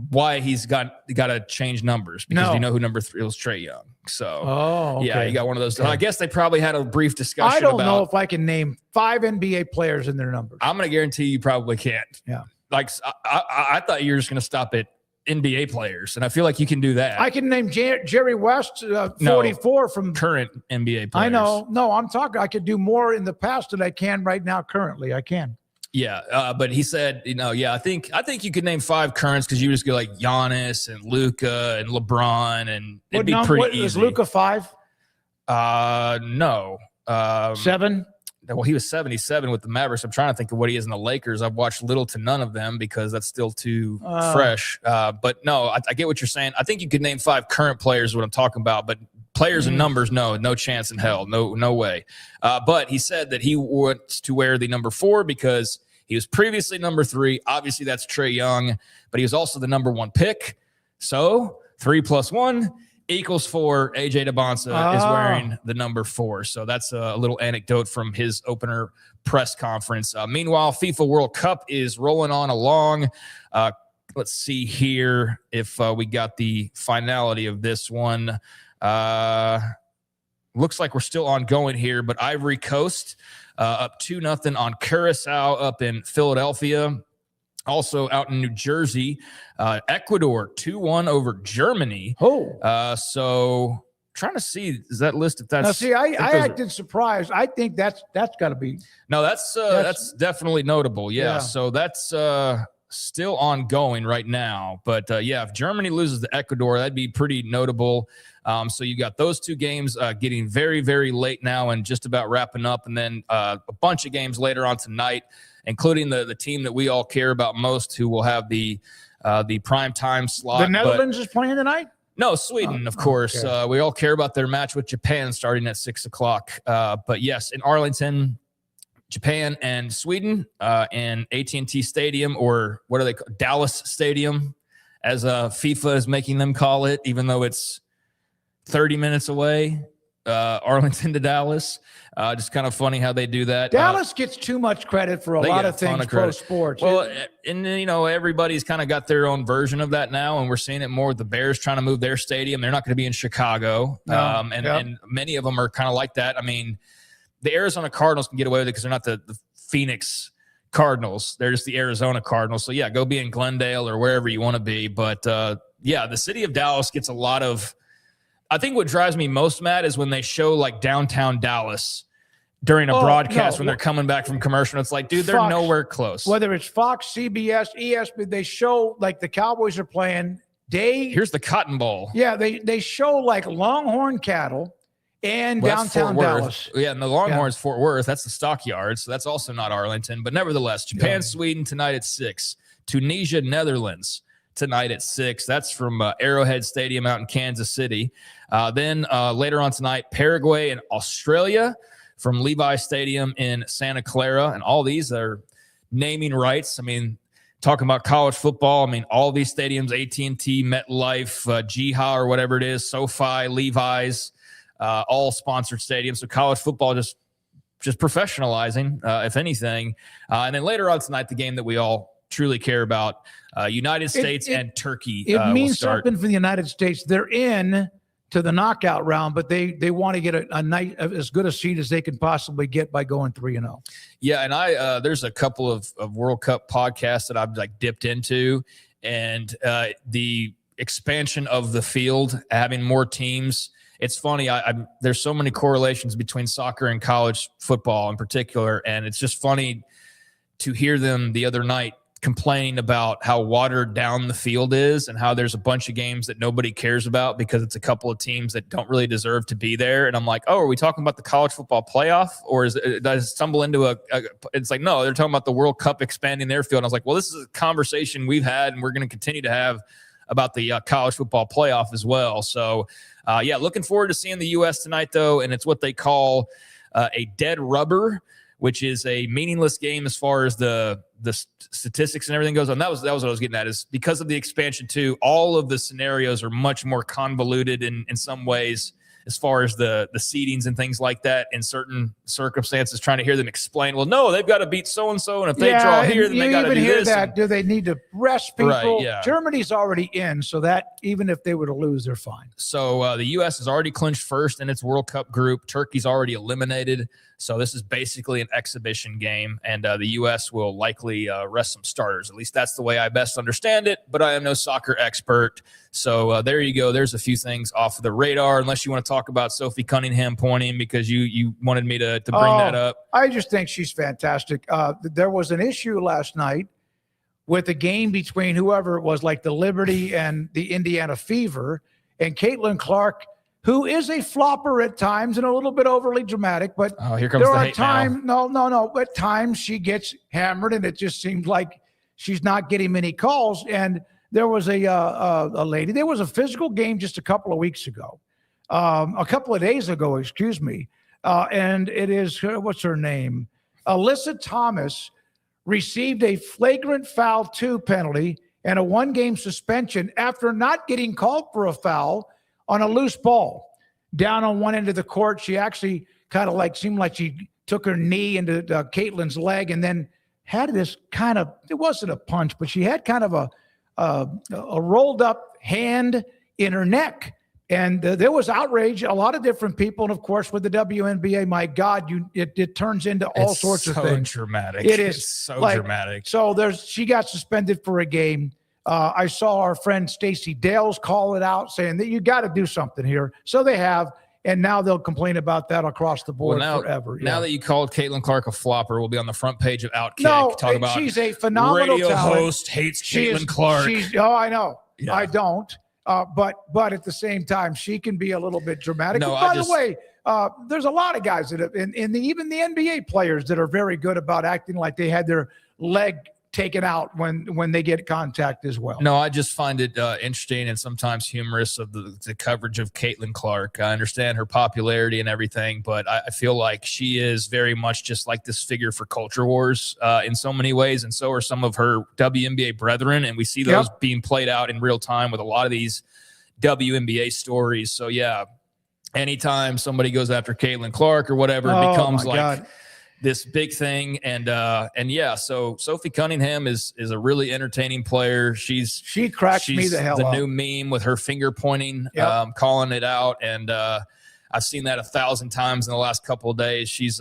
why he's got to change numbers? Because you know who number 3 was? Trae Young. So he got one of those. Okay. I guess they probably had a brief discussion. I don't know if I can name 5 NBA players in their numbers. I'm going to guarantee you probably can't. Yeah. Like I thought you were just going to stop at NBA players, and I feel like you can do that. I can name Jerry West, 44 from current NBA players. I know. No, I'm talking. I could do more in the past than I can right now. Currently, I can. Yeah, but he said, I think you could name 5 currents because you just go like Giannis and Luka and LeBron, and it'd be pretty easy. Is Luka 5? No. 7? Well, he was 77 with the Mavericks. I'm trying to think of what he is in the Lakers. I've watched little to none of them because that's still too fresh. But no, I get what you're saying. I think you could name 5 current players, what I'm talking about, but Players and numbers, no chance in hell, no way. But he said that he wants to wear the number 4 because he was previously number 3. Obviously, that's Trae Young, but he was also the number 1 pick. So 3 + 1 = 4. AJ DeBonsa is wearing the number 4. So that's a little anecdote from his opener press conference. Meanwhile, FIFA World Cup is rolling on along. Let's see here if we got the finality of this one. Looks like we're still ongoing here, but Ivory Coast up 2-0 on Curacao up in Philadelphia. Also out in New Jersey, Ecuador 2-1 over Germany. So trying to see, is that list if that's... Now, see, I acted surprised. I think that's got to be... No, that's definitely notable. Yeah. So that's still ongoing right now. But, if Germany loses to Ecuador, that'd be pretty notable. So you got those 2 games getting very, very late now and just about wrapping up. And then a bunch of games later on tonight, including the team that we all care about most, who will have the prime time slot. The Netherlands is playing tonight? No, Sweden, of course. Okay. We all care about their match with Japan starting at 6 o'clock. But yes, in Arlington, Japan and Sweden in AT&T Stadium, or what are they called? Dallas Stadium, as FIFA is making them call it, even though it's 30 minutes away, Arlington to Dallas. Just kind of funny how they do that. Dallas gets too much credit for a lot of things pro sports. Well, and everybody's kind of got their own version of that now, and we're seeing it more with the Bears trying to move their stadium. They're not going to be in Chicago, and many of them are kind of like that. I mean, the Arizona Cardinals can get away with it because they're not the Phoenix Cardinals. They're just the Arizona Cardinals. So, go be in Glendale or wherever you want to be. But, the city of Dallas gets a lot of – I think what drives me most mad is when they show, like, downtown Dallas during a broadcast when they're coming back from commercial. It's like, dude, they're nowhere close. Whether it's Fox, CBS, ESPN, they show, like, the Cowboys are playing Here's the Cotton Bowl. Yeah, they show, like, Longhorn cattle. And downtown Dallas. Yeah, and the Longhorns, Fort Worth, that's the Stockyards. So that's also not Arlington. But nevertheless, Japan, Sweden tonight at 6. Tunisia, Netherlands tonight at 6. That's from Arrowhead Stadium out in Kansas City. Then later on tonight, Paraguay and Australia from Levi Stadium in Santa Clara. And all these are naming rights. I mean, talking about college football, I mean, all these stadiums, AT&T, MetLife, Jiha or whatever it is, SoFi, Levi's, all sponsored stadiums. So college football just professionalizing, if anything. And then later on tonight, the game that we all truly care about, United States and Turkey. It means something for the United States. They're in to the knockout round, but they want to get a night as good a seed as they can possibly get by going 3-0. Yeah, and there's a couple of World Cup podcasts that I've like dipped into, and the expansion of the field, having more teams. It's funny. There's so many correlations between soccer and college football in particular, and it's just funny to hear them the other night complaining about how watered down the field is and how there's a bunch of games that nobody cares about because it's a couple of teams that don't really deserve to be there. And I'm like, oh, are we talking about the college football playoff, or does it stumble into it's like, no, they're talking about the World Cup expanding their field. And I was like, well, this is a conversation we've had and we're going to continue to have about the college football playoff as well. So, looking forward to seeing the U.S. tonight, though, and it's what they call a dead rubber, which is a meaningless game as far as the statistics and everything goes on. That was what I was getting at, is because of the expansion too, all of the scenarios are much more convoluted in some ways as far as the seedings and things like that in certain circumstances, trying to hear them explain, well, no, they've got to beat so-and-so, and if they draw here, then they got to do this. Do they need to rest people? Right, yeah. Germany's already in, so that even if they were to lose, they're fine. So the U.S. has already clinched first in its World Cup group. Turkey's already eliminated. So this is basically an exhibition game, and the U.S. will likely rest some starters. At least that's the way I best understand it, but I am no soccer expert. So there you go. There's a few things off of the radar, unless you want to talk about Sophie Cunningham pointing, because you wanted me to bring that up. I just think she's fantastic. There was an issue last night with a game between whoever it was, like the Liberty and the Indiana Fever, and Caitlin Clark, who is a flopper at times and a little bit overly dramatic, but here comes the hate now. No. At times she gets hammered, and it just seems like she's not getting many calls. And there was a lady. There was a physical game just a couple of weeks ago a couple of days ago, excuse me. And it is, what's her name? Alyssa Thomas received a flagrant foul 2 penalty and a 1-game suspension after not getting called for a foul on a loose ball. Down on one end of the court, she actually kind of seemed like she took her knee into Caitlin's leg and then had this kind of, it wasn't a punch, but she had kind of a rolled up hand in her neck. And there was outrage, a lot of different people. And of course, with the WNBA, my God, it turns into all sorts of things. Dramatic. It is It's so like, dramatic. So she got suspended for a game. I saw our friend Stacey Dales call it out, saying that you got to do something here. So they have, and now they'll complain about that across the board forever. Now that you called Caitlin Clark a flopper, we'll be on the front page of Outkick. No, talk about she's a phenomenal radio talent. host hates Caitlin Clark. I know. Yeah. I don't. But at the same time, she can be a little bit dramatic. No, By the way, there's a lot of guys that have, even the NBA players that are very good about acting like they had their leg taken out when they get contact as well. No, I just find it interesting and sometimes humorous of the coverage of Caitlin Clark. I understand her popularity and everything, but I feel like she is very much just like this figure for culture wars in so many ways, and so are some of her WNBA brethren, and we see those being played out in real time with a lot of these WNBA stories. So, yeah, anytime somebody goes after Caitlin Clark or whatever, it becomes like this big thing. And yeah, so Sophie Cunningham is a really entertaining player. She cracks me the hell up. The new meme with her finger pointing, calling it out. And I've seen that 1,000 times in the last couple of days. She's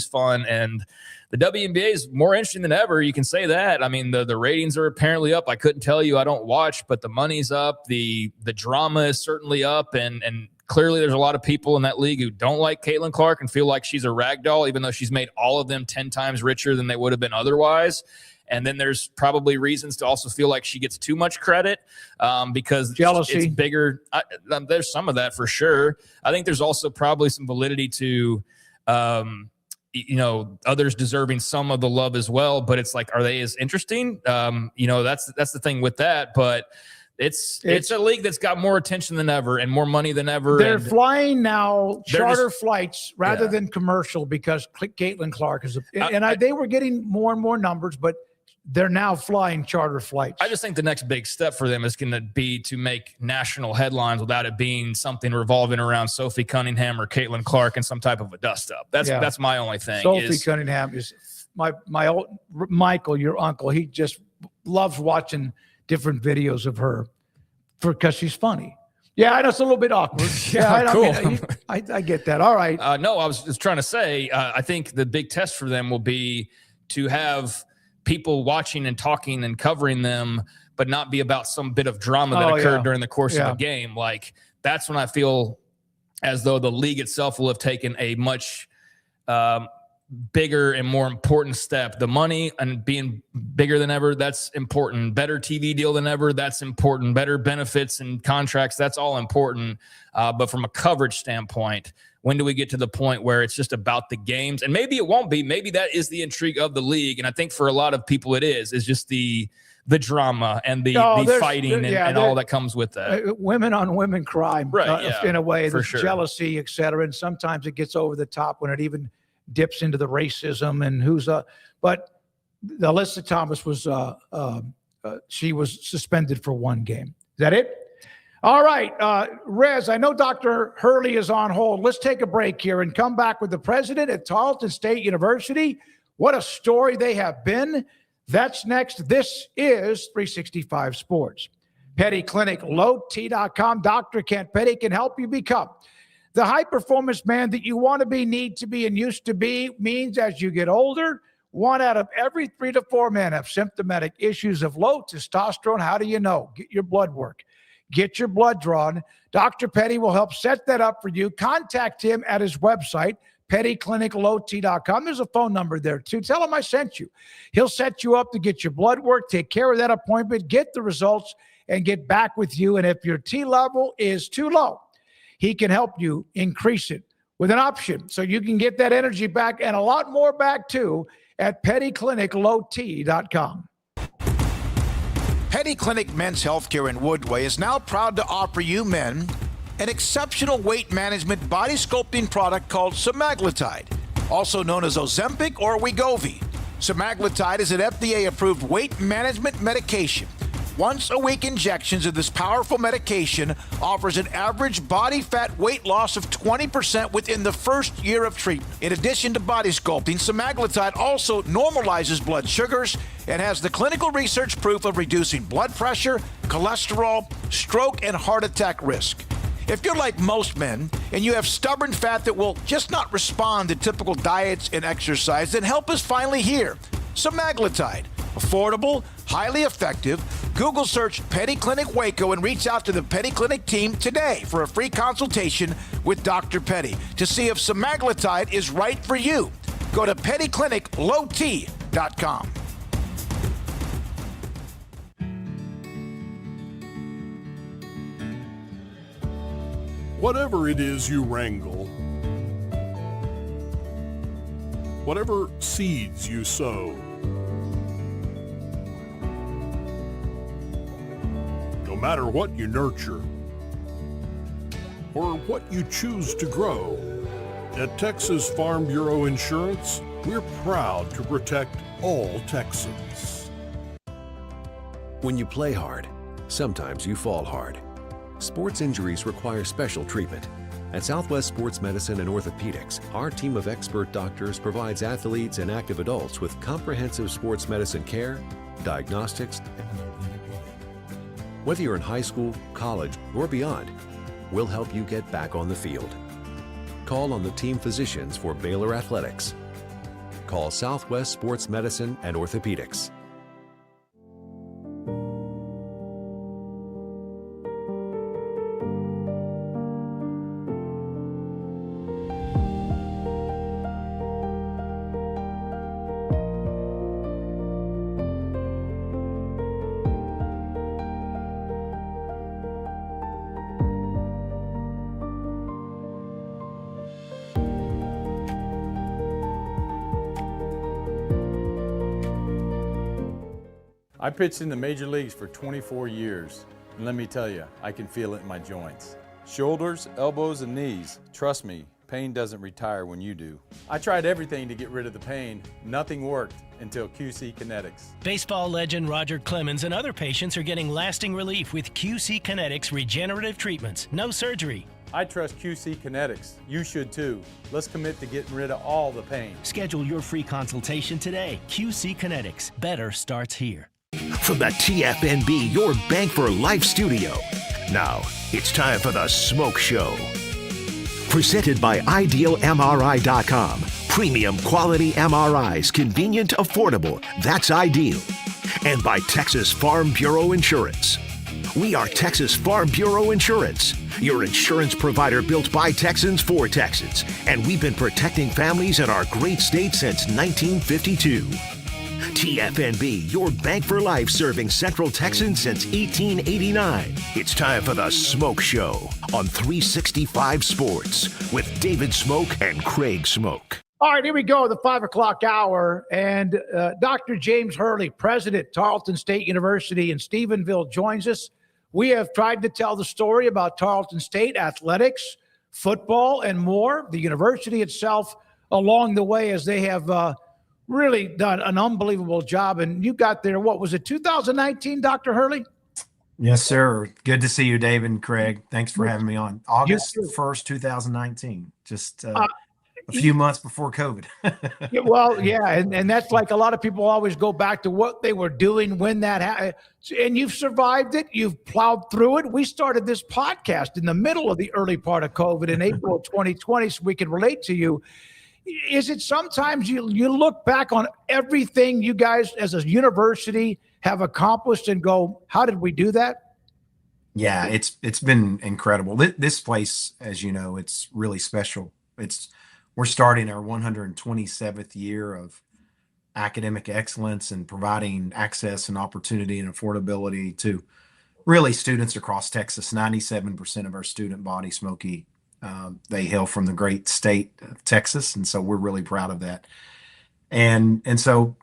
fun. And the WNBA is more interesting than ever. You can say that. I mean, the ratings are apparently up. I couldn't tell you, I don't watch, but the money's up. The drama is certainly up. And clearly, there's a lot of people in that league who don't like Caitlin Clark and feel like she's a rag doll, even though she's made all of them 10 times richer than they would have been otherwise. And then there's probably reasons to also feel like she gets too much credit because jealousy. It's bigger. There's some of that for sure. I think there's also probably some validity to, others deserving some of the love as well. But it's like, are they as interesting? That's the thing with that. But it's a league that's got more attention than ever and more money than ever. They're flying now charter flights rather than commercial because Caitlin Clark is they were getting more and more numbers, but they're now flying charter flights. I just think the next big step for them is going to be to make national headlines without it being something revolving around Sophie Cunningham or Caitlin Clark and some type of a dust up. That's my only thing. Sophie Cunningham is my old Michael, your uncle. He just loves watching different videos of her because she's funny. Yeah, I know it's a little bit awkward. Cool. I get that. All right. No, I was just trying to say, I think the big test for them will be to have people watching and talking and covering them, but not be about some bit of drama that occurred during the course of a game. Like, that's when I feel as though the league itself will have taken a much bigger and more important step. The money and being bigger than ever, that's important. Better TV deal than ever, that's important. Better benefits and contracts, that's all important. But from a coverage standpoint, when do we get to the point where it's just about the games? And maybe it won't be. Maybe that is the intrigue of the league. And I think for a lot of people it is just the drama and the fighting and all that comes with that. Women on women crime, in a way. There's jealousy, et cetera. And sometimes it gets over the top when it even dips into the racism and but Alyssa Thomas was she was suspended for 1 game. Is that it? All right, Rez, I know Dr. Hurley is on hold. Let's take a break here and come back with the president at Tarleton State University. What a story they have been. That's next. This is 365 Sports. Petty Clinic, lowt.com. Dr. Kent Petty can help you become the high-performance man that you want to be, need to be, and used to be. Means as you get older, 1 out of every 3 to 4 men have symptomatic issues of low testosterone. How do you know? Get your blood work. Get your blood drawn. Dr. Petty will help set that up for you. Contact him at his website, pettycliniclowt.com. There's a phone number there, too. Tell him I sent you. He'll set you up to get your blood work, take care of that appointment, get the results, and get back with you. And if your T level is too low, he can help you increase it with an option so you can get that energy back and a lot more back, too, at pettycliniclowt.com. Petty Clinic Men's Healthcare in Woodway is now proud to offer you men an exceptional weight management body sculpting product called semaglutide, also known as Ozempic or Wegovy. Semaglutide is an FDA-approved weight management medication. Once-a-week injections of this powerful medication offers an average body fat weight loss of 20% within the first year of treatment. In addition to body sculpting, semaglutide also normalizes blood sugars and has the clinical research proof of reducing blood pressure, cholesterol, stroke, and heart attack risk. If you're like most men and you have stubborn fat that will just not respond to typical diets and exercise, then help is finally here. Semaglutide. Affordable, highly effective. Google search Petty Clinic Waco and reach out to the Petty Clinic team today for a free consultation with Dr. Petty to see if semaglutide is right for you. Go to pettycliniclowt.com. Whatever it is you wrangle, whatever seeds you sow, no matter what you nurture or what you choose to grow, at Texas Farm Bureau Insurance, we're proud to protect all Texans. When you play hard, sometimes you fall hard. Sports injuries require special treatment. At Southwest Sports Medicine and Orthopedics, our team of expert doctors provides athletes and active adults with comprehensive sports medicine care, diagnostics. Whether you're in high school, college, or beyond, we'll help you get back on the field. Call on the team physicians for Baylor Athletics. Call Southwest Sports Medicine and Orthopedics. I pitched in the major leagues for 24 years, and let me tell you, I can feel it in my joints. Shoulders, elbows, and knees. Trust me, pain doesn't retire when you do. I tried everything to get rid of the pain. Nothing worked until QC Kinetics. Baseball legend Roger Clemens and other patients are getting lasting relief with QC Kinetics regenerative treatments. No surgery. I trust QC Kinetics. You should too. Let's commit to getting rid of all the pain. Schedule your free consultation today. QC Kinetics. Better starts here. From the TFNB Your Bank for Life studio. Now, it's time for the SMOAK Show. Presented by IdealMRI.com. Premium quality MRIs, convenient, affordable. That's ideal. And by Texas Farm Bureau Insurance. We are Texas Farm Bureau Insurance, your insurance provider built by Texans for Texans. And we've been protecting families in our great state since 1952. TFNB, your bank for life, serving Central Texans since 1889. It's time for the SMOAK Show on 365 Sports with David Smoke and Craig Smoke. All right, here we go, the 5 o'clock hour. And Dr. James Hurley, president, Tarleton State University in Stephenville, joins us. We have tried to tell the story about Tarleton State athletics, football, and more. The university itself along the way, as they have really done an unbelievable job. And you got there, what was it, 2019, Dr. Hurley? Yes, sir. Good to see you, David and Craig. Thanks for having me on. August 1st, 2019, just a few months before COVID. And that's like a lot of people always go back to what they were doing when that happened. And you've survived it. You've plowed through it. We started this podcast in the middle of the early part of COVID in April of 2020 so we could relate to you. Is it sometimes you look back on everything you guys as a university have accomplished and go, how did we do that? Yeah, it's been incredible. This place, as you know, it's really special. We're starting our 127th year of academic excellence and providing access and opportunity and affordability to really students across Texas. 97% of our student body, Smoky, they hail from the great state of Texas, and so we're really proud of that. And so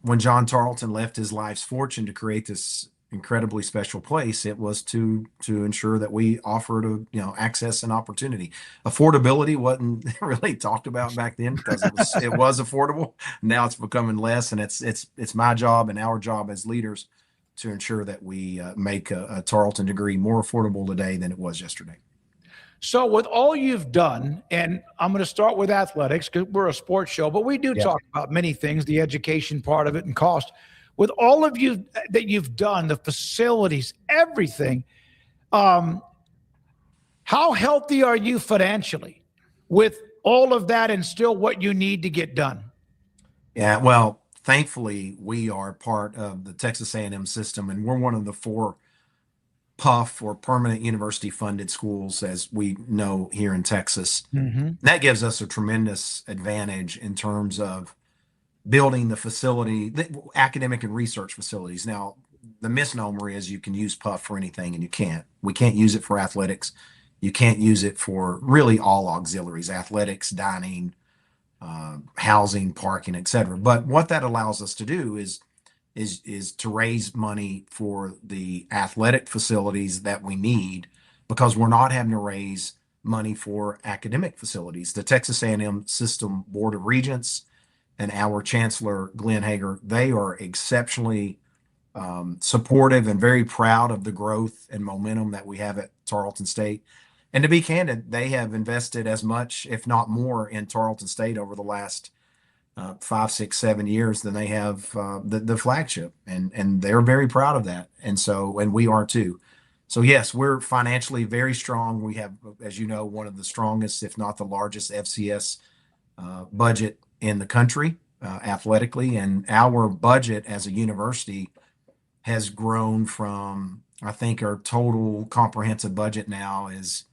when John Tarleton left his life's fortune to create this incredibly special place, it was to ensure that we offered access and opportunity. Affordability wasn't really talked about back then because it was affordable. Now it's becoming less, and it's my job and our job as leaders to ensure that we make a Tarleton degree more affordable today than it was yesterday. So with all you've done, and I'm going to start with athletics because we're a sports show, but we do talk about many things, the education part of it and cost. With all of you that you've done, the facilities, everything, how healthy are you financially with all of that and still what you need to get done? Yeah, well, thankfully, we are part of the Texas A&M system, and we're one of the 4 PUF or permanent university funded schools, as we know here in Texas. That gives us a tremendous advantage in terms of building the academic and research facilities. Now, the misnomer is you can use PUF for anything, and you can't. We can't use it for athletics. You can't use it for really all auxiliaries, athletics, dining, housing, parking, etc. But what that allows us to do is to raise money for the athletic facilities that we need, because we're not having to raise money for academic facilities. The Texas A&M System Board of Regents and our Chancellor, Glenn Hager, they are exceptionally supportive and very proud of the growth and momentum that we have at Tarleton State. And to be candid, they have invested as much, if not more, in Tarleton State over the last 5, 6, 7 years than they have the flagship. And they're very proud of that. And we are too. So yes, we're financially very strong. We have, as you know, one of the strongest, if not the largest FCS budget in the country athletically. And our budget as a university has grown from, I think our total comprehensive budget now is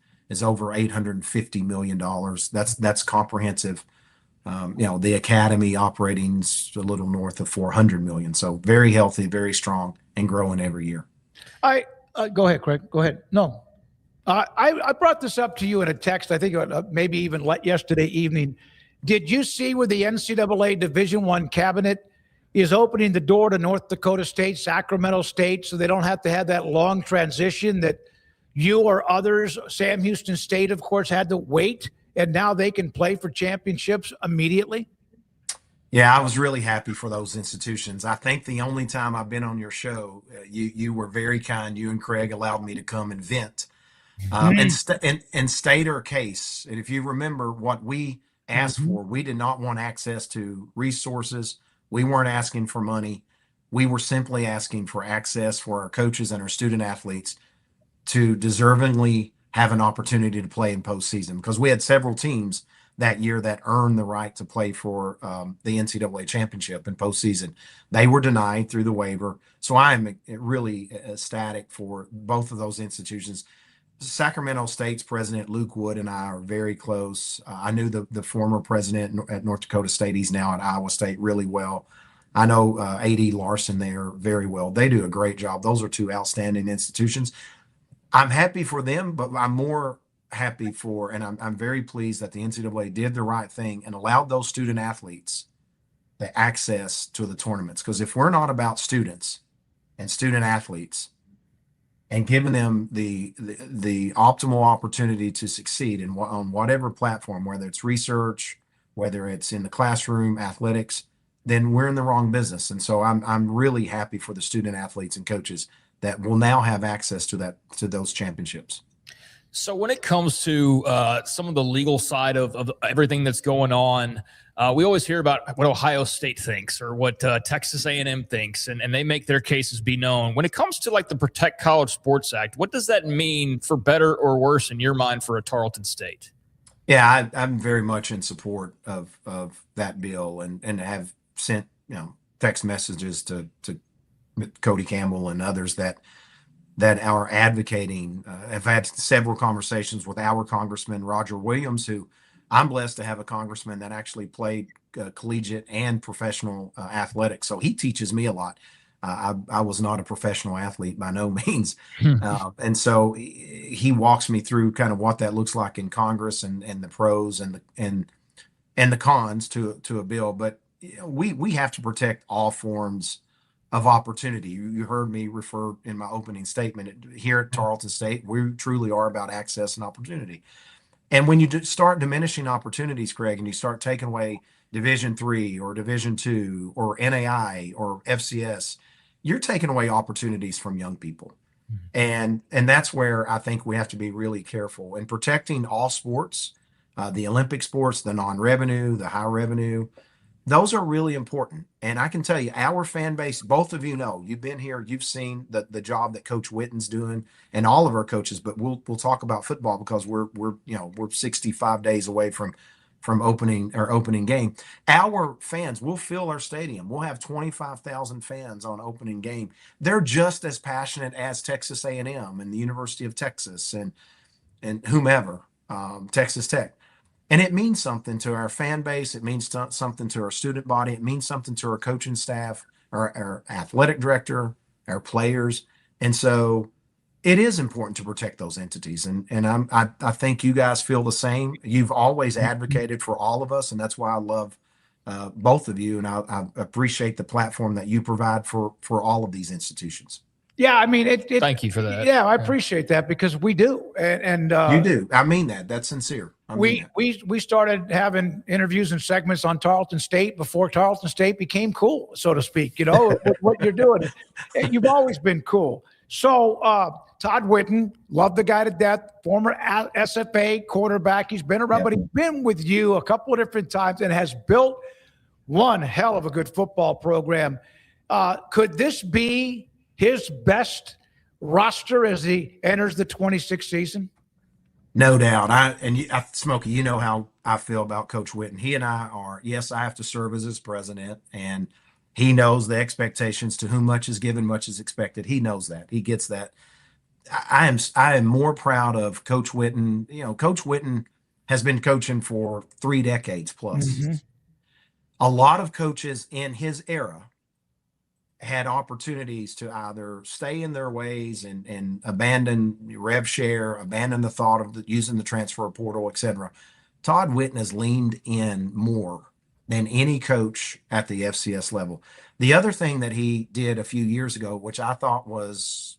over $850 million. That's comprehensive. The academy operating a little north of 400 million. So very healthy, very strong, and growing every year. Go ahead, Craig. Go ahead. No, I brought this up to you in a text, I think maybe even yesterday evening. Did you see where the NCAA Division I cabinet is opening the door to North Dakota State, Sacramento State, so they don't have to have that long transition that you or others, Sam Houston State, of course, had to wait, and now they can play for championships immediately? Yeah, I was really happy for those institutions. I think the only time I've been on your show, you were very kind. You and Craig allowed me to come and vent and state our case. And if you remember what we asked for, we did not want access to resources. We weren't asking for money. We were simply asking for access for our coaches and our student athletes to deservingly have an opportunity to play in postseason, because we had several teams that year that earned the right to play for the NCAA championship in postseason. They were denied through the waiver. So I am really ecstatic for both of those institutions. Sacramento State's president, Luke Wood, and I are very close. I knew the former president at North Dakota State. He's now at Iowa State really well. I know A.D. Larson there very well. They do a great job. Those are 2 outstanding institutions. I'm happy for them, but I'm more happy for, and I'm very pleased that the NCAA did the right thing and allowed those student athletes the access to the tournaments. Because if we're not about students and student athletes and giving them the optimal opportunity to succeed on whatever platform, whether it's research, whether it's in the classroom, athletics, then we're in the wrong business. And so I'm really happy for the student athletes and coaches that will now have access to those championships. So when it comes to some of the legal side of everything that's going on, we always hear about what Ohio State thinks or what Texas A&M thinks, and they make their cases be known. When it comes to like the Protect College Sports Act, what does that mean for better or worse in your mind for a Tarleton State? Yeah, I'm very much in support of that bill, and have sent text messages to Cody Campbell and others that are advocating. I've had several conversations with our congressman, Roger Williams, who I'm blessed to have a congressman that actually played collegiate and professional athletics. So he teaches me a lot. I was not a professional athlete by no means. And so he walks me through kind of what that looks like in Congress and the pros and the cons to a bill. But we have to protect all forms of opportunity. You heard me refer in my opening statement here at Tarleton State. We truly are about access and opportunity. And when you start diminishing opportunities, Craig, and you start taking away Division III or Division II or NAI or FCS, you're taking away opportunities from young people. And that's where I think we have to be really careful in protecting all sports, the Olympic sports, the non-revenue, the high revenue. Those are really important. And I can tell you, our fan base, both of you know, you've been here, you've seen the job that Coach Witten's doing and all of our coaches, but we'll talk about football because we're 65 days away from opening game. Our fans will fill our stadium. We'll have 25,000 fans on opening game. They're just as passionate as Texas A&M and the University of Texas and whomever, Texas Tech. And it means something to our fan base. It means something to our student body. It means something to our coaching staff, our athletic director, our players. And so it is important to protect those entities. And I think you guys feel the same. You've always advocated for all of us. And that's why I love both of you. And I appreciate the platform that you provide for all of these institutions. Yeah, I mean, thank you for that. Yeah, I appreciate that because we do, and you do. I mean that. That's sincere. We started having interviews and segments on Tarleton State before Tarleton State became cool, so to speak. You know what you're doing. You've always been cool. So Todd Witten, love the guy to death. Former SFA quarterback. He's been around, but he's been with you a couple of different times and has built one hell of a good football program. Could this be his best roster as he enters the 26th season? No doubt. Smokey, you know how I feel about Coach Witten. He and I are, yes, I have to serve as his president, and he knows the expectations. To whom much is given, much is expected. He knows that. He gets that. I am more proud of Coach Witten. You know, Coach Witten has been coaching for 3 decades plus. Mm-hmm. A lot of coaches in his era had opportunities to either stay in their ways and abandon rev share, abandon the thought of using the transfer portal, etc. Todd Witten has leaned in more than any coach at the FCS level. The other thing that he did a few years ago, which I thought was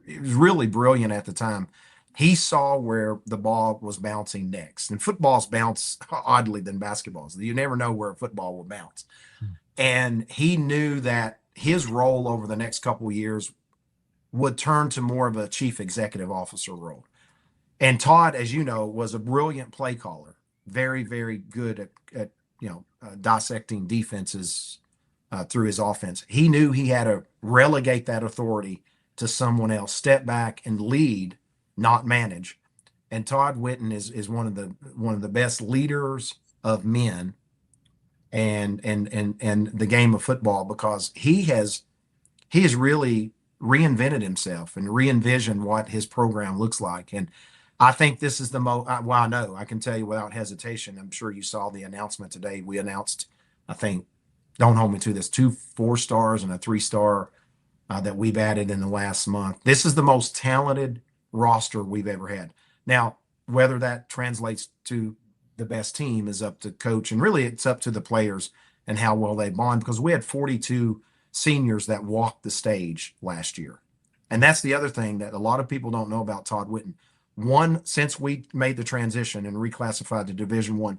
really brilliant at the time, he saw where the ball was bouncing next. And footballs bounce oddly than basketballs. You never know where a football will bounce. And he knew that his role over the next couple of years would turn to more of a chief executive officer role. And Todd, as you know, was a brilliant play caller, very, very good at dissecting defenses through his offense. He knew he had to relegate that authority to someone else, step back and lead, not manage. And Todd Witten is one of the best leaders of men and the game of football, because he has really reinvented himself and re-envisioned what his program looks like. And I think this is the most, well, I know, I can tell you without hesitation, I'm sure you saw the announcement today. We announced, I think, don't hold me to this, 2 4-stars and a 3-star that we've added in the last month. This is the most talented roster we've ever had. Now, whether that translates to the best team is up to coach, and really it's up to the players and how well they bond, because we had 42 seniors that walked the stage last year. And that's the other thing that a lot of people don't know about Todd Witten. Since we made the transition and reclassified to Division I,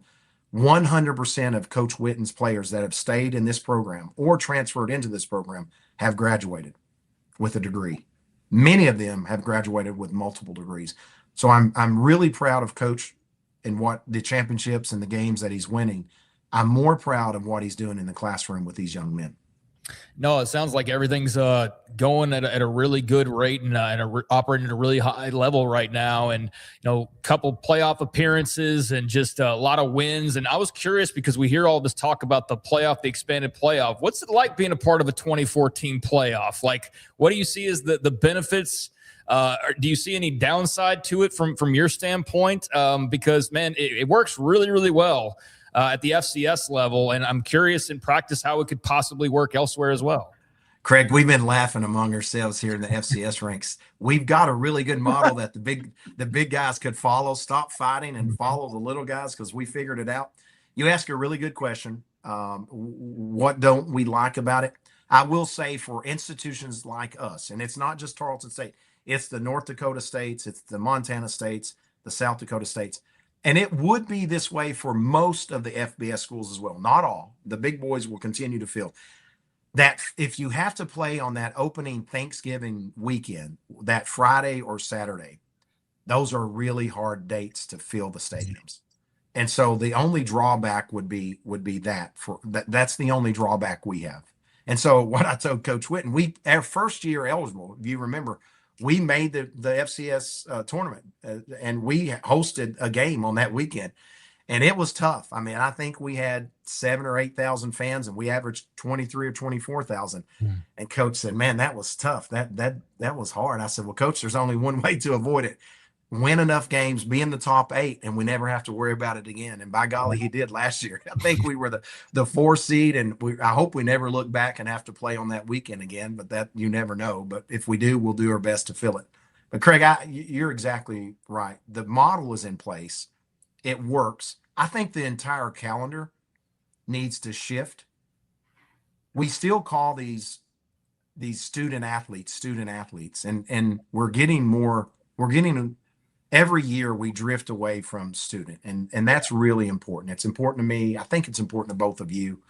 100% of Coach Witten's players that have stayed in this program or transferred into this program have graduated with a degree. Many of them have graduated with multiple degrees. So I'm really proud of Coach and what the championships and the games that he's winning. I'm more proud of what he's doing in the classroom with these young men. No, it sounds like everything's going at a really good rate and operating at a really high level right now. And, couple playoff appearances and just a lot of wins. And I was curious because we hear all this talk about the expanded playoff. What's it like being a part of a 2014 playoff? Like, what do you see as the benefits? Do you see any downside to it from your standpoint? Because, man, it works really, really well at the FCS level, and I'm curious in practice how it could possibly work elsewhere as well. Craig, we've been laughing among ourselves here in the FCS ranks. We've got a really good model that the big guys could follow, stop fighting and follow the little guys, because we figured it out. You ask a really good question. What don't we like about it? I will say for institutions like us, and it's not just Tarleton State, it's the North Dakota states, it's the Montana states, the South Dakota states. And it would be this way for most of the FBS schools as well. Not all. The big boys will continue to fill. That if you have to play on that opening Thanksgiving weekend, that Friday or Saturday, those are really hard dates to fill the stadiums. And so the only drawback would be that for that's the only drawback we have. And so what I told Coach Witten, our first year eligible, if you remember, we made the FCS tournament and we hosted a game on that weekend, and it was tough. I mean, I think we had 7,000 or 8,000 fans, and we averaged 23 or 24,000. And Coach said, "Man, that was tough. That was hard." I said, "Well, Coach, there's only one way to avoid it: win enough games, be in the top 8, and we never have to worry about it again." And by golly, he did last year. I think we were the 4 seed, and I hope we never look back and have to play on that weekend again. But that you never know. But if we do, we'll do our best to fill it. But Craig, you're exactly right. The model is in place. It works. I think the entire calendar needs to shift. We still call these student athletes, and we're getting every year we drift away from student, and that's really important. It's important to me. I think it's important to both of you.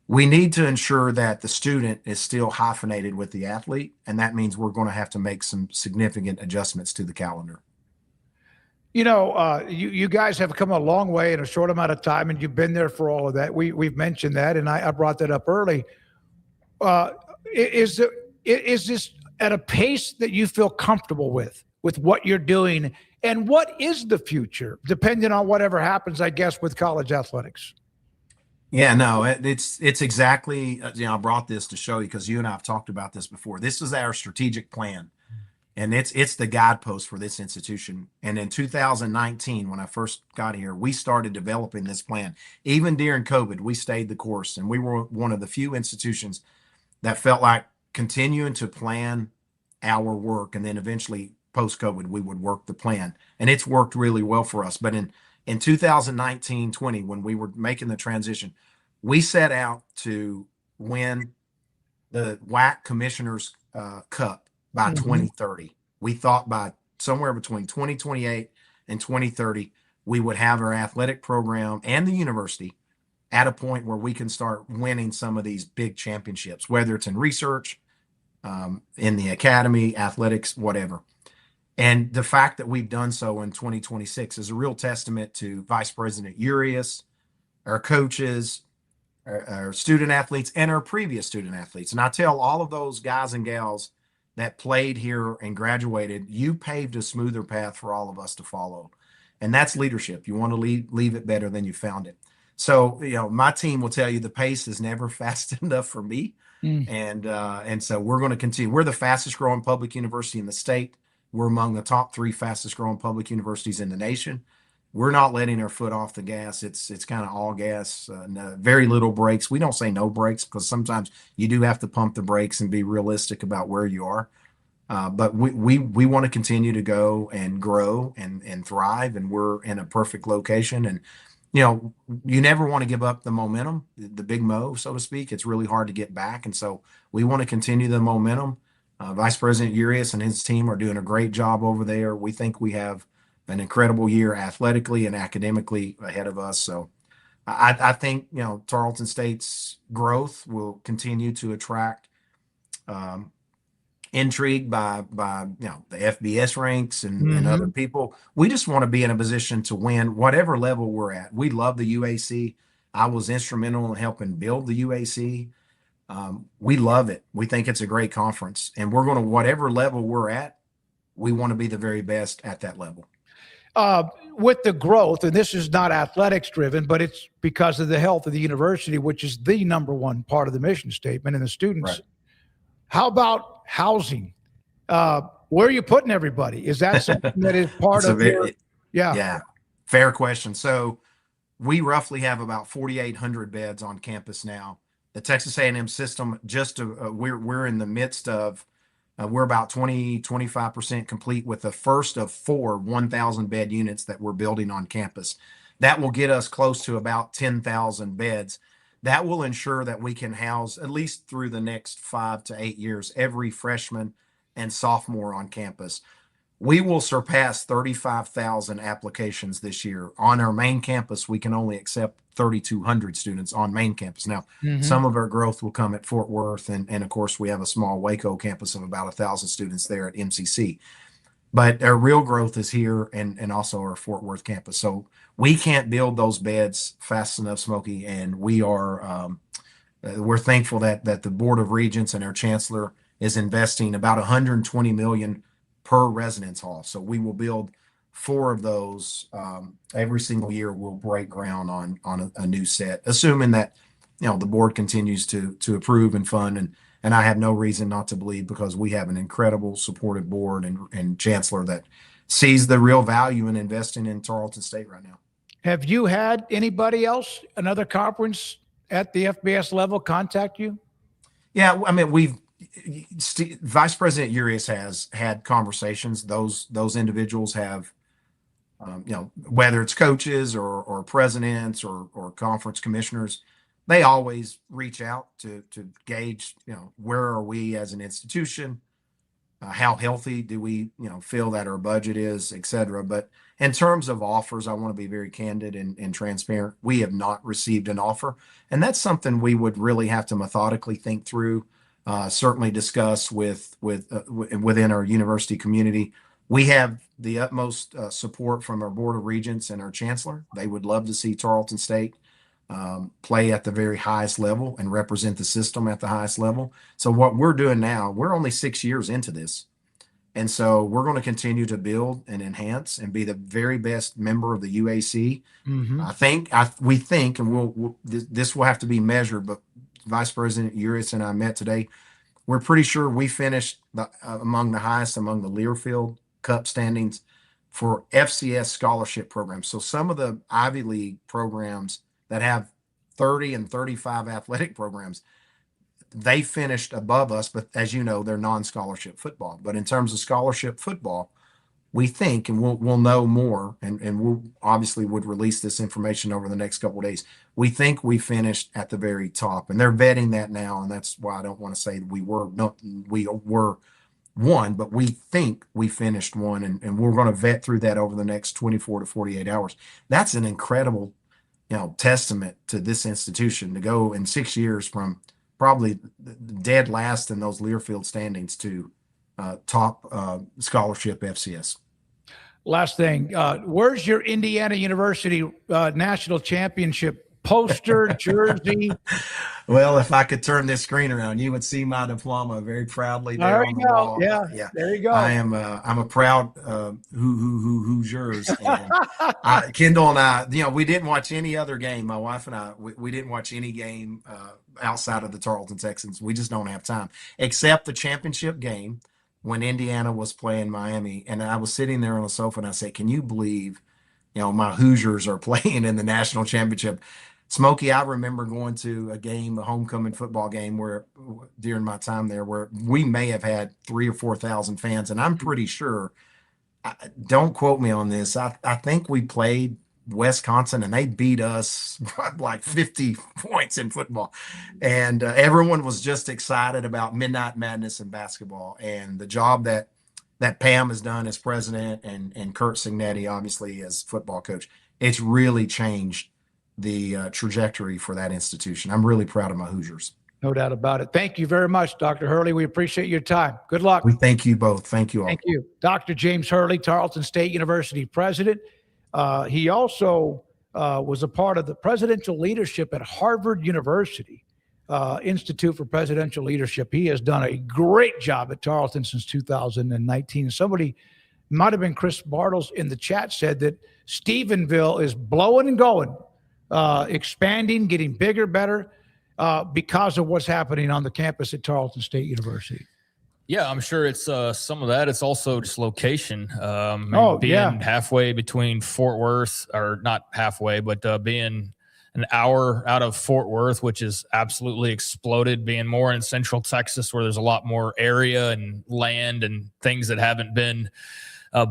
We need to ensure that the student is still hyphenated with the athlete, and that means we're going to have to make some significant adjustments to the calendar. You guys have come a long way in a short amount of time, and you've been there for all of that. We've mentioned that, and I brought that up early. Is this at a pace that you feel comfortable with what you're doing, and what is the future, depending on whatever happens, I guess, with college athletics? Yeah, no, it's exactly, I brought this to show you because you and I have talked about this before. This is our strategic plan, and it's the guidepost for this institution. And in 2019, when I first got here, we started developing this plan. Even during COVID, we stayed the course, and we were one of the few institutions that felt like continuing to plan our work, and then eventually post-COVID, we would work the plan. And it's worked really well for us. But in 2019-20, when we were making the transition, we set out to win the WAC Commissioners Cup by 2030. We thought by somewhere between 2028 and 2030, we would have our athletic program and the university at a point where we can start winning some of these big championships, whether it's in research, in the academy, athletics, whatever. And the fact that we've done so in 2026 is a real testament to Vice President Urias, our coaches, our student athletes, and our previous student athletes. And I tell all of those guys and gals that played here and graduated, you paved a smoother path for all of us to follow. And that's leadership. You want to leave it better than you found it. So, my team will tell you the pace is never fast enough for me. And so we're going to continue. We're the fastest growing public university in the state. We're among the top 3 fastest growing public universities in the nation. We're not letting our foot off the gas. It's kind of all gas, very little brakes. We don't say no brakes because sometimes you do have to pump the brakes and be realistic about where you are. But we want to continue to go and grow and thrive, and we're in a perfect location. And you never want to give up the momentum, the big mo, so to speak. It's really hard to get back, and so we want to continue the momentum. Vice President Urias and his team are doing a great job over there. We think we have an incredible year athletically and academically ahead of us. So I think, Tarleton State's growth will continue to attract intrigue by the FBS ranks and other people. We just want to be in a position to win whatever level we're at. We love the UAC. I was instrumental in helping build the UAC. We love it. We think it's a great conference, and we're going to, whatever level we're at, we want to be the very best at that level. With the growth, and this is not athletics driven, but it's because of the health of the university, which is the number one part of the mission statement and the students. Right. How about housing? Where are you putting everybody? Is that something that is part of your? Yeah. Fair question. So we roughly have about 4,800 beds on campus now. The Texas A&M system, we're in the midst of, we're about 25% complete with the first of 4 1,000 bed units that we're building on campus. That will get us close to about 10,000 beds. That will ensure that we can house, at least through the next 5 to 8 years, every freshman and sophomore on campus. We will surpass 35,000 applications this year. On our main campus, we can only accept 3,200 students on main campus. Now, some of our growth will come at Fort Worth, and of course, we have a small Waco campus of about 1,000 students there at MCC. But our real growth is here and also our Fort Worth campus. So we can't build those beds fast enough, Smokey, and we're thankful that the Board of Regents and our chancellor is investing about $120 million per residence hall. So we will build 4 of those every single year. We'll break ground on a new set, assuming that the board continues to approve and fund, and I have no reason not to believe, because we have an incredible supportive board and chancellor that sees the real value in investing in Tarleton State right now. Have you had anybody else, another conference at the FBS level, contact you? Yeah, I mean, Vice President Urias has had conversations. Those individuals have, whether it's coaches or presidents or conference commissioners, they always reach out to gauge, where are we as an institution? How healthy do we, feel that our budget is, et cetera. But in terms of offers, I want to be very candid and transparent. We have not received an offer, and that's something we would really have to methodically think through. Certainly discuss within our university community. We have the utmost support from our Board of Regents and our chancellor. They would love to see Tarleton State play at the very highest level and represent the system at the highest level. So what we're doing now, we're only 6 years into this. And so we're going to continue to build and enhance and be the very best member of the UAC. We think, and this will have to be measured, but Vice President Urias and I met today. We're pretty sure we finished among the highest among the Learfield Cup standings for FCS scholarship programs. So some of the Ivy League programs that have 30 and 35 athletic programs, they finished above us, but as you know, they're non-scholarship football. But in terms of scholarship football, we think, and we'll know more, and we'll obviously would release this information over the next couple of days. We think we finished at the very top, and they're vetting that now, and that's why I don't want to say we were one, but we think we finished one, and we're going to vet through that over the next 24 to 48 hours. That's an incredible, testament to this institution to go in 6 years from probably dead last in those Learfield standings to top scholarship FCS. Last thing, where's your Indiana University national championship poster, jersey? Well, if I could turn this screen around, you would see my diploma very proudly there on the wall. Yeah, there you go. I'm a proud Hoosiers. And Kendall and I, we didn't watch any other game. My wife and I, we didn't watch any game outside of the Tarleton Texans. We just don't have time, except the championship game when Indiana was playing Miami. And I was sitting there on the sofa and I said, can you believe, my Hoosiers are playing in the national championship? Smokey, I remember going to a game, a homecoming football game where during my time there, where we may have had 3,000 or 4,000 fans. And I'm pretty sure, don't quote me on this, I think we played Wisconsin and they beat us like 50 points in football. And everyone was just excited about Midnight Madness in basketball and the job that Pam has done as president and Kurt Signetti, obviously, as football coach. It's really changed the trajectory for that institution. I'm really proud of my Hoosiers. No doubt about it. Thank you very much, Dr. Hurley. We appreciate your time. Good luck. We thank you both. Thank you all. Thank you. Dr. James Hurley, Tarleton State University president. He also was a part of the presidential leadership at Harvard University Institute for Presidential Leadership. He has done a great job at Tarleton since 2019. Somebody, might have been Chris Bartles in the chat, said that Stephenville is blowing and going, expanding, getting bigger, better, because of what's happening on the campus at Tarleton State University. Yeah, I'm sure it's some of that. It's also just location. Being halfway between Fort Worth, or not halfway, but being an hour out of Fort Worth, which is absolutely exploded, being more in Central Texas where there's a lot more area and land and things that haven't been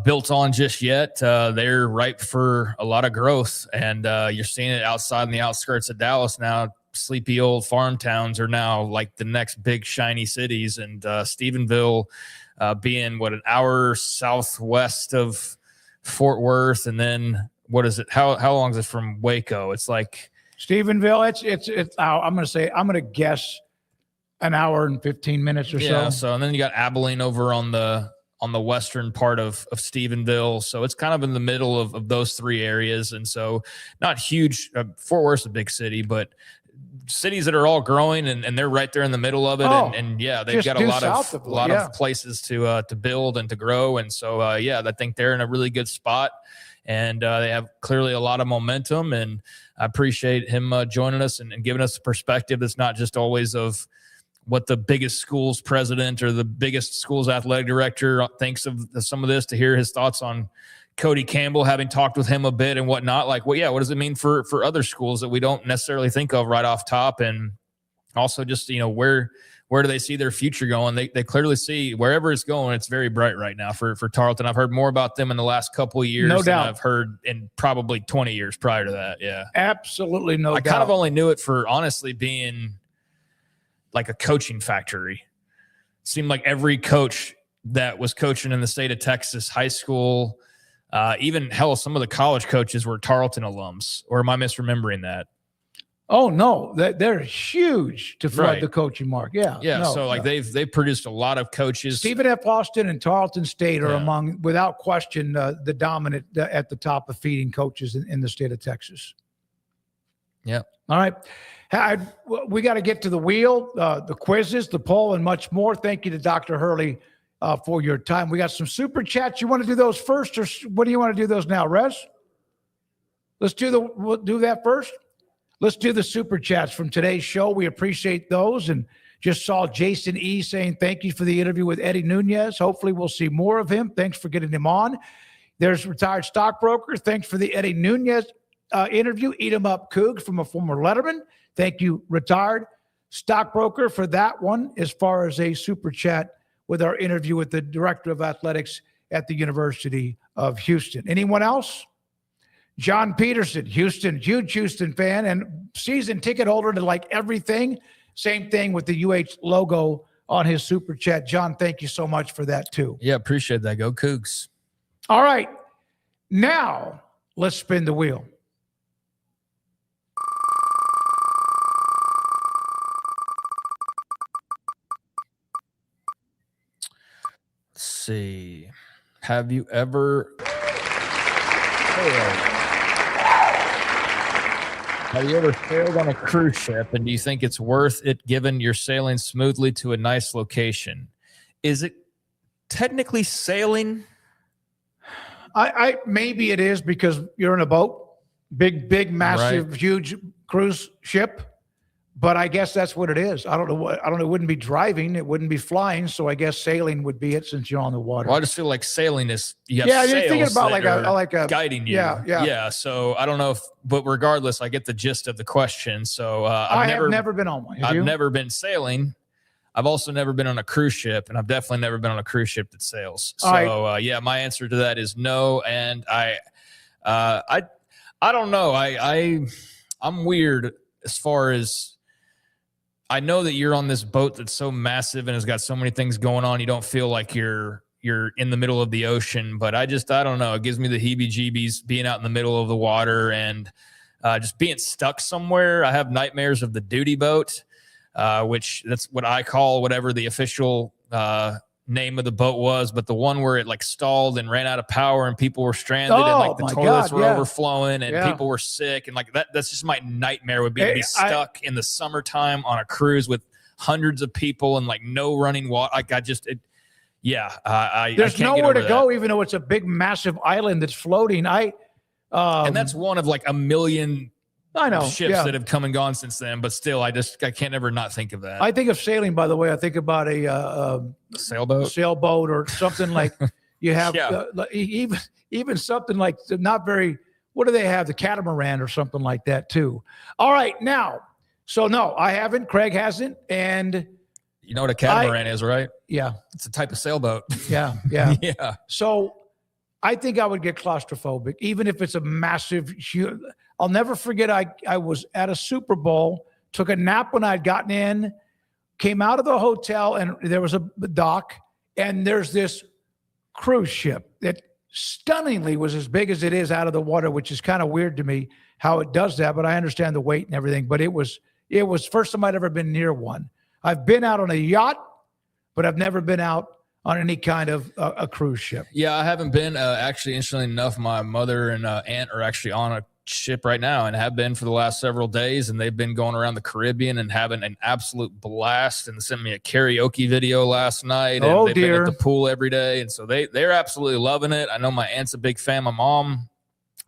built on just yet. They're ripe for a lot of growth, and you're seeing it outside in the outskirts of Dallas now. sleepy old farm towns are now like the next big shiny cities. And Stephenville being an hour southwest of Fort Worth, and then what is it? How long is it from Waco? It's like Stephenville. It's. I'm going to guess an hour and 15 minutes or so. Yeah. So, and then you got Abilene over on the western part of Stephenville. So it's kind of in the middle of those three areas. And so not huge. Fort Worth's a big city, but cities that are all growing, and they're right there in the middle of it. And yeah, they've got a lot of places to build and to grow. And so, I think they're in a really good spot, and they have clearly a lot of momentum, and I appreciate him joining us and giving us a perspective that's not just always of what the biggest school's president or the biggest school's athletic director thinks of some of this, to hear his thoughts on Cody Campbell, having talked with him a bit and whatnot. Like, what does it mean for other schools that we don't necessarily think of right off top? And also just, where do they see their future going? They clearly see wherever it's going, it's very bright right now for Tarleton. I've heard more about them in the last couple of years than I've heard in probably 20 years prior to that. Yeah, absolutely. I kind of only knew it for honestly being like a coaching factory. It seemed like every coach that was coaching in the state of Texas, high school, even some of the college coaches were Tarleton alums. Or am I misremembering that? Oh no, they're huge to flood the coaching mark. Yeah. They've produced a lot of coaches. Stephen F. Austin and Tarleton State are among, without question, the dominant at the top of feeding coaches in the state of Texas. Yeah. All right. We got to get to the wheel, the quizzes, the poll, and much more. Thank you to Dr. Hurley for your time. We got some super chats. You want to do those first, or what do you want to do those now, Rez? We'll do that first. Let's do the super chats from today's show. We appreciate those. And just saw Jason E. saying thank you for the interview with Eddie Nunez. Hopefully we'll see more of him. Thanks for getting him on. There's retired stockbroker. Thanks for the Eddie Nunez interview. Eat 'em up, Coug, from a former Letterman. Thank you, retired stockbroker, for that one, as far as a super chat with our interview with the director of athletics at the University of Houston. Anyone else? John Peterson, Houston, huge Houston fan and season ticket holder to like everything. Same thing with the UH logo on his super chat. John, thank you so much for that too. Yeah, appreciate that. Go Cougs. All right. Now let's spin the wheel. Let's see. Have you ever sailed on a cruise ship, and do you think it's worth it given you're sailing smoothly to a nice location? Is it technically sailing? I maybe it is, because you're in a boat, big, massive, huge cruise ship. But I guess that's what it is. I don't know. It wouldn't be driving. It wouldn't be flying. So I guess sailing would be it, since you're on the water. Well, I just feel like sailing is, you have you're thinking about like a guiding you. Yeah. So I don't know but regardless, I get the gist of the question. So I've never been on one. I've never been sailing. I've also never been on a cruise ship, and I've definitely never been on a cruise ship that sails. So my answer to that is no. And I don't know. I'm weird as far as, I know that you're on this boat that's so massive and has got so many things going on. You don't feel like you're in the middle of the ocean, but I don't know. It gives me the heebie-jeebies being out in the middle of the water and just being stuck somewhere. I have nightmares of the duty boat, which that's what I call whatever the official name of the boat was, but the one where it like stalled and ran out of power and people were stranded and like the toilets were overflowing and people were sick, and like that's just my nightmare would be to be stuck in the summertime on a cruise with hundreds of people and like no running water. Like there's I can't nowhere to go, even though it's a big massive island that's floating. And that's one of like a million ships that have come and gone since then, but still I can't ever not think of that. I think of sailing, by the way. I think about a sailboat or something like you have even something like not very, what do they have? The catamaran or something like that too. All right. Now, so no, I haven't. Craig hasn't. And you know what a catamaran is, right? Yeah. It's a type of sailboat. Yeah. Yeah. So I think I would get claustrophobic, even if it's a massive, I'll never forget. I was at a Super Bowl took a nap when I'd gotten in, came out of the hotel, and there was a dock, and there's this cruise ship that stunningly was as big as it is out of the water, which is kind of weird to me how it does that, but I understand the weight and everything. But it was first time I'd ever been near one. I've been out on a yacht, but I've never been out on any kind of a cruise ship. Yeah, I haven't been. Actually, interestingly enough, my mother and aunt are actually on a ship right now and have been for the last several days, and they've been going around the Caribbean and having an absolute blast, and sent me a karaoke video last night, and they've been at the pool every day, and so they're absolutely loving it. I know my aunt's a big fan. My mom,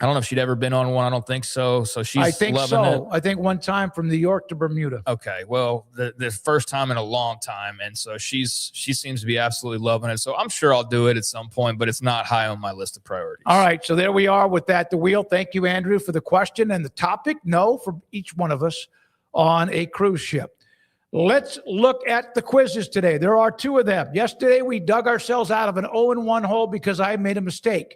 I don't know if she'd ever been on one. I don't think so. So she's loving it. I think one time from New York to Bermuda. Okay. Well, the first time in a long time. And so she seems to be absolutely loving it. So I'm sure I'll do it at some point, but it's not high on my list of priorities. All right. So there we are with that. The wheel. Thank you, Andrew, for the question and the topic. No, for each one of us on a cruise ship. Let's look at the quizzes today. There are 2 of them. Yesterday, we dug ourselves out of an 0-1 hole because I made a mistake.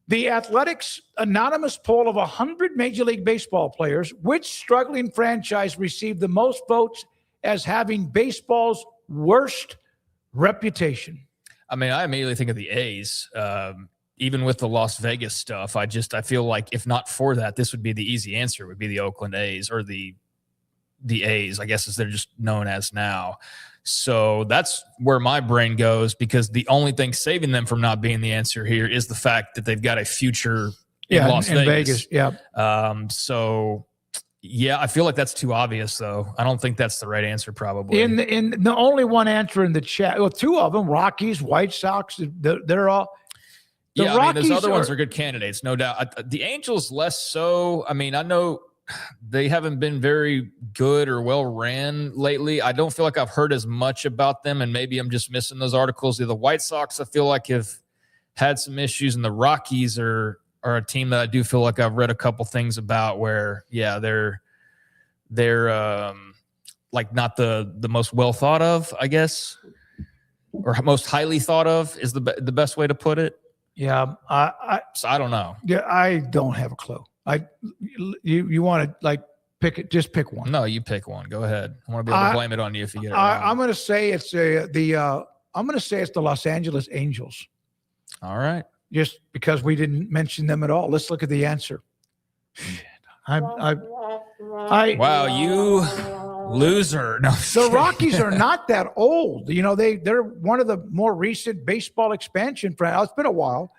The Athletics anonymous poll of 100 Major League Baseball players, which struggling franchise received the most votes as having baseball's worst reputation? I mean, I immediately think of the A's. Even with the Las Vegas stuff, I feel like if not for that, this would be the easy answer. Would be the Oakland A's, or the A's, I guess, as they're just known as now. So that's where my brain goes, because the only thing saving them from not being the answer here is the fact that they've got a future in Las Vegas. Yeah. So yeah, I feel like that's too obvious, though. I don't think that's the right answer, probably. In the only one answer in the chat, well, 2 of them, Rockies, White Sox, they're all. Yeah, I mean, those other ones are good candidates, no doubt. The Angels less so. I mean, I know they haven't been very good or well ran lately. I don't feel like I've heard as much about them, and maybe I'm just missing those articles. The White Sox, I feel like, have had some issues, and the Rockies are a team that I do feel like I've read a couple things about where, yeah, they're like not the most well thought of, I guess, or most highly thought of is the best way to put it. Yeah, so I don't know. Yeah, I don't have a clue. You want to like pick it? Just pick one. No, you pick one. Go ahead. I want to be able to blame it on you if you get it wrong. I'm going to say it's the Los Angeles Angels. All right. Just because we didn't mention them at all. Let's look at the answer. Wow, you loser. No, the Rockies are not that old. You know, they're one of the more recent baseball expansion. It's been a while.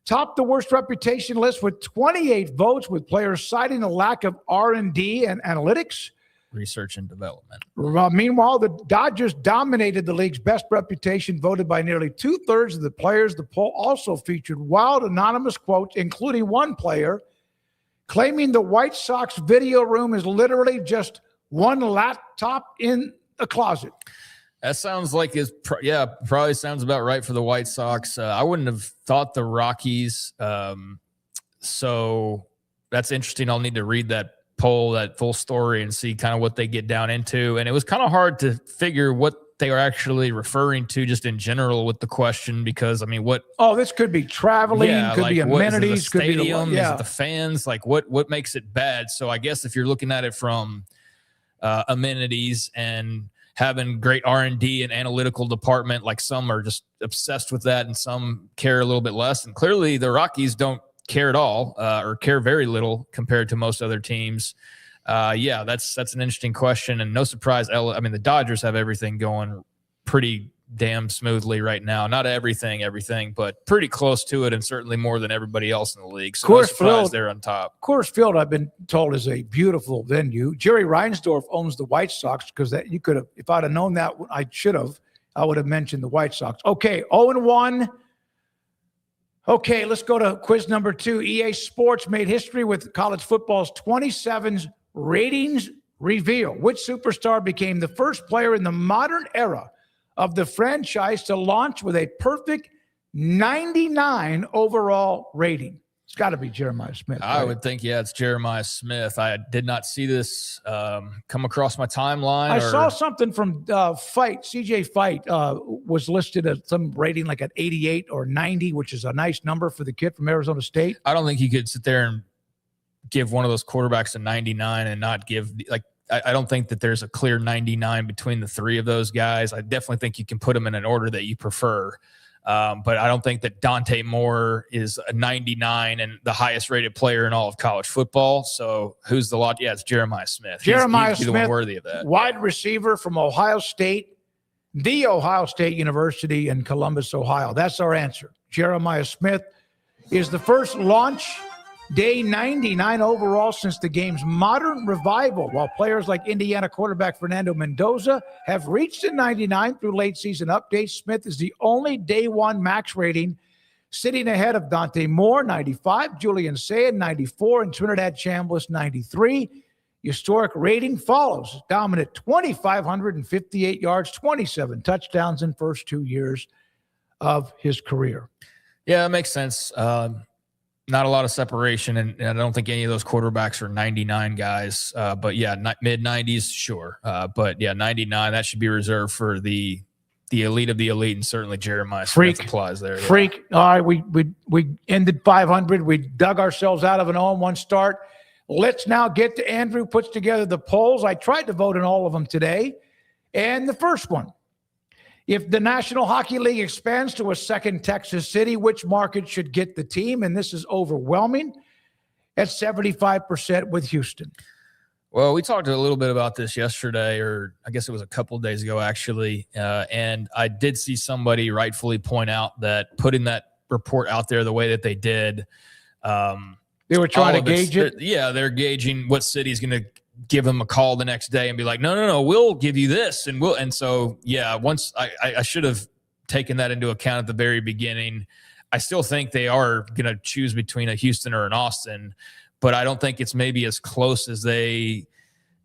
Topped the worst reputation list with 28 votes, with players citing a lack of R&D and analytics. Research and development. Meanwhile, the Dodgers dominated the league's best reputation, voted by nearly 2/3 of the players. The poll also featured wild anonymous quotes, including one player claiming the White Sox video room is literally just one laptop in a closet. That sounds like probably sounds about right for the White Sox. I wouldn't have thought the Rockies. So that's interesting. I'll need to read that poll, that full story, and see kind of what they get down into. And it was kind of hard to figure what they were actually referring to just in general with the question, because I mean, this could be traveling, could be amenities, could be the stadium, is it the fans, like what makes it bad? So I guess if you're looking at it from amenities and having great R&D and analytical department, like some are just obsessed with that and some care a little bit less. And clearly the Rockies don't care at all, or care very little compared to most other teams. Yeah, that's an interesting question, and no surprise. I mean, the Dodgers have everything going pretty damn smoothly right now. Not everything, but pretty close to it, and certainly more than everybody else in the league. So no surprise they're on top. Coors Field, I've been told, is a beautiful venue. Jerry Reinsdorf owns the White Sox, because that you could have, if I'd have known that, I would have mentioned the White Sox. Okay, 0-1. Okay, let's go to quiz number 2. EA Sports made history with college football's 27's ratings reveal. Which superstar became the first player in the modern era of the franchise to launch with a perfect 99 overall rating? It's got to be Jeremiah Smith. Right? I would think, yeah, it's Jeremiah Smith. I did not see this come across my timeline. I saw something from CJ Fight was listed at some rating like at 88 or 90, which is a nice number for the kid from Arizona State. I don't think you could sit there and give one of those quarterbacks a 99 and not give, like, I don't think that there's a clear 99 between the three of those guys. I definitely think you can put them in an order that you prefer. But I don't think that Dante Moore is a 99 and the highest rated player in all of college football. So who's the lot? Yeah, it's Jeremiah Smith. Jeremiah he's Smith, the one worthy of that. Wide receiver from Ohio State, the Ohio State University in Columbus, Ohio. That's our answer. Jeremiah Smith is the first launch day 99 overall since the game's modern revival, while players like Indiana quarterback Fernando Mendoza have reached the 99 through late season updates. Smith is the only day one max rating, sitting ahead of Dante Moore, 95, Julian Sayin, 94, and Trinidad Chambliss, 93. Historic rating follows. Dominant 2,558 yards, 27 touchdowns in first 2 years of his career. Yeah, that makes sense. Not a lot of separation, and I don't think any of those quarterbacks are 99 guys. But yeah, mid-90s, sure. But yeah, 99, that should be reserved for the elite of the elite, and certainly Jeremiah Smith applies there. Freak. Yeah. All right, we ended 500. We dug ourselves out of an 0-1 start. Let's now get to Andrew puts together the polls. I tried to vote in all of them today. And the first one, if the National Hockey League expands to a second Texas city, which market should get the team? And this is overwhelming at 75% with Houston. Well, we talked a little bit about this yesterday, or I guess it was a couple of days ago, actually. And I did see somebody rightfully point out that putting that report out there the way that they did, they were trying to gauge it? Yeah, they're gauging what city's going to give them a call the next day and be like, no, we'll give you this. And so, yeah, once I should have taken that into account at the very beginning. I still think they are going to choose between a Houston or an Austin, but I don't think it's maybe as close as they're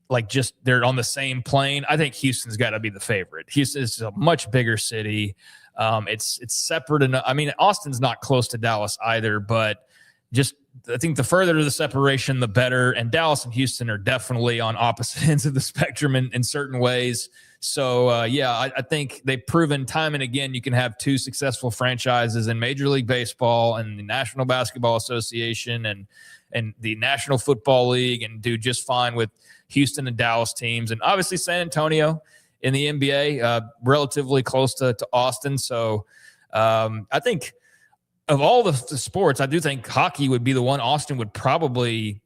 on the same plane. I think Houston's got to be the favorite. Houston is a much bigger city. It's separate enough. I mean, Austin's not close to Dallas either, but just I think the further the separation, the better. And Dallas and Houston are definitely on opposite ends of the spectrum in certain ways. So, I think they've proven time and again you can have two successful franchises in Major League Baseball and the National Basketball Association and the National Football League and do just fine with Houston and Dallas teams. And obviously San Antonio in the NBA, relatively close to Austin. So I think of all the sports, I do think hockey would be the one Austin would probably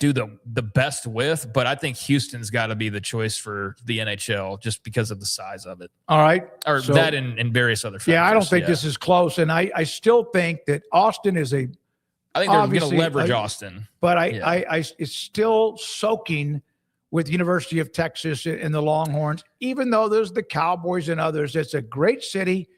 do the best with, but I think Houston's got to be the choice for the NHL just because of the size of it. All right. Or so, that and various other factors. Yeah, I don't think this is close. And I still think that Austin is I think they're going to leverage Austin. But it's still soaking with University of Texas and the Longhorns, even though there's the Cowboys and others. It's a great city.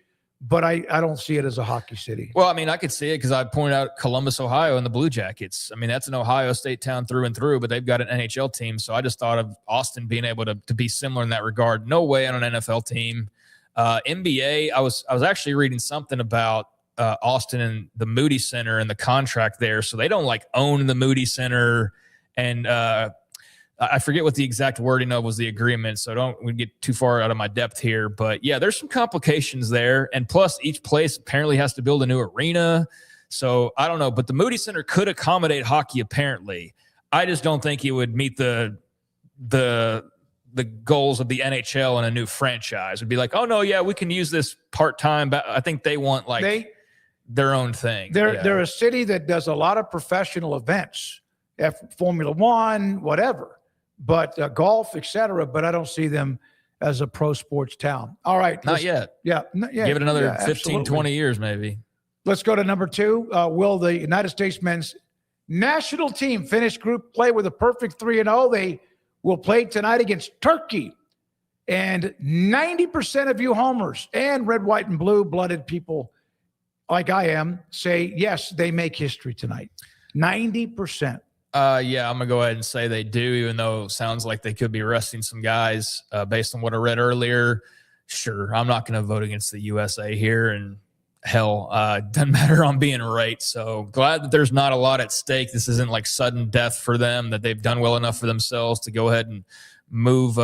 But I don't see it as a hockey city. Well, I mean, I could see it because I pointed out Columbus, Ohio, and the Blue Jackets. I mean, that's an Ohio State town through and through, but they've got an NHL team. So I just thought of Austin being able to be similar in that regard. No way on an NFL team. NBA, I was actually reading something about Austin and the Moody Center and the contract there. So they don't own the Moody Center, and I forget what the exact wording of was the agreement, so we get too far out of my depth here. But yeah, there's some complications there, and plus each place apparently has to build a new arena. So I don't know, but the Moody Center could accommodate hockey apparently. I just don't think it would meet the goals of the NHL and a new franchise. It'd be like, oh no, yeah, we can use this part-time, but I think they want their own thing. They're a city that does a lot of professional events, Formula One, whatever. But golf, etc. But I don't see them as a pro sports town. All right. Not yet. Yeah. Give it another 15, 20 years maybe. Let's go to number 2. Will the United States men's national team finish group play with a perfect 3-0? They will play tonight against Turkey. And 90% of you homers and red, white, and blue-blooded people like I am say, yes, they make history tonight. 90%. Yeah, I'm going to go ahead and say they do, even though it sounds like they could be resting some guys based on what I read earlier. Sure, I'm not going to vote against the USA here, and hell, doesn't matter on being right. So glad that there's not a lot at stake. This isn't like sudden death for them, that they've done well enough for themselves to go ahead and move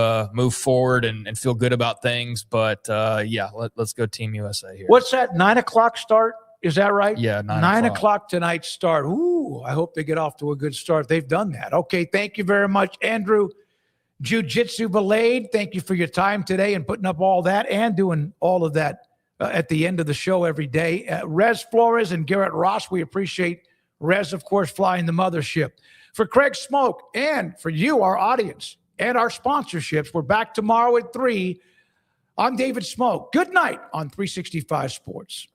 forward and feel good about things. But let's go Team USA here. What's that, 9 o'clock start? Is that right? Yeah, 9 o'clock tonight start. Ooh, I hope they get off to a good start. They've done that. Okay, thank you very much, Andrew. Jiu-Jitsu Belayed, thank you for your time today and putting up all that and doing all of that at the end of the show every day. Rez Flores and Garrett Ross, we appreciate Rez, of course, flying the mothership. For Craig SMOAK and for you, our audience, and our sponsorships, we're back tomorrow at 3. I'm David SMOAK. Good night on 365 Sports.